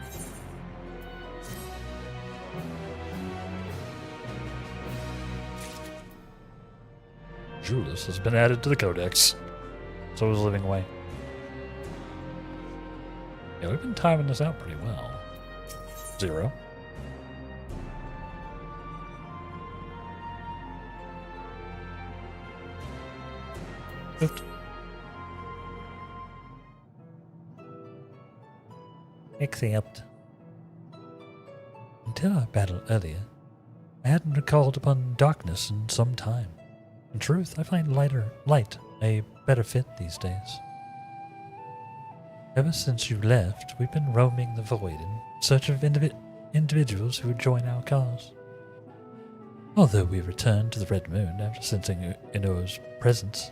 Julius has been added to the codex. So is Living Way. Yeah, we've been timing this out pretty well. 0. Oops. Except, until our battle earlier, I hadn't recalled upon darkness in some time. In truth, I find light a better fit these days. Ever since you left, we've been roaming the void in search of individuals who would join our cause. Although we returned to the Red Moon after sensing Ino's presence,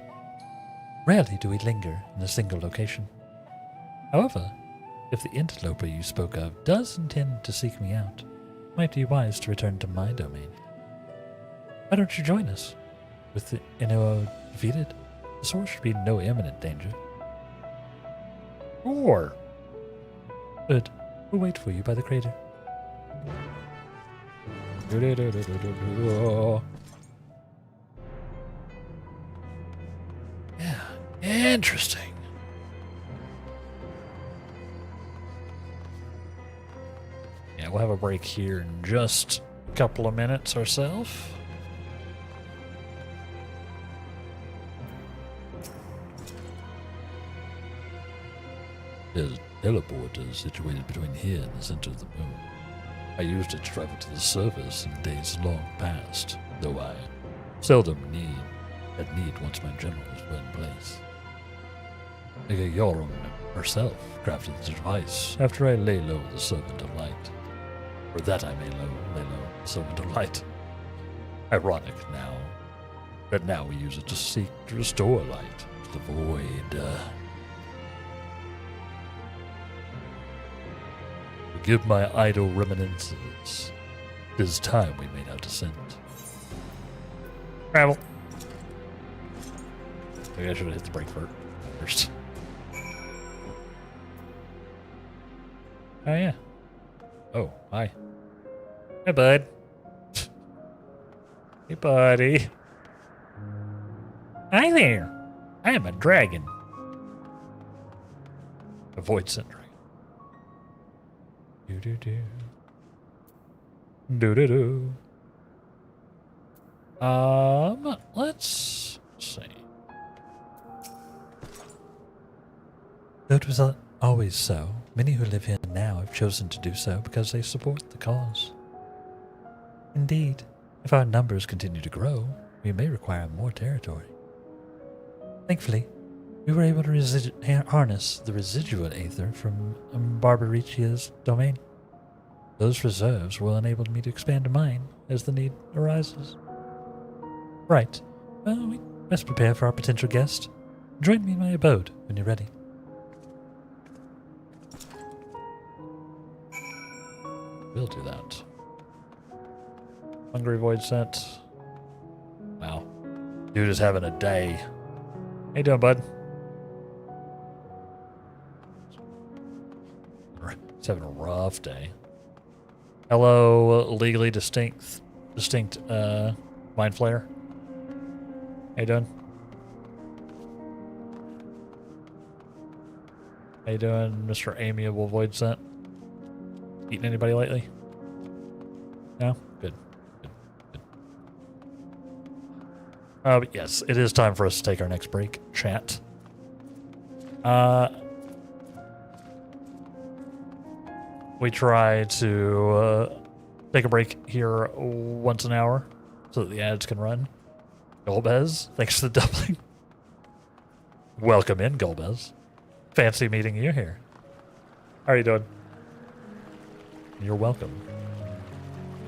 rarely do we linger in a single location. However, if the interloper you spoke of does intend to seek me out, it might be wise to return to my domain. Why don't you join us? With the Ino defeated, the source should be no imminent danger. Or Good. We'll wait for you by the crater. Yeah, interesting. Yeah, we'll have a break here in just a couple of minutes ourselves. There's a teleporter situated between here and the center of the moon. I used it to travel to the surface in days long past, though I seldom had need once my generals were in place. Yorum herself crafted the device after I lay low the Servant of Light. Or that I may lay low the Servant of Light. Ironic now, but now we use it to seek to restore light to the void. Forgive my idle reminiscences. 'Tis time we made our descent. Travel. Maybe I should have hit the brake first. Oh, yeah. Oh, hi. Hey, bud. Hey, buddy. Hi there. I am a dragon. A void sent dragon. Do-do-do. Do-do-do. Let's see. Though it was always so, many who live here now have chosen to do so because they support the cause. Indeed, if our numbers continue to grow, we may require more territory. Thankfully, we were able to harness the residual aether from Barbaricia's domain. Those reserves will enable me to expand mine as the need arises. Right. Well, we best prepare for our potential guest. Join me in my abode when you're ready. We'll do that. Hungry void scent. Wow. Dude is having a day. How you doing, bud? He's having a rough day. Hello, legally distinct mind flayer. How you doing? How you doing, Mr. Amiable Void Scent? Eaten anybody lately? No? Good. Good. But yes, it is time for us to take our next break. Chat. We try to take a break here once an hour so that the ads can run. Golbez, thanks for the doubling. Welcome in, Golbez. Fancy meeting you here. How are you doing? You're welcome.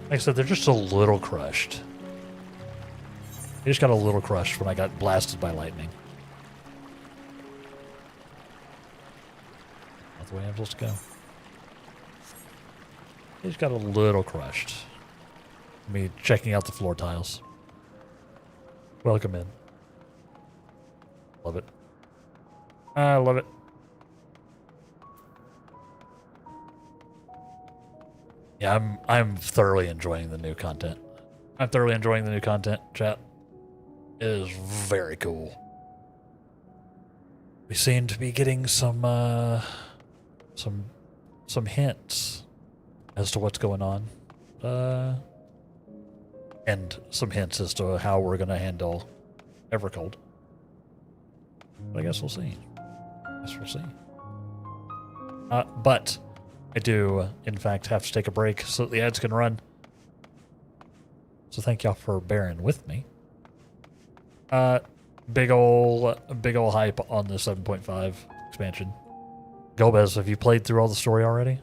Like I said, they're just a little crushed. They just got a little crushed when I got blasted by lightning. Not the way I'm supposed to go. They just got a little crushed. Me checking out the floor tiles. Welcome in. Love it. I love it. Yeah, I'm thoroughly enjoying the new content. I'm thoroughly enjoying the new content, chat. It is very cool. We seem to be getting some hints as to what's going on. And some hints as to how we're gonna handle Evercold. But I guess we'll see. But I do, in fact, have to take a break so that the ads can run. So thank y'all for bearing with me. Big ol' hype on the 7.5 expansion. Golbez, have you played through all the story already?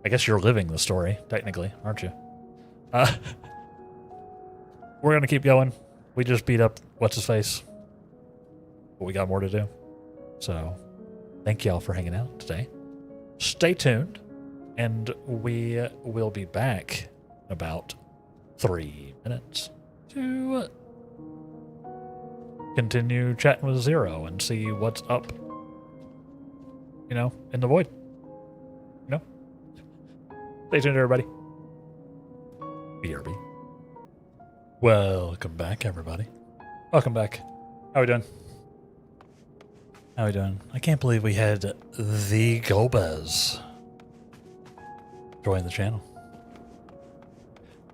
I guess you're living the story, technically, aren't you? We're gonna keep going. We just beat up what's-his-face. But we got more to do. So, thank y'all for hanging out today. Stay tuned, and we will be back in about 3 minutes to continue chatting with Zero and see what's up, in the void. Stay tuned, everybody. BRB. Welcome back, everybody. Welcome back. How we doing? How we doing? I can't believe we had the Gobez join the channel.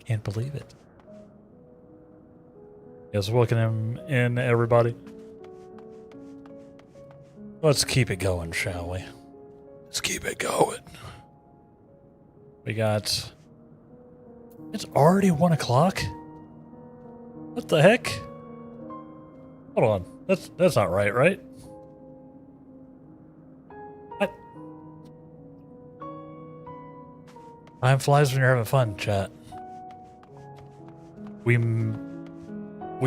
Can't believe it. Yes, welcome him in, everybody. Let's keep it going, shall we? Let's keep it going. We got... It's already 1 o'clock? What the heck? Hold on. That's not right, right? What? Time flies when you're having fun, chat. We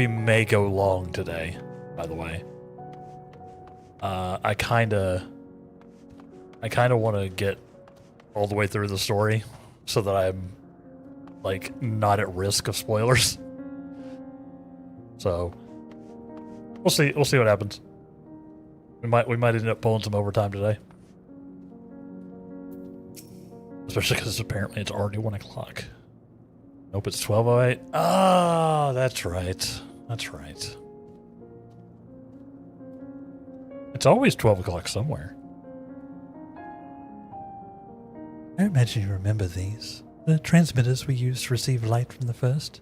may go long today, by the way. I kinda want to get all the way through the story so that I'm like not at risk of spoilers. So we'll see what happens. We might end up pulling some overtime today, especially because apparently it's already 1 o'clock. Nope, it's 12:08. Ah, that's right. That's right. It's always 12 o'clock somewhere. I imagine you remember these. The transmitters we used to receive light from the first.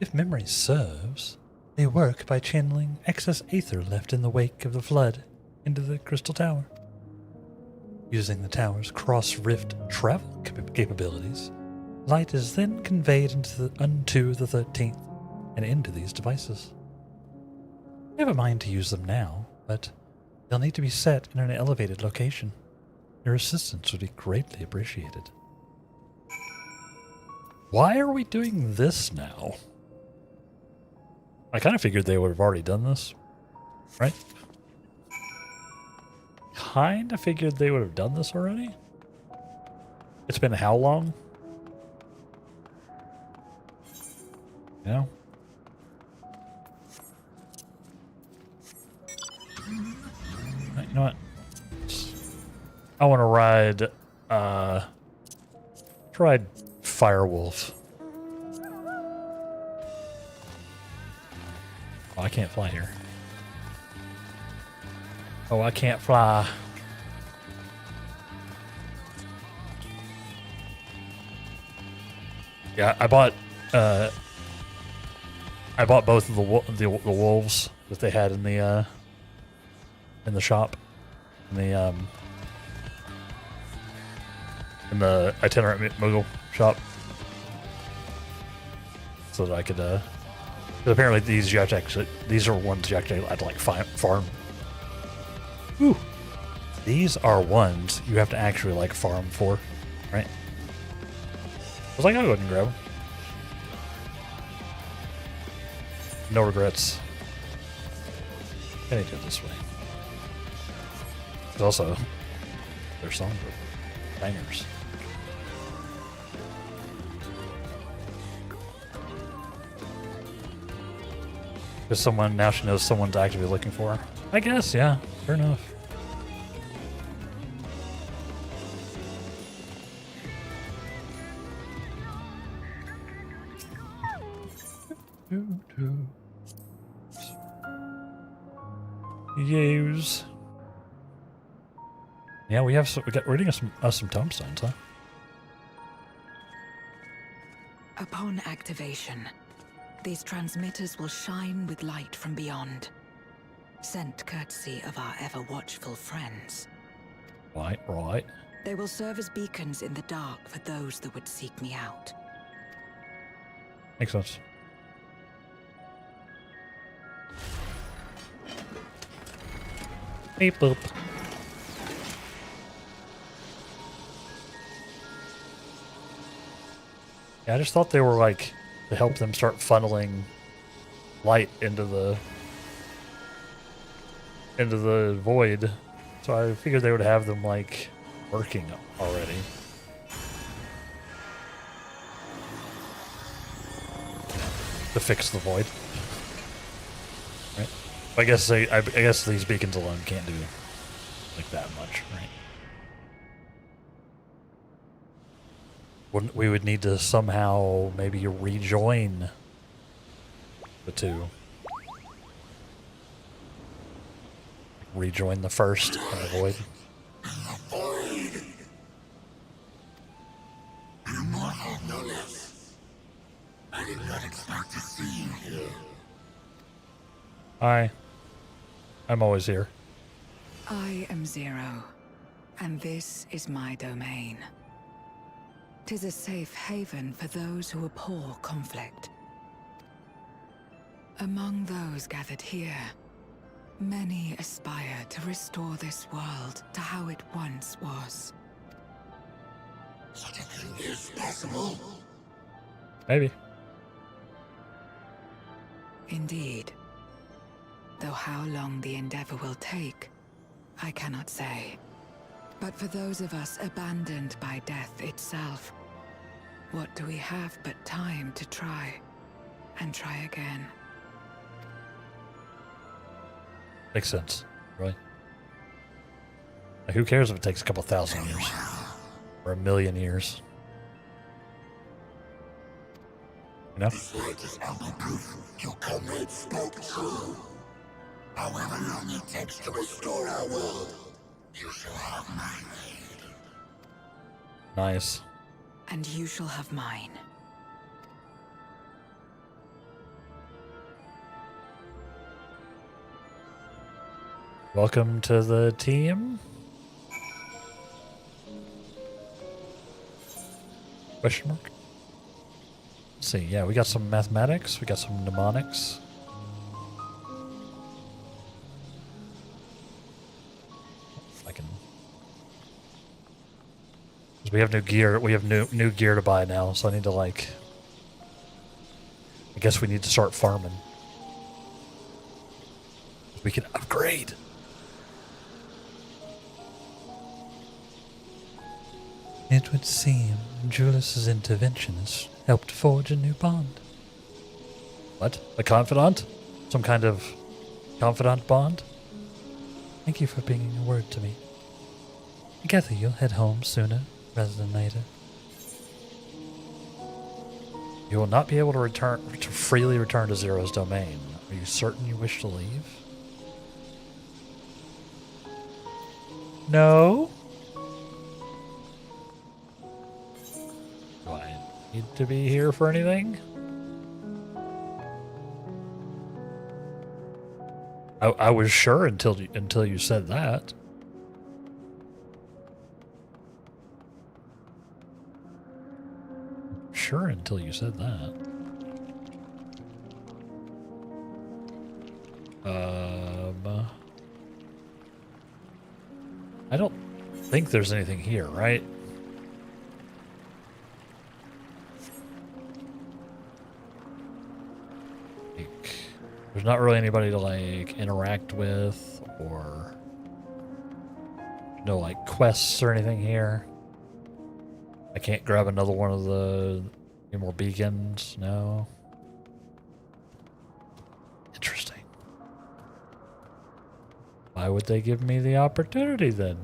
If memory serves, they work by channeling excess aether left in the wake of the flood into the Crystal Tower. Using the tower's cross-rift travel capabilities, light is then conveyed unto the 13th and into these devices. I have a mind to use them now, but they'll need to be set in an elevated location. Your assistance would be greatly appreciated. Why are we doing this now? I kind of figured they would have already done this, right? Kind of figured they would have done this already. It's been how long? Yeah. Right, you know what? I want to ride, tried Firewolf. Oh, I can't fly here. Oh, I can't fly. Yeah, I bought both of the wolves that they had in the shop, in the itinerant Moogle shop, so that I could. 'Cause apparently these are ones you actually had to like farm. Ooh, these are ones you have to actually like farm for, right? I was like, I'll go ahead and grab them. No regrets. I need to do it this way. But also, their songs are bangers. Because now she knows someone's actively looking for her. I guess, yeah. Fair enough. Use. Yeah, we're getting some tombstones, huh? Upon activation, these transmitters will shine with light from beyond, sent courtesy of our ever-watchful friends. Right. They will serve as beacons in the dark for those that would seek me out. Makes sense. Beep boop. Yeah, I just thought they were like to help them start funneling light into the void. So I figured they would have them like working already. To fix the void. Right? I guess these beacons alone can't do like that much, right? We would need to somehow maybe rejoin the two. Rejoin the first and avoid. Immortal Nullus. I did not expect to see you here. Hi. I'm always here. I am Zero, and this is my domain. 'Tis a safe haven for those who abhor conflict. Among those gathered here, many aspire to restore this world to how it once was. Such a thing is possible. Maybe. Indeed. Though how long the endeavor will take, I cannot say. But for those of us abandoned by death itself, what do we have but time to try, and try again? Makes sense, really. Like, who cares if it takes a couple thousand years? Or a million years? You know? Despite this ample proof, your comrade spoke true. However long it takes to restore our world, you shall have my aid. Nice. And you shall have mine. Welcome to the team. Question mark? Let's see, yeah, we got some mathematics, we got some mnemonics. If I can... We have new gear, we have new gear to buy now, so I need to like... I guess we need to start farming. We can upgrade. It would seem Julius's intervention has helped forge a new bond. What? A confidant? Some kind of confidant bond? Thank you for bringing a word to me. I gather you'll head home sooner rather than later. You will not be able to freely return to Zero's domain. Are you certain you wish to leave? No. Do I need to be here for anything? I was sure until you said that. Sure until you said that. I don't think there's anything here, right? Like, there's not really anybody to like interact with, or no like quests or anything here. I can't grab another one of the any more beacons, no. Interesting. Why would they give me the opportunity then?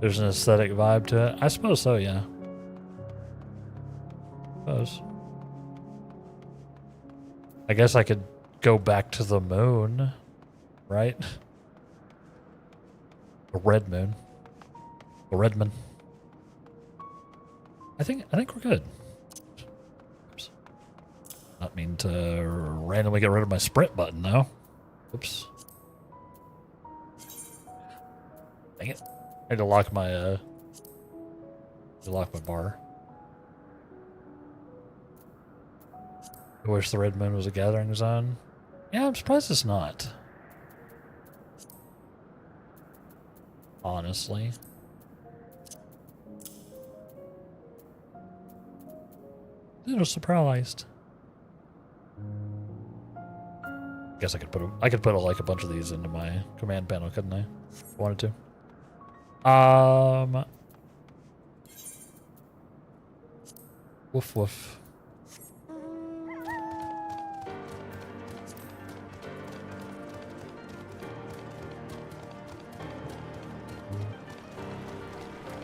There's an aesthetic vibe to it. I suppose so, yeah. I guess I could go back to the moon, right? The red moon. The Redman. I think we're good. Oops. Not mean to randomly get rid of my sprint button though. Oops. Dang it. I had to lock my bar. I wish the Red Moon was a gathering zone. Yeah, I'm surprised it's not. Honestly. A little surprised. Guess I could put like a bunch of these into my command panel, couldn't I? If I wanted to. Woof woof.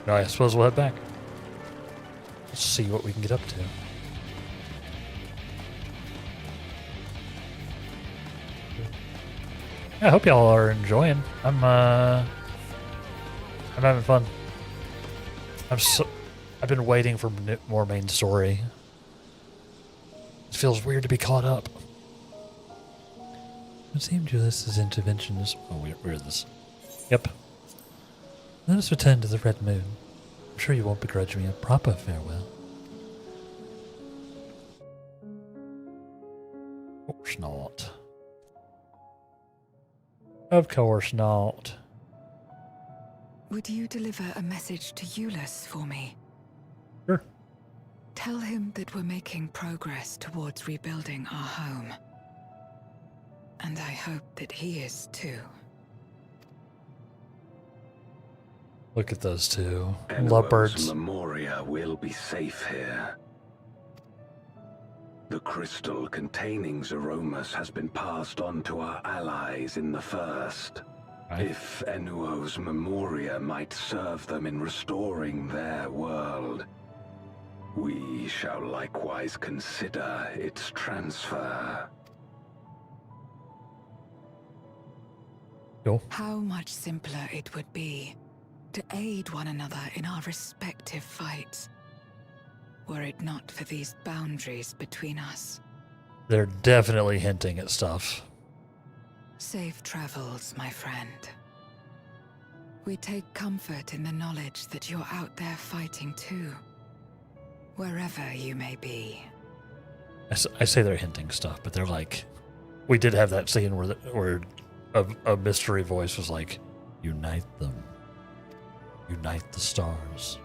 No, I suppose we'll head back. Let's see what we can get up to. Yeah, I hope y'all are enjoying. I'm having fun. I've been waiting for more main story. It feels weird to be caught up. It seemed Ulysses' intervention is... Oh, where is this? Yep. Let us return to the Red Moon. I'm sure you won't begrudge me a proper farewell. Of course not. Of course not. Would you deliver a message to Ulysses for me? Sure. Tell him that we're making progress towards rebuilding our home. And I hope that he is too. Look at those two Enuo's lovebirds. Memoria will be safe here. The crystal containing Zeromus has been passed on to our allies in the First. Right. If Enuo's Memoria might serve them in restoring their world, we shall likewise consider its transfer. Cool. How much simpler it would be to aid one another in our respective fights, were it not for these boundaries between us. They're definitely hinting at stuff. Safe travels, my friend. We take comfort in the knowledge that you're out there fighting too, wherever you may be. I say they're hinting stuff, but they're like, we did have that scene where a mystery voice was like, unite them. Unite the stars.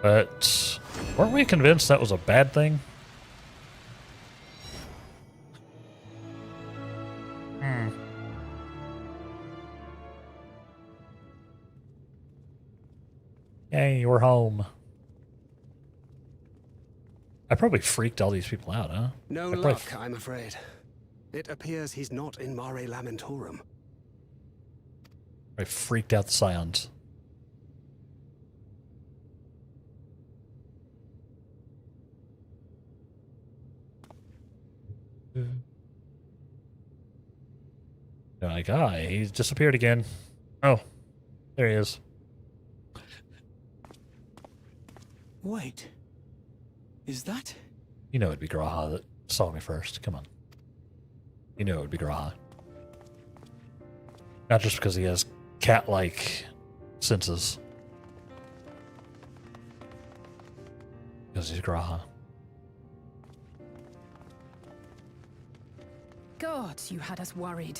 But weren't we convinced that was a bad thing? Yay, we're home. I probably freaked all these people out, huh? No luck, I'm afraid. It appears he's not in Mare Lamentorum. I freaked out the Scions. They're like, he's disappeared again. Oh, there he is. Wait. Is that? You know it'd be Graha that saw me first. Come on. You know it would be Graha. Not just because he has cat-like senses. Because he's Graha. God, you had us worried.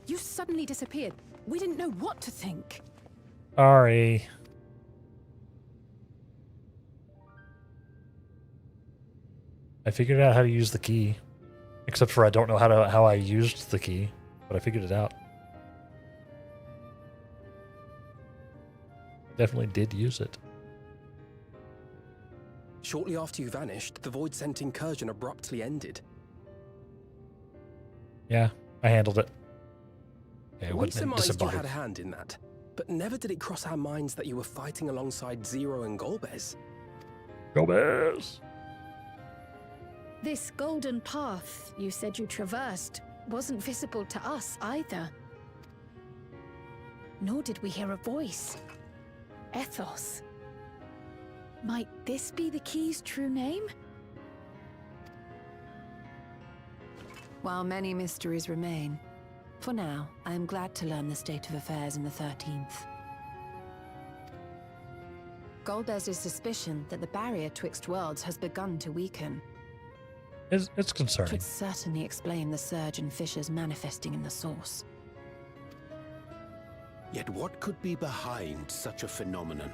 You suddenly disappeared. We didn't know what to think. Sorry. I figured out how to use the key. Except for I don't know how I used the key, but I figured it out. Definitely did use it. Shortly after you vanished, the Void-sent incursion abruptly ended. Yeah, I handled it. Okay, We surmised you had a hand in that, but never did it cross our minds that you were fighting alongside Zero and Golbez. Golbez! This golden path you said you traversed wasn't visible to us either. Nor did we hear a voice. Ethos. Might this be the key's true name? While many mysteries remain, for now, I am glad to learn the state of affairs in the 13th. Golbez's suspicion that the barrier twixt worlds has begun to weaken. It's concerning. Could certainly explain the surge in fissures manifesting in the source. Yet what could be behind such a phenomenon?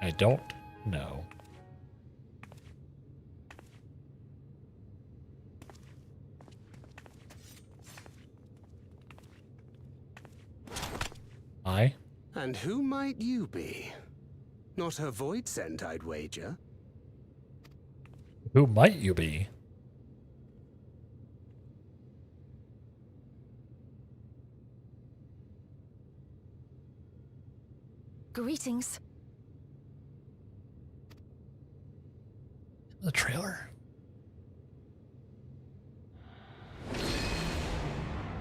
I don't know. And who might you be? Not a Void-sent, I'd wager. Who might you be? Greetings. The trailer.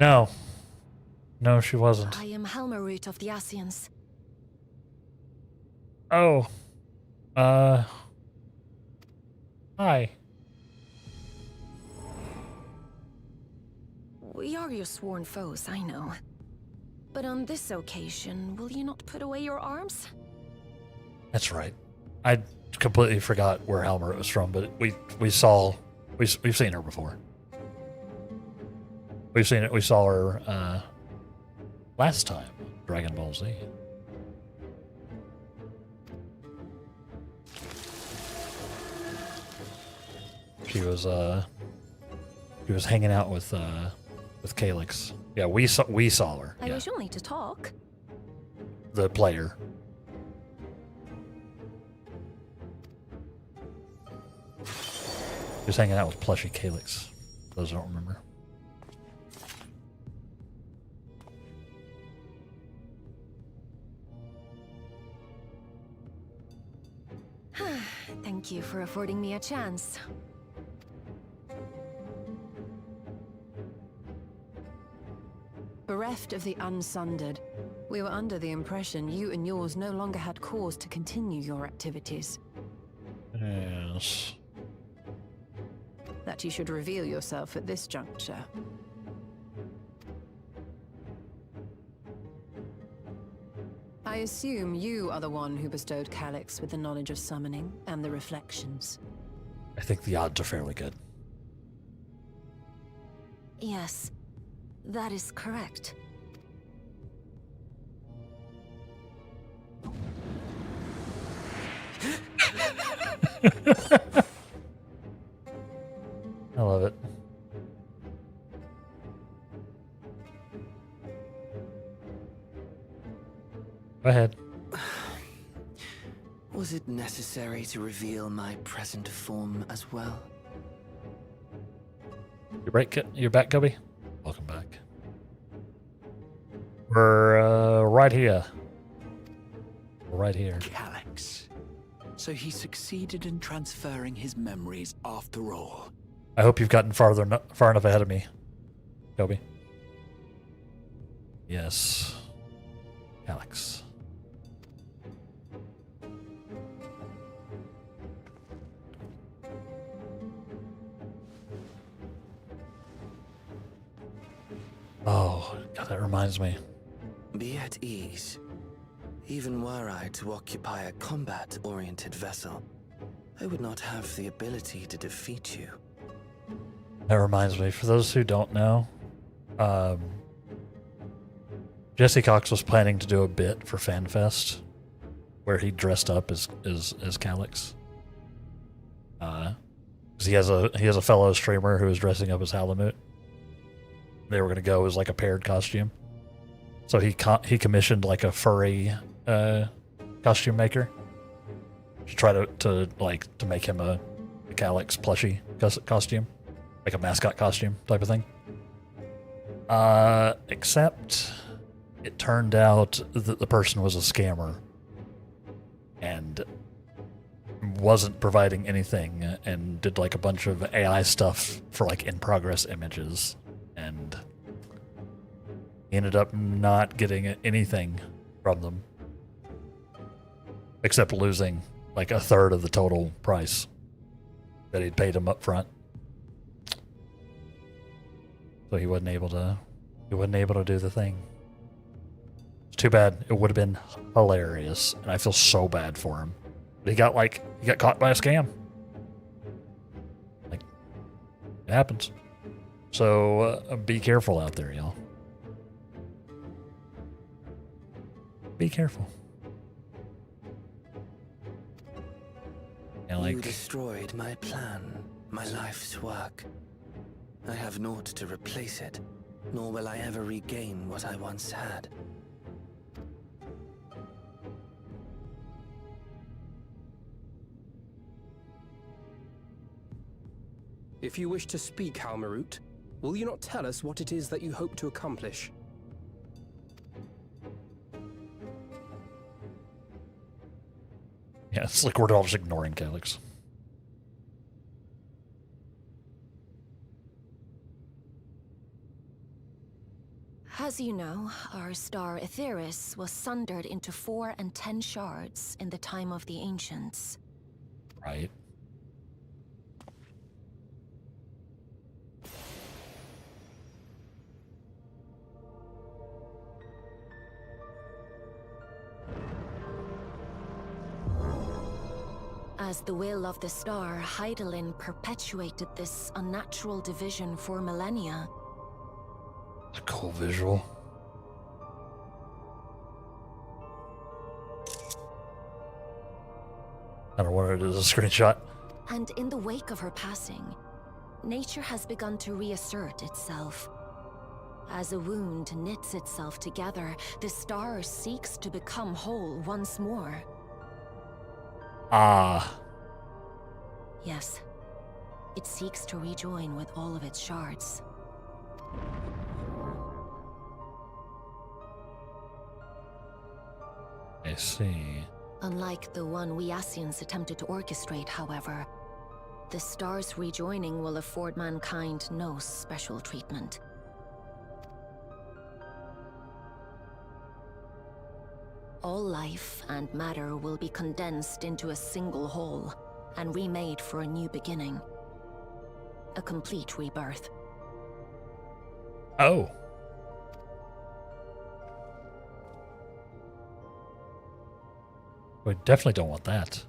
No. No, she wasn't. I am Helmarut of the Asians. Oh. Hi. We are your sworn foes, I know. But on this occasion, will you not put away your arms? That's right. I completely forgot where Helmer was from, but we've seen her before. We saw her last time, Dragon Ball Z. She was hanging out with Calyx. Yeah, we saw her. I Yeah. wish only to talk. The player. He was hanging out with Plushy Calyx. Those who don't remember. Thank you for affording me a chance. Bereft of the Unsundered, we were under the impression you and yours no longer had cause to continue your activities. Yes. That you should reveal yourself at this juncture. I assume you are the one who bestowed Calyx with the knowledge of summoning and the reflections. I think the odds are fairly good. Yes, that is correct. I love it. Go ahead. Was it necessary to reveal my present form as well? You're back, Kobe? Welcome back. We're right here. Right here. Calyx. So he succeeded in transferring his memories after all. I hope you've gotten far enough ahead of me, Kobe. Yes. Calyx. Oh, God, that reminds me. Be at ease. Even were I to occupy a combat-oriented vessel, I would not have the ability to defeat you. That reminds me, for those who don't know, Jesse Cox was planning to do a bit for FanFest where he dressed up as Calyx. Because he has a fellow streamer who is dressing up as Halamut. They were going to go as like a paired costume. So he commissioned like a furry costume maker to try to make him a Calyx plushie costume, like a mascot costume type of thing. Except it turned out that the person was a scammer and wasn't providing anything and did like a bunch of AI stuff for like in progress images, and he ended up not getting anything from them except losing like a third of the total price that he'd paid him up front. So he wasn't able to do the thing. It's too bad. It would have been hilarious, and I feel so bad for him. But he got caught by a scam. Like, it happens. So be careful out there, y'all. Be careful. And You destroyed my plan, my life's work. I have naught to replace it, nor will I ever regain what I once had. If you wish to speak, Halmarut, will you not tell us what it is that you hope to accomplish? Yeah, it's like we're all just ignoring Calyx. As you know, our star Aetheris was sundered into 4 and 10 shards in the time of the Ancients. Right. As the will of the star, Hydaelyn perpetuated this unnatural division for millennia. It's a cool visual. I don't know what it is, a screenshot. And in the wake of her passing, nature has begun to reassert itself. As a wound knits itself together, the star seeks to become whole once more. Ah. Yes, it seeks to rejoin with all of its shards. I see. Unlike the one we Ascians attempted to orchestrate, however, the star's rejoining will afford mankind no special treatment. All life and matter will be condensed into a single whole and remade for a new beginning. A complete rebirth. Oh. We definitely don't want that.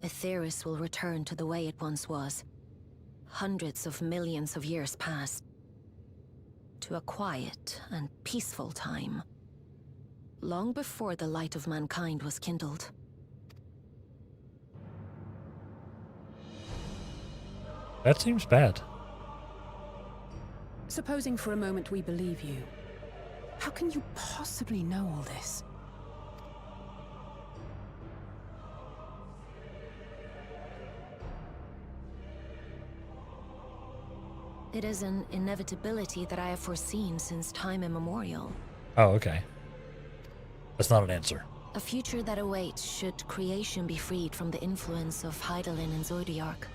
Aetheris will return to the way it once was. Hundreds of millions of years past. To a quiet and peaceful time. Long before the light of mankind was kindled. That seems bad. Supposing for a moment we believe you. How can you possibly know all this? It is an inevitability that I have foreseen since time immemorial. Oh, okay. That's not an answer. A future that awaits should creation be freed from the influence of Hydaelyn and Zodiark.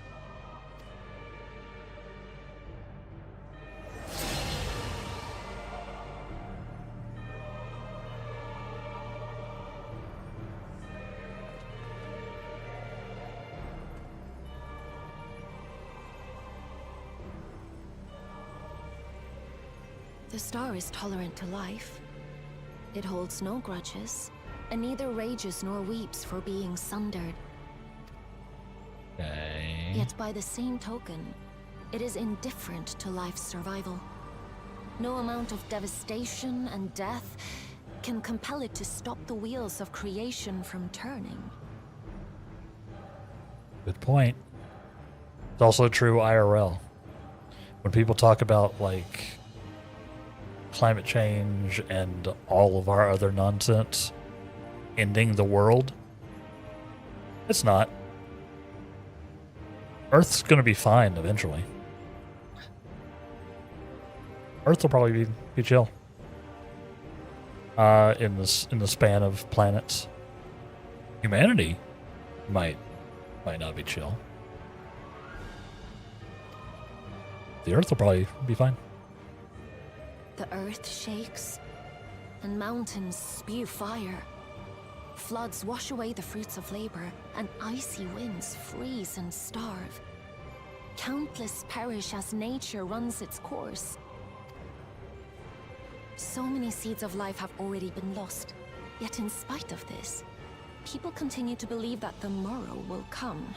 The star is tolerant to life. It holds no grudges, and neither rages nor weeps for being sundered. Okay. Yet by the same token, it is indifferent to life's survival. No amount of devastation and death can compel it to stop the wheels of creation from turning. Good point. It's also true IRL. When people talk about, like, climate change and all of our other nonsense ending the world, it's not. Earth's going to be fine eventually. Earth will probably be chill in the span of planets. Humanity might not be chill. The Earth will probably be fine. The earth shakes, and mountains spew fire. Floods wash away the fruits of labor, and icy winds freeze and starve. Countless perish as nature runs its course. So many seeds of life have already been lost. Yet in spite of this, people continue to believe that the morrow will come.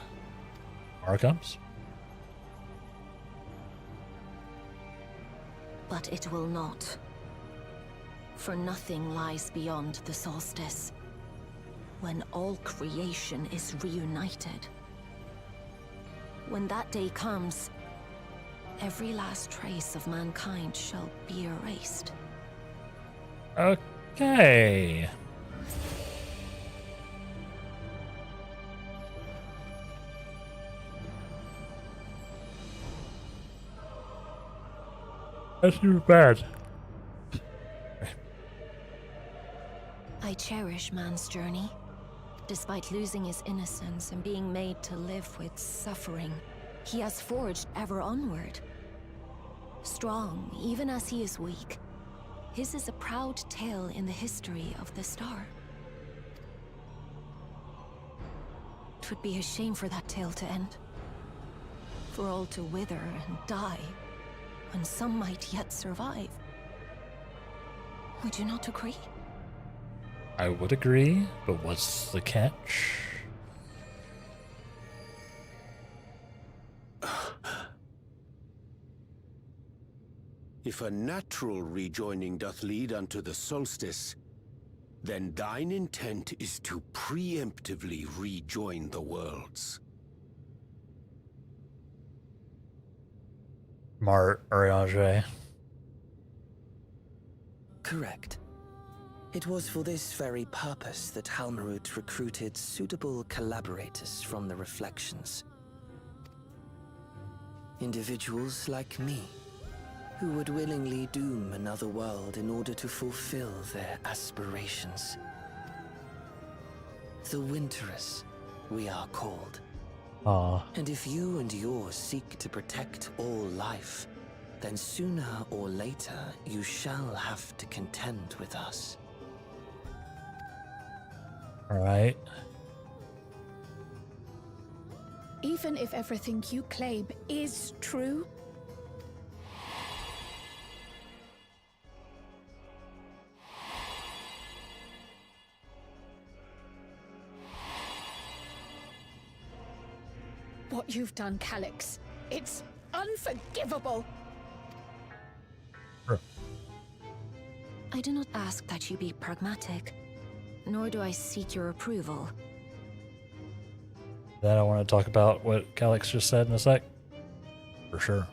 Tomorrow comes? But it will not. For nothing lies beyond the solstice, when all creation is reunited. When that day comes, every last trace of mankind shall be erased. Okay. That's too bad. I cherish cherish man's journey. Despite losing his innocence and being made to live with suffering, he has forged ever onward. Strong, even as he is weak, his is a proud tale in the history of the star. 'Twould be a shame for that tale to end. For all to wither and die, when some might yet survive. Would you not agree? I would agree, but what's the catch? If a natural rejoining doth lead unto the solstice, then thine intent is to preemptively rejoin the worlds. Mart Ariage. Correct. It was for this very purpose that Halmarut recruited suitable collaborators from the Reflections. Individuals like me, who would willingly doom another world in order to fulfill their aspirations. The Winterers, we are called. And if you and yours seek to protect all life, then sooner or later you shall have to contend with us. Alright. Even if everything you claim is true, what you've done, Calyx, it's unforgivable. I do not ask that you be pragmatic, nor do I seek your approval. Then I want to talk about what Calyx just said in a sec. For sure.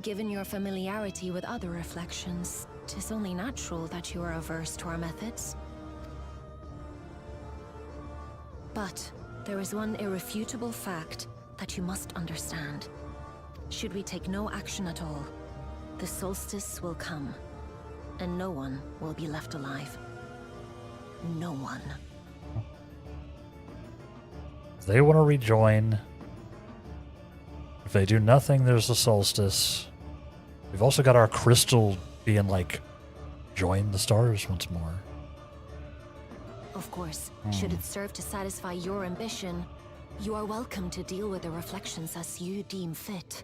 Given your familiarity with other reflections, 'tis only natural that you are averse to our methods. But there is one irrefutable fact that you must understand. Should we take no action at all, the solstice will come, and no one will be left alive. No one. If they want to rejoin, if they do nothing, there's a solstice. We've also got our crystal being like, join the stars once more. Of course, should it serve to satisfy your ambition, you are welcome to deal with the reflections as you deem fit.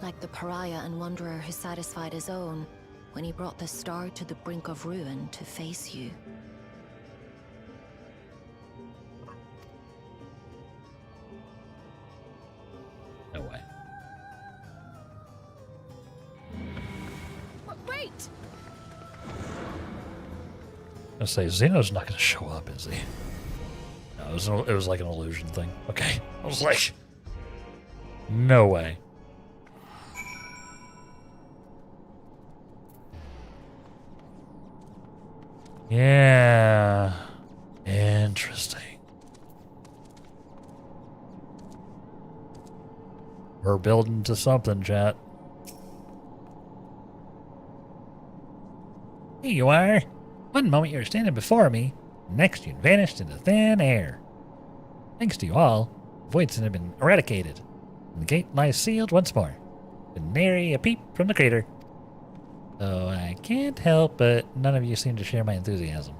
Like the pariah and wanderer who satisfied his own when he brought the star to the brink of ruin to face you. No way. Wait! I say Xeno's not going to show up, is he? No, it was like an illusion thing. Okay, I was like, no way. Yeah, interesting. We're building to something, chat. Here you are. One moment you were standing before me, next you vanished into thin air. Thanks to you all, Voidson have been eradicated, and the gate lies sealed once more. With nary a peep from the crater. Though I can't help but none of you seem to share my enthusiasm.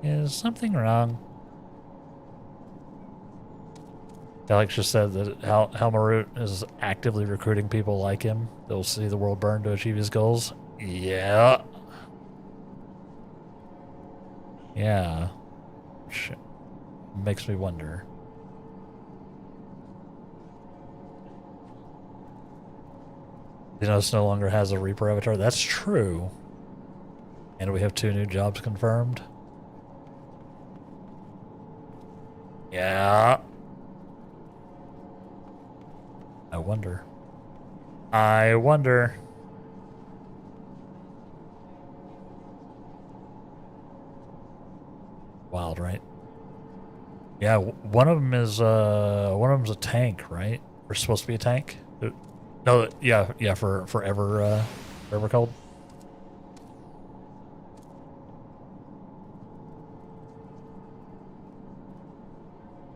Is something wrong? Alex just said that Halmarut is actively recruiting people like him that will see the world burn to achieve his goals. Yeah. Yeah. Shit. Makes me wonder. Xenos no longer has a Reaper avatar. That's true. And we have 2 new jobs confirmed. Yeah. I wonder. Wild, right? Yeah, one of them is a tank, right? Or supposed to be a tank? No, yeah, for ever called.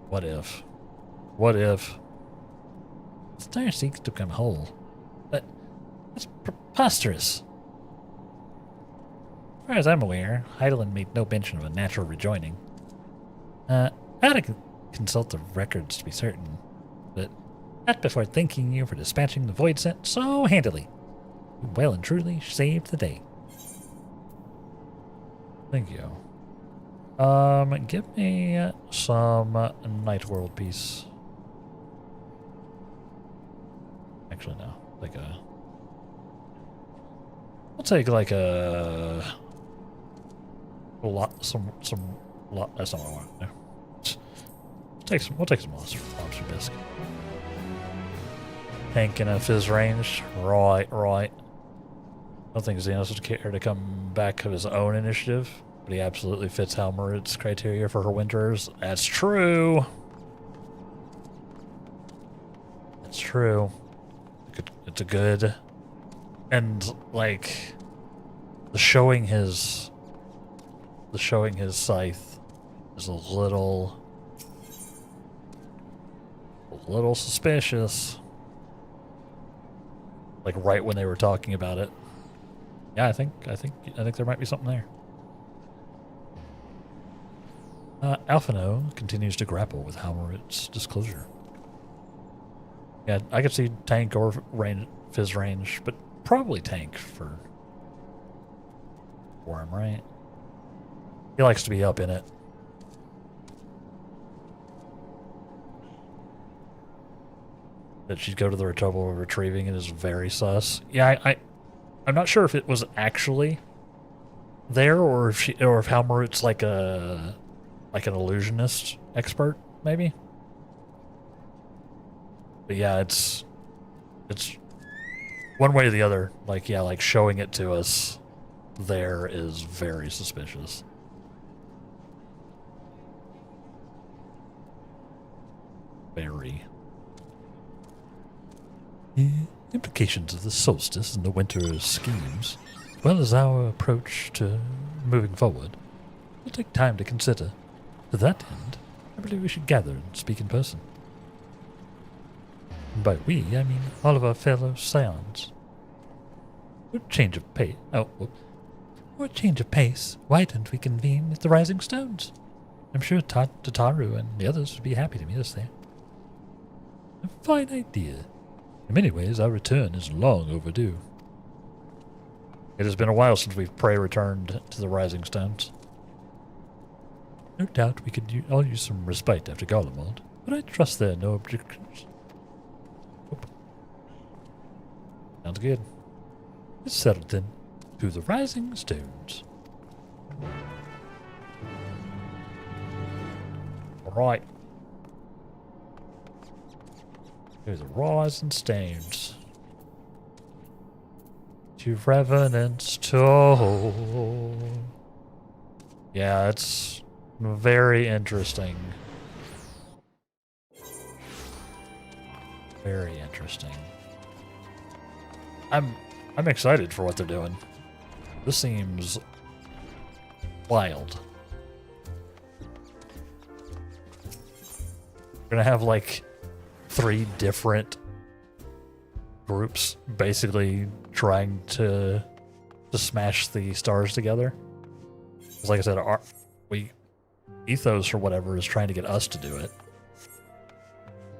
What if? What if? The star seeks to become whole. That's preposterous. As far as I'm aware, Heidelin made no mention of a natural rejoining. I had to consult the records to be certain, but not before thanking you for dispatching the void sent so handily. You well and truly saved the day. Thank you. Give me some Night World piece. Actually, no. I'll take like a lot. That's not what I want to do. We'll take some monster bisque. Tank in a fizz range. Right. I don't think Xenos would care to come back of his own initiative, but he absolutely fits Halmarit's criteria for her winters. That's true. That's true. It's a good, and like the showing his scythe is a little suspicious. Like right when they were talking about it. Yeah, I think there might be something there. Alphino continues to grapple with Halmarit's disclosure. Yeah, I could see tank or fizz range, but probably tank for him, right? He likes to be up in it. That she'd go to the trouble of retrieving it is very sus. Yeah, I'm not sure if it was actually there or if Halmarit's like an illusionist expert, maybe. But yeah, it's one way or the other. Like, yeah, like showing it to us there is very suspicious. Very. The implications of the solstice and the winter schemes, as well as our approach to moving forward, will take time to consider. To that end, I believe we should gather and speak in person. And by we, I mean all of our fellow Scions. For a change of pace, why don't we convene at the Rising Stones? I'm sure Tataru and the others would be happy to meet us there. A fine idea. In many ways, our return is long overdue. It has been a while since we've returned to the Rising Stones. No doubt we could all use some respite after Garlemald, but I trust there are no objections. Oop. Sounds good. It's settled then. To the Rising Stones. Alright. To the Rising Stones. To Revenant's Toll. Yeah, it's very interesting. Very interesting. I'm excited for what they're doing. This seems wild. We're gonna have like 3 different groups basically trying to smash the stars together. Because like I said, Ethos or whatever is trying to get us to do it.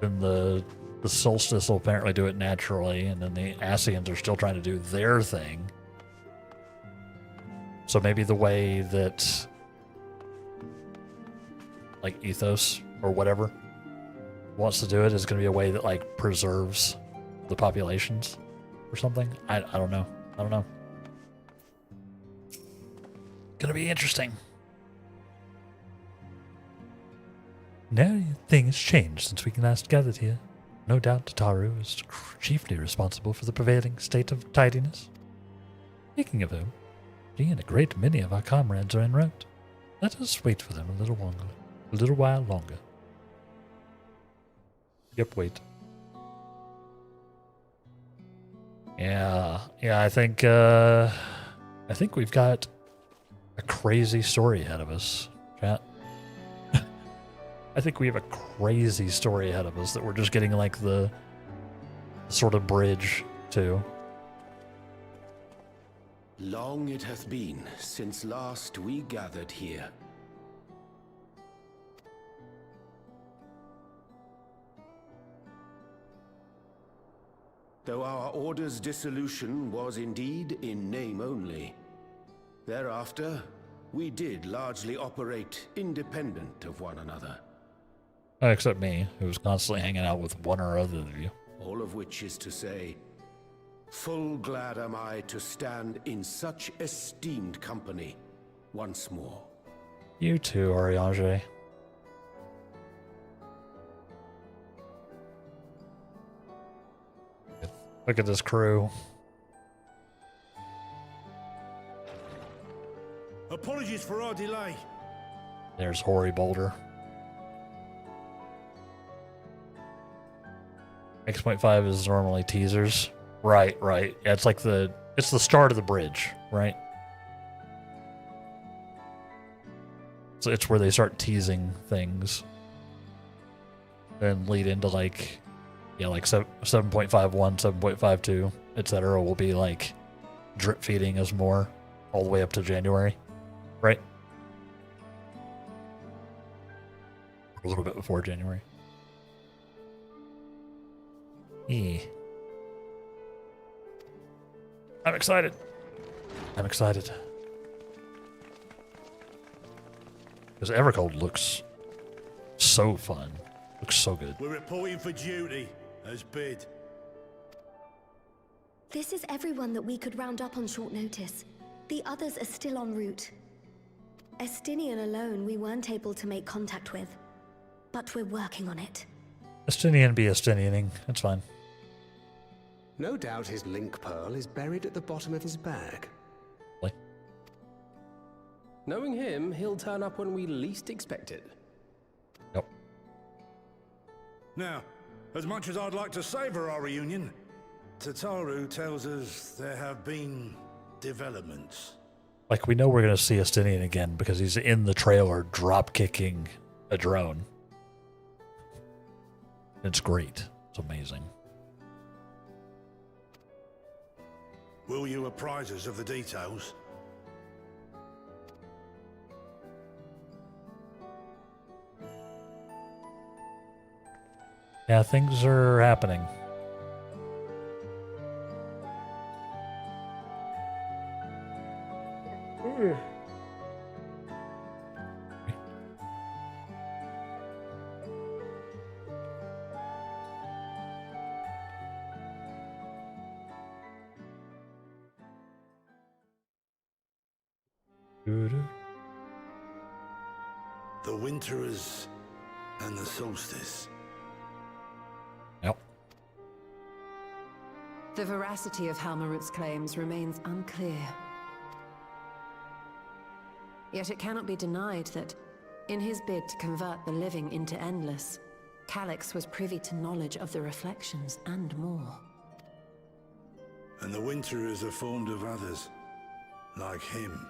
Then the solstice will apparently do it naturally, and then the Ascians are still trying to do their thing. So maybe the way that like Ethos or whatever wants to do it is going to be a way that like preserves the populations or something. I don't know. Gonna be interesting. Now the thing has changed since we last gathered here. No doubt Tataru is chiefly responsible for the prevailing state of tidiness. Speaking of whom, she and a great many of our comrades are en route. Let us wait for them a little while longer. Yep, wait. Yeah, I think we've got a crazy story ahead of us, chat. I think we have a crazy story ahead of us that we're just getting like the sort of bridge to. Long it hath been since last we gathered here. Though our order's dissolution was indeed in name only, thereafter we did largely operate independent of one another. Except me, who was constantly hanging out with one or other of you. All of which is to say, full glad am I to stand in such esteemed company once more. You too, Ariange. Look at this crew. Apologies for our delay. There's Hoary Boulder. X.5 is normally teasers. Right. Yeah, it's like it's the start of the bridge, right? So it's where they start teasing things. Then lead into like 7.51, 7.52, etc. will be like drip feeding us more all the way up to January, right? A little bit before January. Yeah. I'm excited. Because Evercold looks so fun. Looks so good. We're reporting for duty, as bid. This is everyone that we could round up on short notice. The others are still en route. Estinian alone we weren't able to make contact with. But we're working on it. Estinian be Estinianing. That's fine. No doubt his link pearl is buried at the bottom of his bag. Knowing him, he'll turn up when we least expect it. Yep. Now, as much as I'd like to savor our reunion, Tataru tells us there have been developments. Like, we know we're going to see Estinian again because he's in the trailer drop-kicking a drone. It's great. It's amazing. Will you apprise us of the details? Yeah, things are happening. The Winterers and the Solstice. Yep. The veracity of Halmarut's claims remains unclear. Yet it cannot be denied that, in his bid to convert the living into endless, Calyx was privy to knowledge of the reflections and more. And the Winterers are formed of others, like him.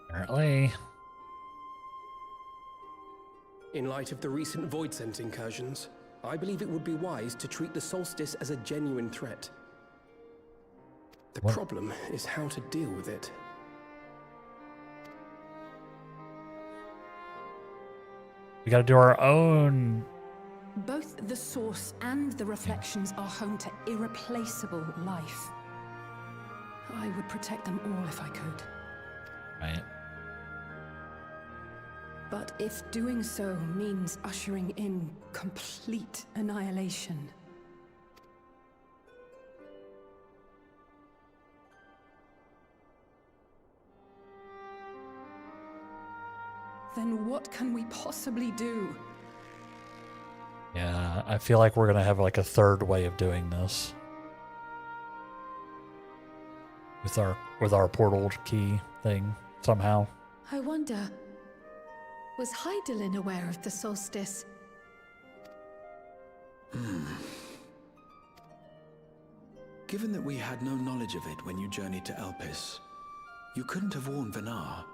Apparently. In light of the recent Void Scent incursions, I believe it would be wise to treat the Solstice as a genuine threat. The problem is how to deal with it. We gotta do our own. Both the source and the reflections are home to irreplaceable life. I would protect them all if I could. Right. But if doing so means ushering in complete annihilation, then what can we possibly do? Yeah, I feel like we're gonna have like a third way of doing this. With our portal key thing, somehow. I wonder, was Hydaelyn aware of the solstice? Given that we had no knowledge of it when you journeyed to Elpis, you couldn't have warned Venar.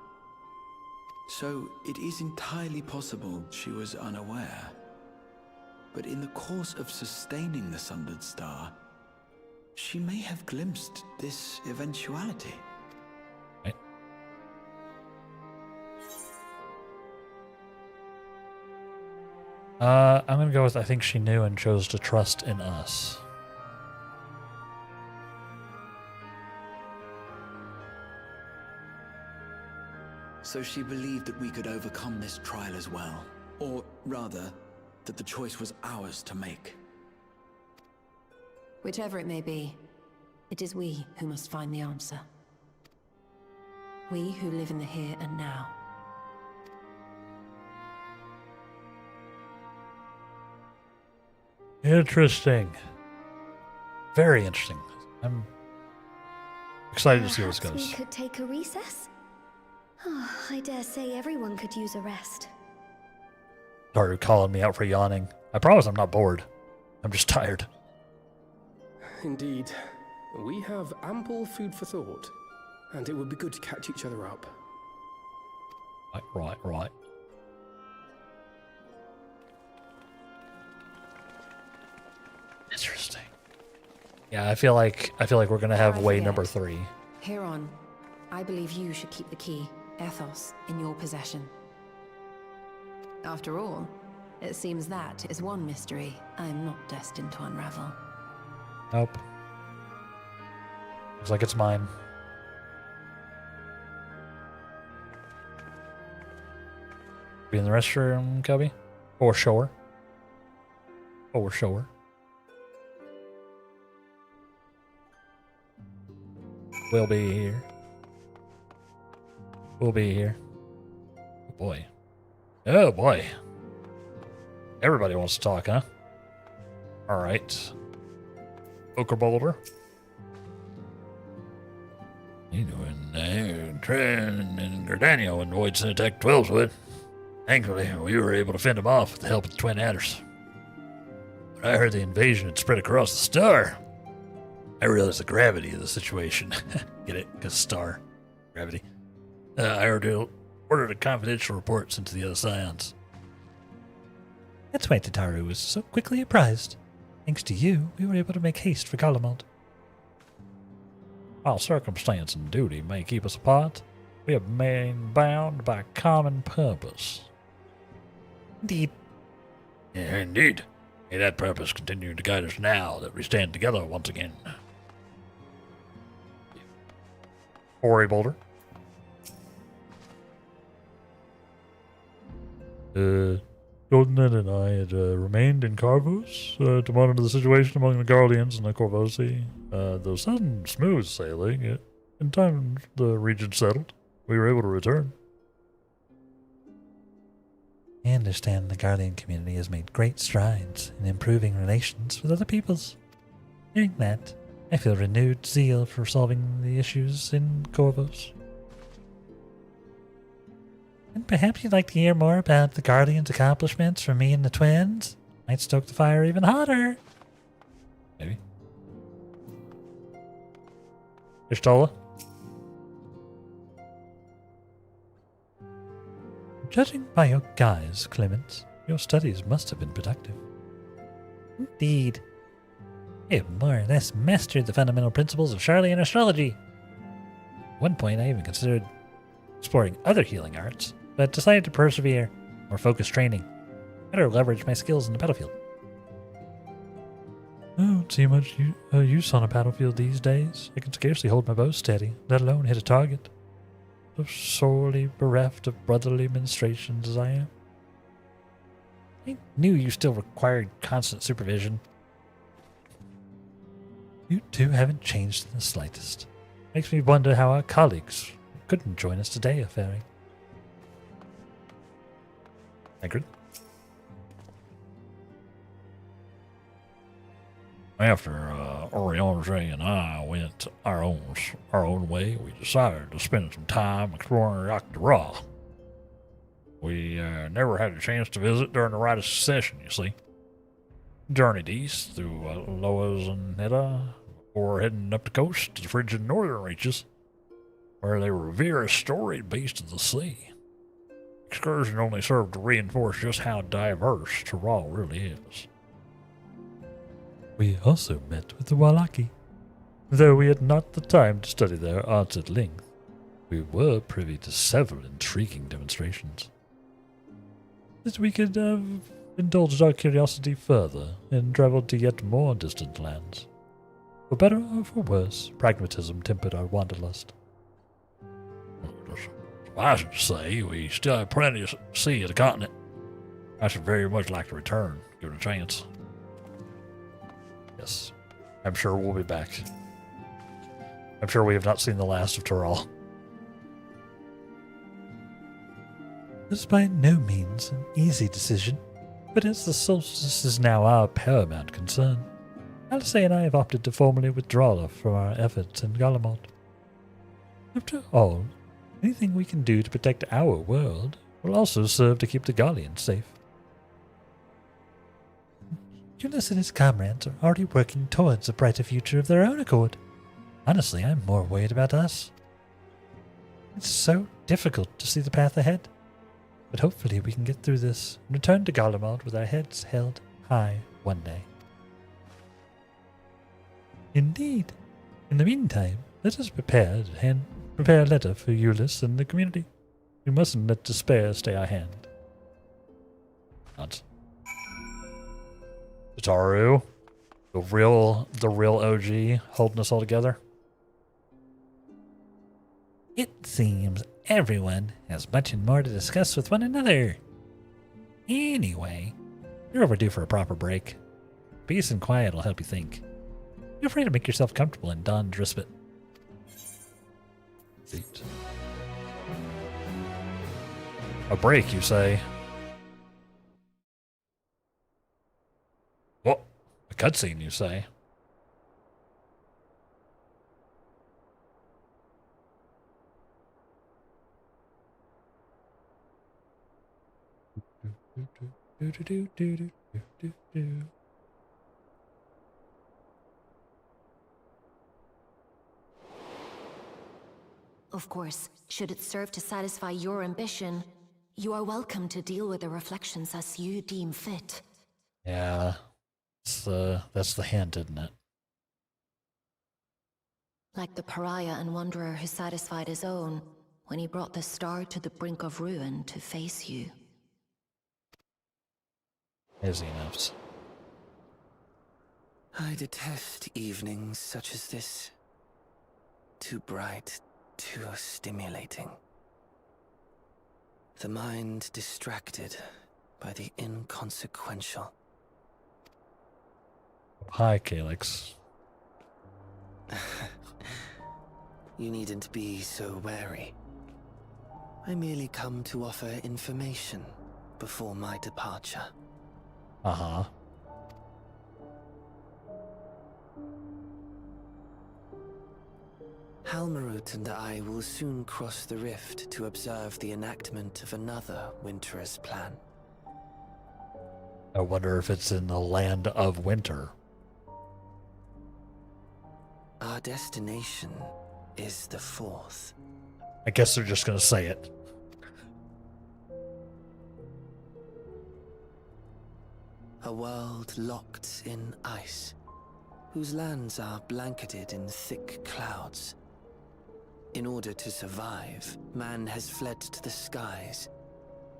So it is entirely possible she was unaware. But in the course of sustaining the Sundered Star, she may have glimpsed this eventuality. I'm gonna go with I think she knew and chose to trust in us. So she believed that we could overcome this trial as well. Or rather, that the choice was ours to make. Whichever it may be, it is we who must find the answer. We who live in the here and now. Interesting. Very interesting. I'm excited to see where this Perhaps goes. we could take a recess? Oh, I dare say everyone could use a rest. Taru calling me out for yawning. I promise I'm not bored. I'm just tired. Indeed. We have ample food for thought, and it would be good to catch each other up. Right. Interesting. Yeah, I feel like we're gonna have way number 3. Hereon, I believe you should keep the key, Ethos, in your possession. After all, it seems that is one mystery I am not destined to unravel. Nope. Looks like it's mine. Be in the restroom, Cubby? Or sure. We'll be here. Oh boy. Oh boy. Everybody wants to talk, huh? Alright. Ochre Boulder. You know, and Tran and Gardania when Void sent attack 12s with. Thankfully, we were able to fend them off with the help of the Twin Adders. When I heard the invasion had spread across the star, I realized the gravity of the situation. Get it? Because star. Gravity. I ordered a confidential report sent to the other Scions. That's why Tataru was so quickly apprised. Thanks to you, we were able to make haste for Galamont. While circumstance and duty may keep us apart, we have been bound by common purpose. Indeed. Yeah, indeed. May that purpose continue to guide us now that we stand together once again. Ori Boulder. Jordan and I had remained in Carvos to monitor the situation among the Guardians and the Corvosi. Though sudden smooth sailing, in time the region settled. We were able to return. I understand the Guardian community has made great strides in improving relations with other peoples. Hearing that, I feel renewed zeal for solving the issues in Corvos. And perhaps you'd like to hear more about the Guardian's accomplishments from me and the twins? Might stoke the fire even hotter. Maybe. Ishtola? Judging by your guise, Clemens, your studies must have been productive. Indeed. I have more or less mastered the fundamental principles of Charlian astrology. At one point, I even considered exploring other healing arts, but decided to persevere, more focused training, better leverage my skills in the battlefield. I don't see much use on a battlefield these days. I can scarcely hold my bow steady, let alone hit a target. So sorely bereft of brotherly ministrations as I am. I knew you still required constant supervision. You two haven't changed in the slightest. Makes me wonder how our colleagues couldn't join us today, if Ferry. Ingrid? After Oriandre and I went our own way, we decided to spend some time exploring Octara. We never had a chance to visit during the rite of succession, you see. journeyed east through Loas and Netta before heading up the coast to the frigid northern reaches, where they revere a storied beast of the sea. Excursion only served to reinforce just how diverse Terral really is. We also met with the Wallaki. Though we had not the time to study their arts at length, we were privy to several intriguing demonstrations. That we could have indulged our curiosity further and traveled to yet more distant lands. For better or for worse, pragmatism tempered our wanderlust. I should say we still have plenty to see of the continent. I should very much like to return, given a chance. Yes, I'm sure we'll be back. I'm sure we have not seen the last of Terral. This is by no means an easy decision, but as the solstice is now our paramount concern, Alice and I have opted to formally withdraw from our efforts in Garlemald. After all, anything we can do to protect our world will also serve to keep the Garleans safe. Eunice and his comrades are already working towards a brighter future of their own accord. Honestly, I'm more worried about us. It's so difficult to see the path ahead, but hopefully we can get through this and return to Garlemald with our heads held high one day. Indeed. In the meantime, let us prepare a letter for Euless and the community. We mustn't let despair stay our hand. Nuts. Tataru, the real OG, holding us all together. It seems everyone has much and more to discuss with one another. Anyway, You're overdue for a proper break. Peace and quiet will help you think. Feel free to make yourself comfortable in Don Drispit. Seat. A break, you say? What? A cutscene, you say? Of course, should it serve to satisfy your ambition, you are welcome to deal with the reflections as you deem fit. Yeah, that's the hint, isn't it? Like the pariah and wanderer who satisfied his own when he brought the star to the brink of ruin to face you. Easy enough. I detest evenings such as this. Too bright, too stimulating. The mind distracted by the inconsequential. Hi, Calyx. You needn't be so wary. I merely come to offer information before my departure. Uh-huh. Halmarut and I will soon cross the rift to observe the enactment of another Winter's plan. I wonder if it's in the land of winter. Our destination is the fourth. I guess they're just gonna say it. A world locked in ice, whose lands are blanketed in thick clouds. In order to survive, man has fled to the skies,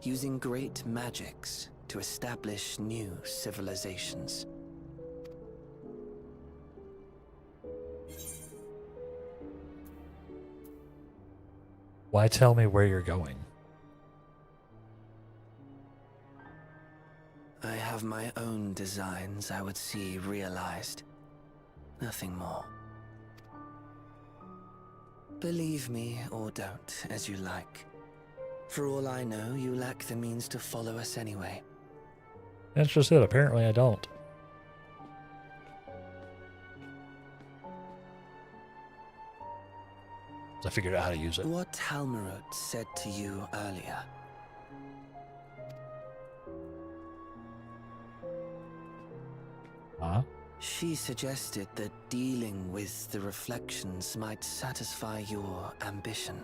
using great magics to establish new civilizations. Why tell me where you're going? I have my own designs I would see realized. Nothing more. Believe me or don't, as you like. For all I know, you lack the means to follow us anyway. That's just it. Apparently I don't. I figured out how to use it. What Halmarut said to you earlier. She suggested that dealing with the reflections might satisfy your ambition.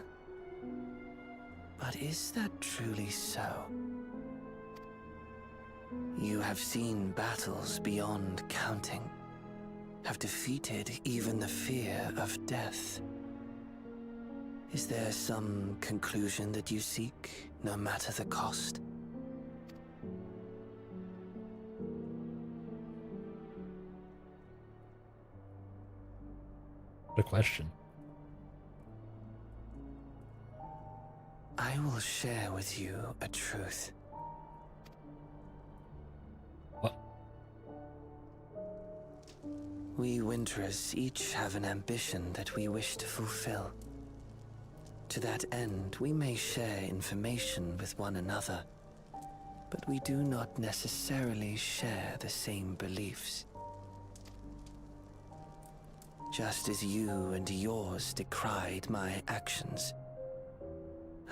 But is that truly so? You have seen battles beyond counting, have defeated even the fear of death. Is there some conclusion that you seek, no matter the cost? Good question. I will share with you a truth. What? We Winterers each have an ambition that we wish to fulfill. To that end, we may share information with one another, but we do not necessarily share the same beliefs. Just as you and yours decried my actions,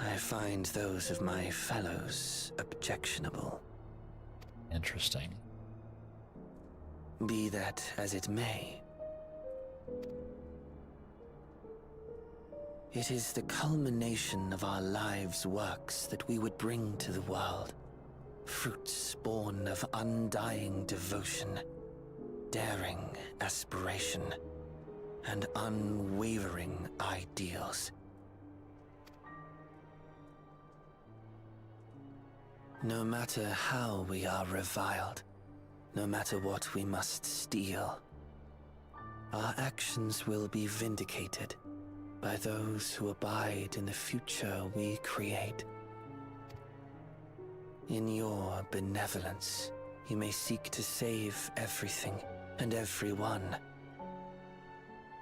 I find those of my fellows objectionable. Interesting. Be that as it may, it is the culmination of our lives' works that we would bring to the world. Fruits born of undying devotion, daring aspiration, and unwavering ideals. No matter how we are reviled, no matter what we must steal, our actions will be vindicated by those who abide in the future we create. In your benevolence, you may seek to save everything and everyone.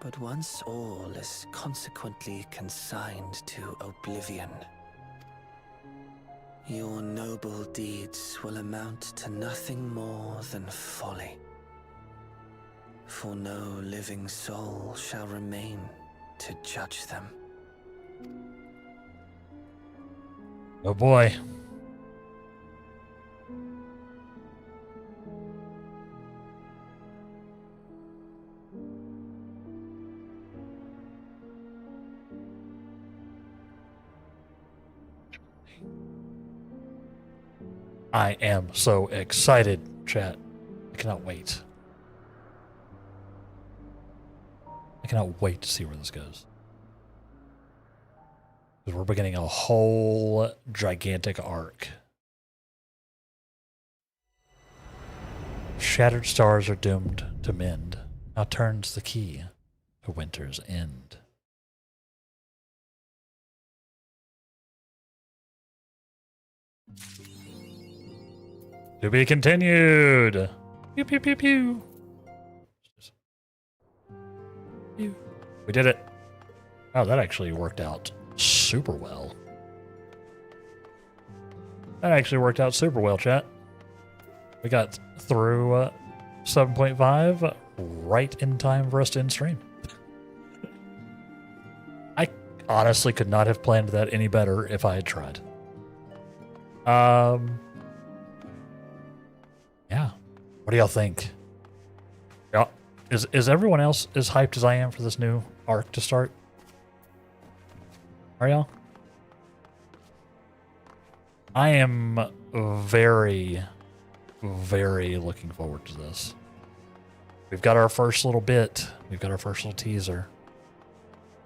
But once all is consequently consigned to oblivion, your noble deeds will amount to nothing more than folly. For no living soul shall remain to judge them. Oh boy. I am so excited, chat. I cannot wait. I cannot wait to see where this goes. Because we're beginning a whole gigantic arc. Shattered stars are doomed to mend. Now turns the key to winter's end. To be continued. Pew pew pew pew. Pew. We did it. Oh, that actually worked out super well. That actually worked out super well, chat. We got through 7.5 right in time for us to end stream. I honestly could not have planned that any better if I had tried. Yeah. What do y'all think? Yeah. Is everyone else as hyped as I am for this new arc to start? Are y'all? I am very, very looking forward to this. We've got our first little bit. We've got our first little teaser.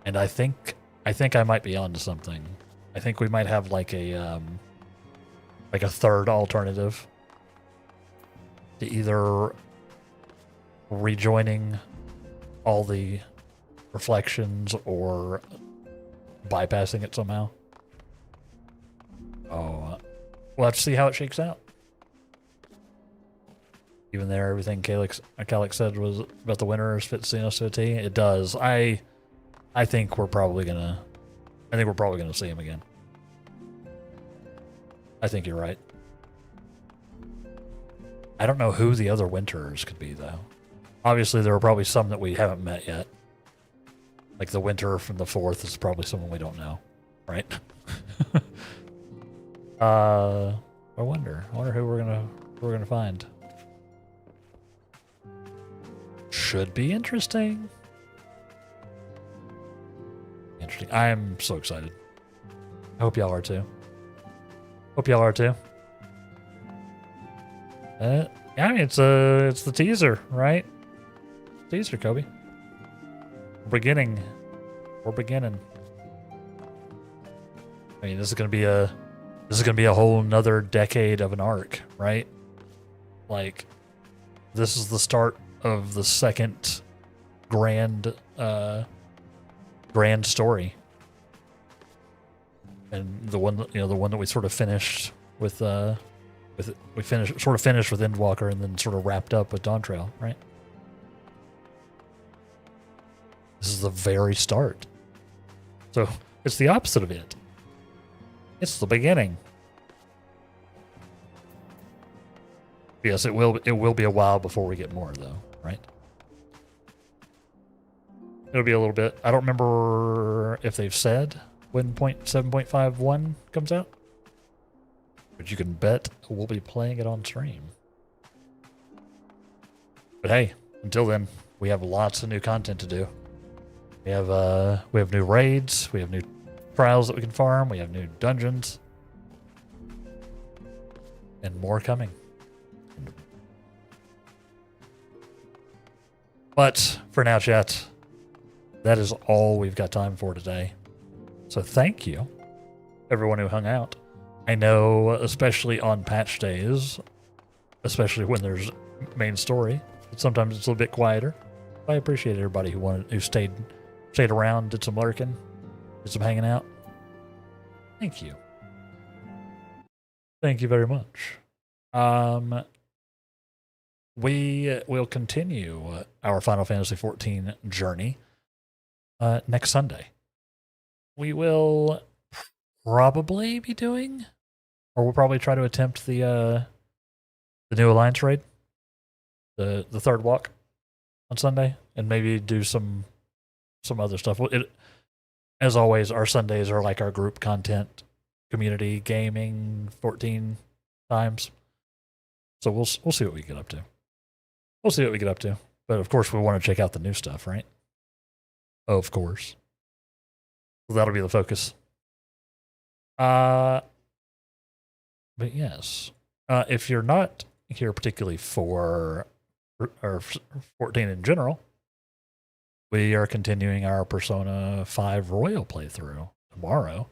And I think I might be onto something. I think we might have like a third alternative to either rejoining all the reflections or bypassing it somehow. Oh, we'll have to see how it shakes out. Even there, everything Calyx said was about the winners fits us to a T. It does. I think we're probably gonna see him again. I think you're right. I don't know who the other Winterers could be, though. Obviously, there are probably some that we haven't met yet. Like the Winterer from the 4th is probably someone we don't know, right? I wonder who we're gonna find. should be interesting. Interesting. I am so excited. I hope y'all are too. Hope y'all are too. Yeah, I mean, it's the teaser, right? Teaser, Kobe. We're beginning. We're beginning. I mean, this is gonna be a whole nother decade of an arc, right? Like, this is the start of the second grand story, and the one that we sort of finished with finished with Endwalker, and then sort of wrapped up with Dawn Trail, right? This is the very start. So it's the opposite of it. It's the beginning. Yes, it will be a while before we get more, though, right? It'll be a little bit. I don't remember if they've said when 7.51 comes out, but you can bet we'll be playing it on stream. But hey, until then, we have lots of new content to do. We have new raids, we have new trials that we can farm, we have new dungeons, and more coming. But for now, chat, that is all we've got time for today. So thank you, everyone who hung out. I know, especially on patch days, especially when there's main story, sometimes it's a little bit quieter. I appreciate everybody who stayed around, did some lurking, did some hanging out. Thank you. Thank you very much. We will continue our Final Fantasy XIV journey next Sunday. We will probably be doing, or we'll probably try to attempt the new Alliance raid, the third walk on Sunday, and maybe do some other stuff. As always, our Sundays are like our group content, community gaming 14 times. So we'll see what we get up to. We'll see what we get up to. But of course, we want to check out the new stuff, right? Of course. So that'll be the focus. But yes, if you're not here particularly for 14 in general, we are continuing our Persona 5 Royal playthrough tomorrow.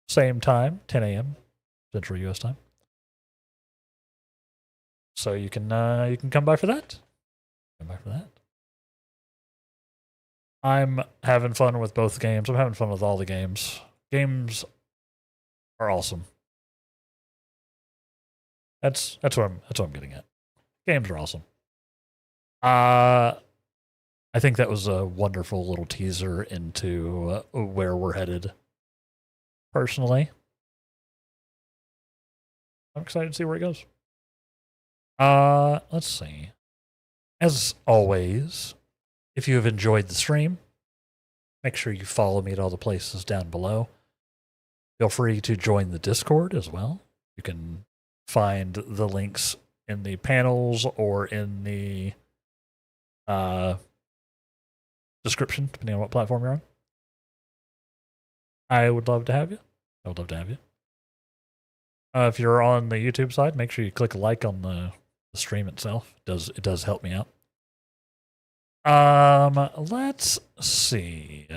Same time, 10 a.m. Central US time. So you can come by for that. Come by for that. I'm having fun with both games. I'm having fun with all the games. Games are awesome. That's what I'm getting at. Games are awesome. I think that was a wonderful little teaser into where we're headed. Personally, I'm excited to see where it goes. Let's see. As always, if you have enjoyed the stream, make sure you follow me at all the places down below. Feel free to join the Discord as well. You can find the links in the panels or in the description, depending on what platform you're on. I would love to have you. I would love to have you. If you're on the YouTube side, make sure you click a like on the stream itself. It does help me out. Let's see.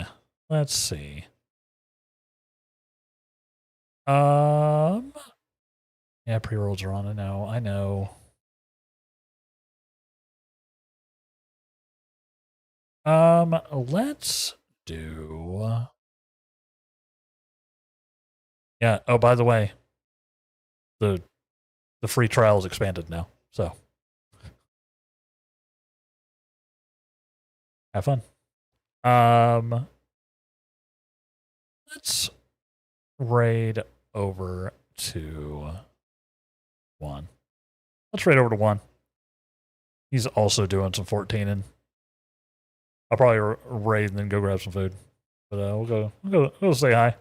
Yeah, pre-rolls are on. I know. Let's do. Yeah. Oh, by the way, the free trial is expanded now, so have fun. Let's raid over to Juan. Let's raid over to Juan. He's also doing some 14, and I'll probably raid and then go grab some food. But we'll go say hi.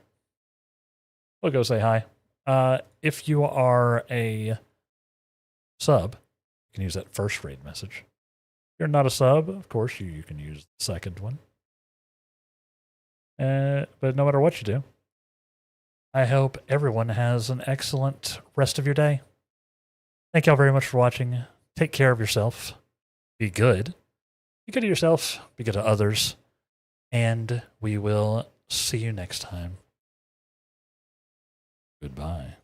We'll go say hi. If you are a sub, you can use that first raid message. you're not a sub, of course, you can use the second one. But no matter what you do, I hope everyone has an excellent rest of your day. Thank y'all very much for watching. Take care of yourself. Be good. Be good to yourself. Be good to others. And we will see you next time. Goodbye.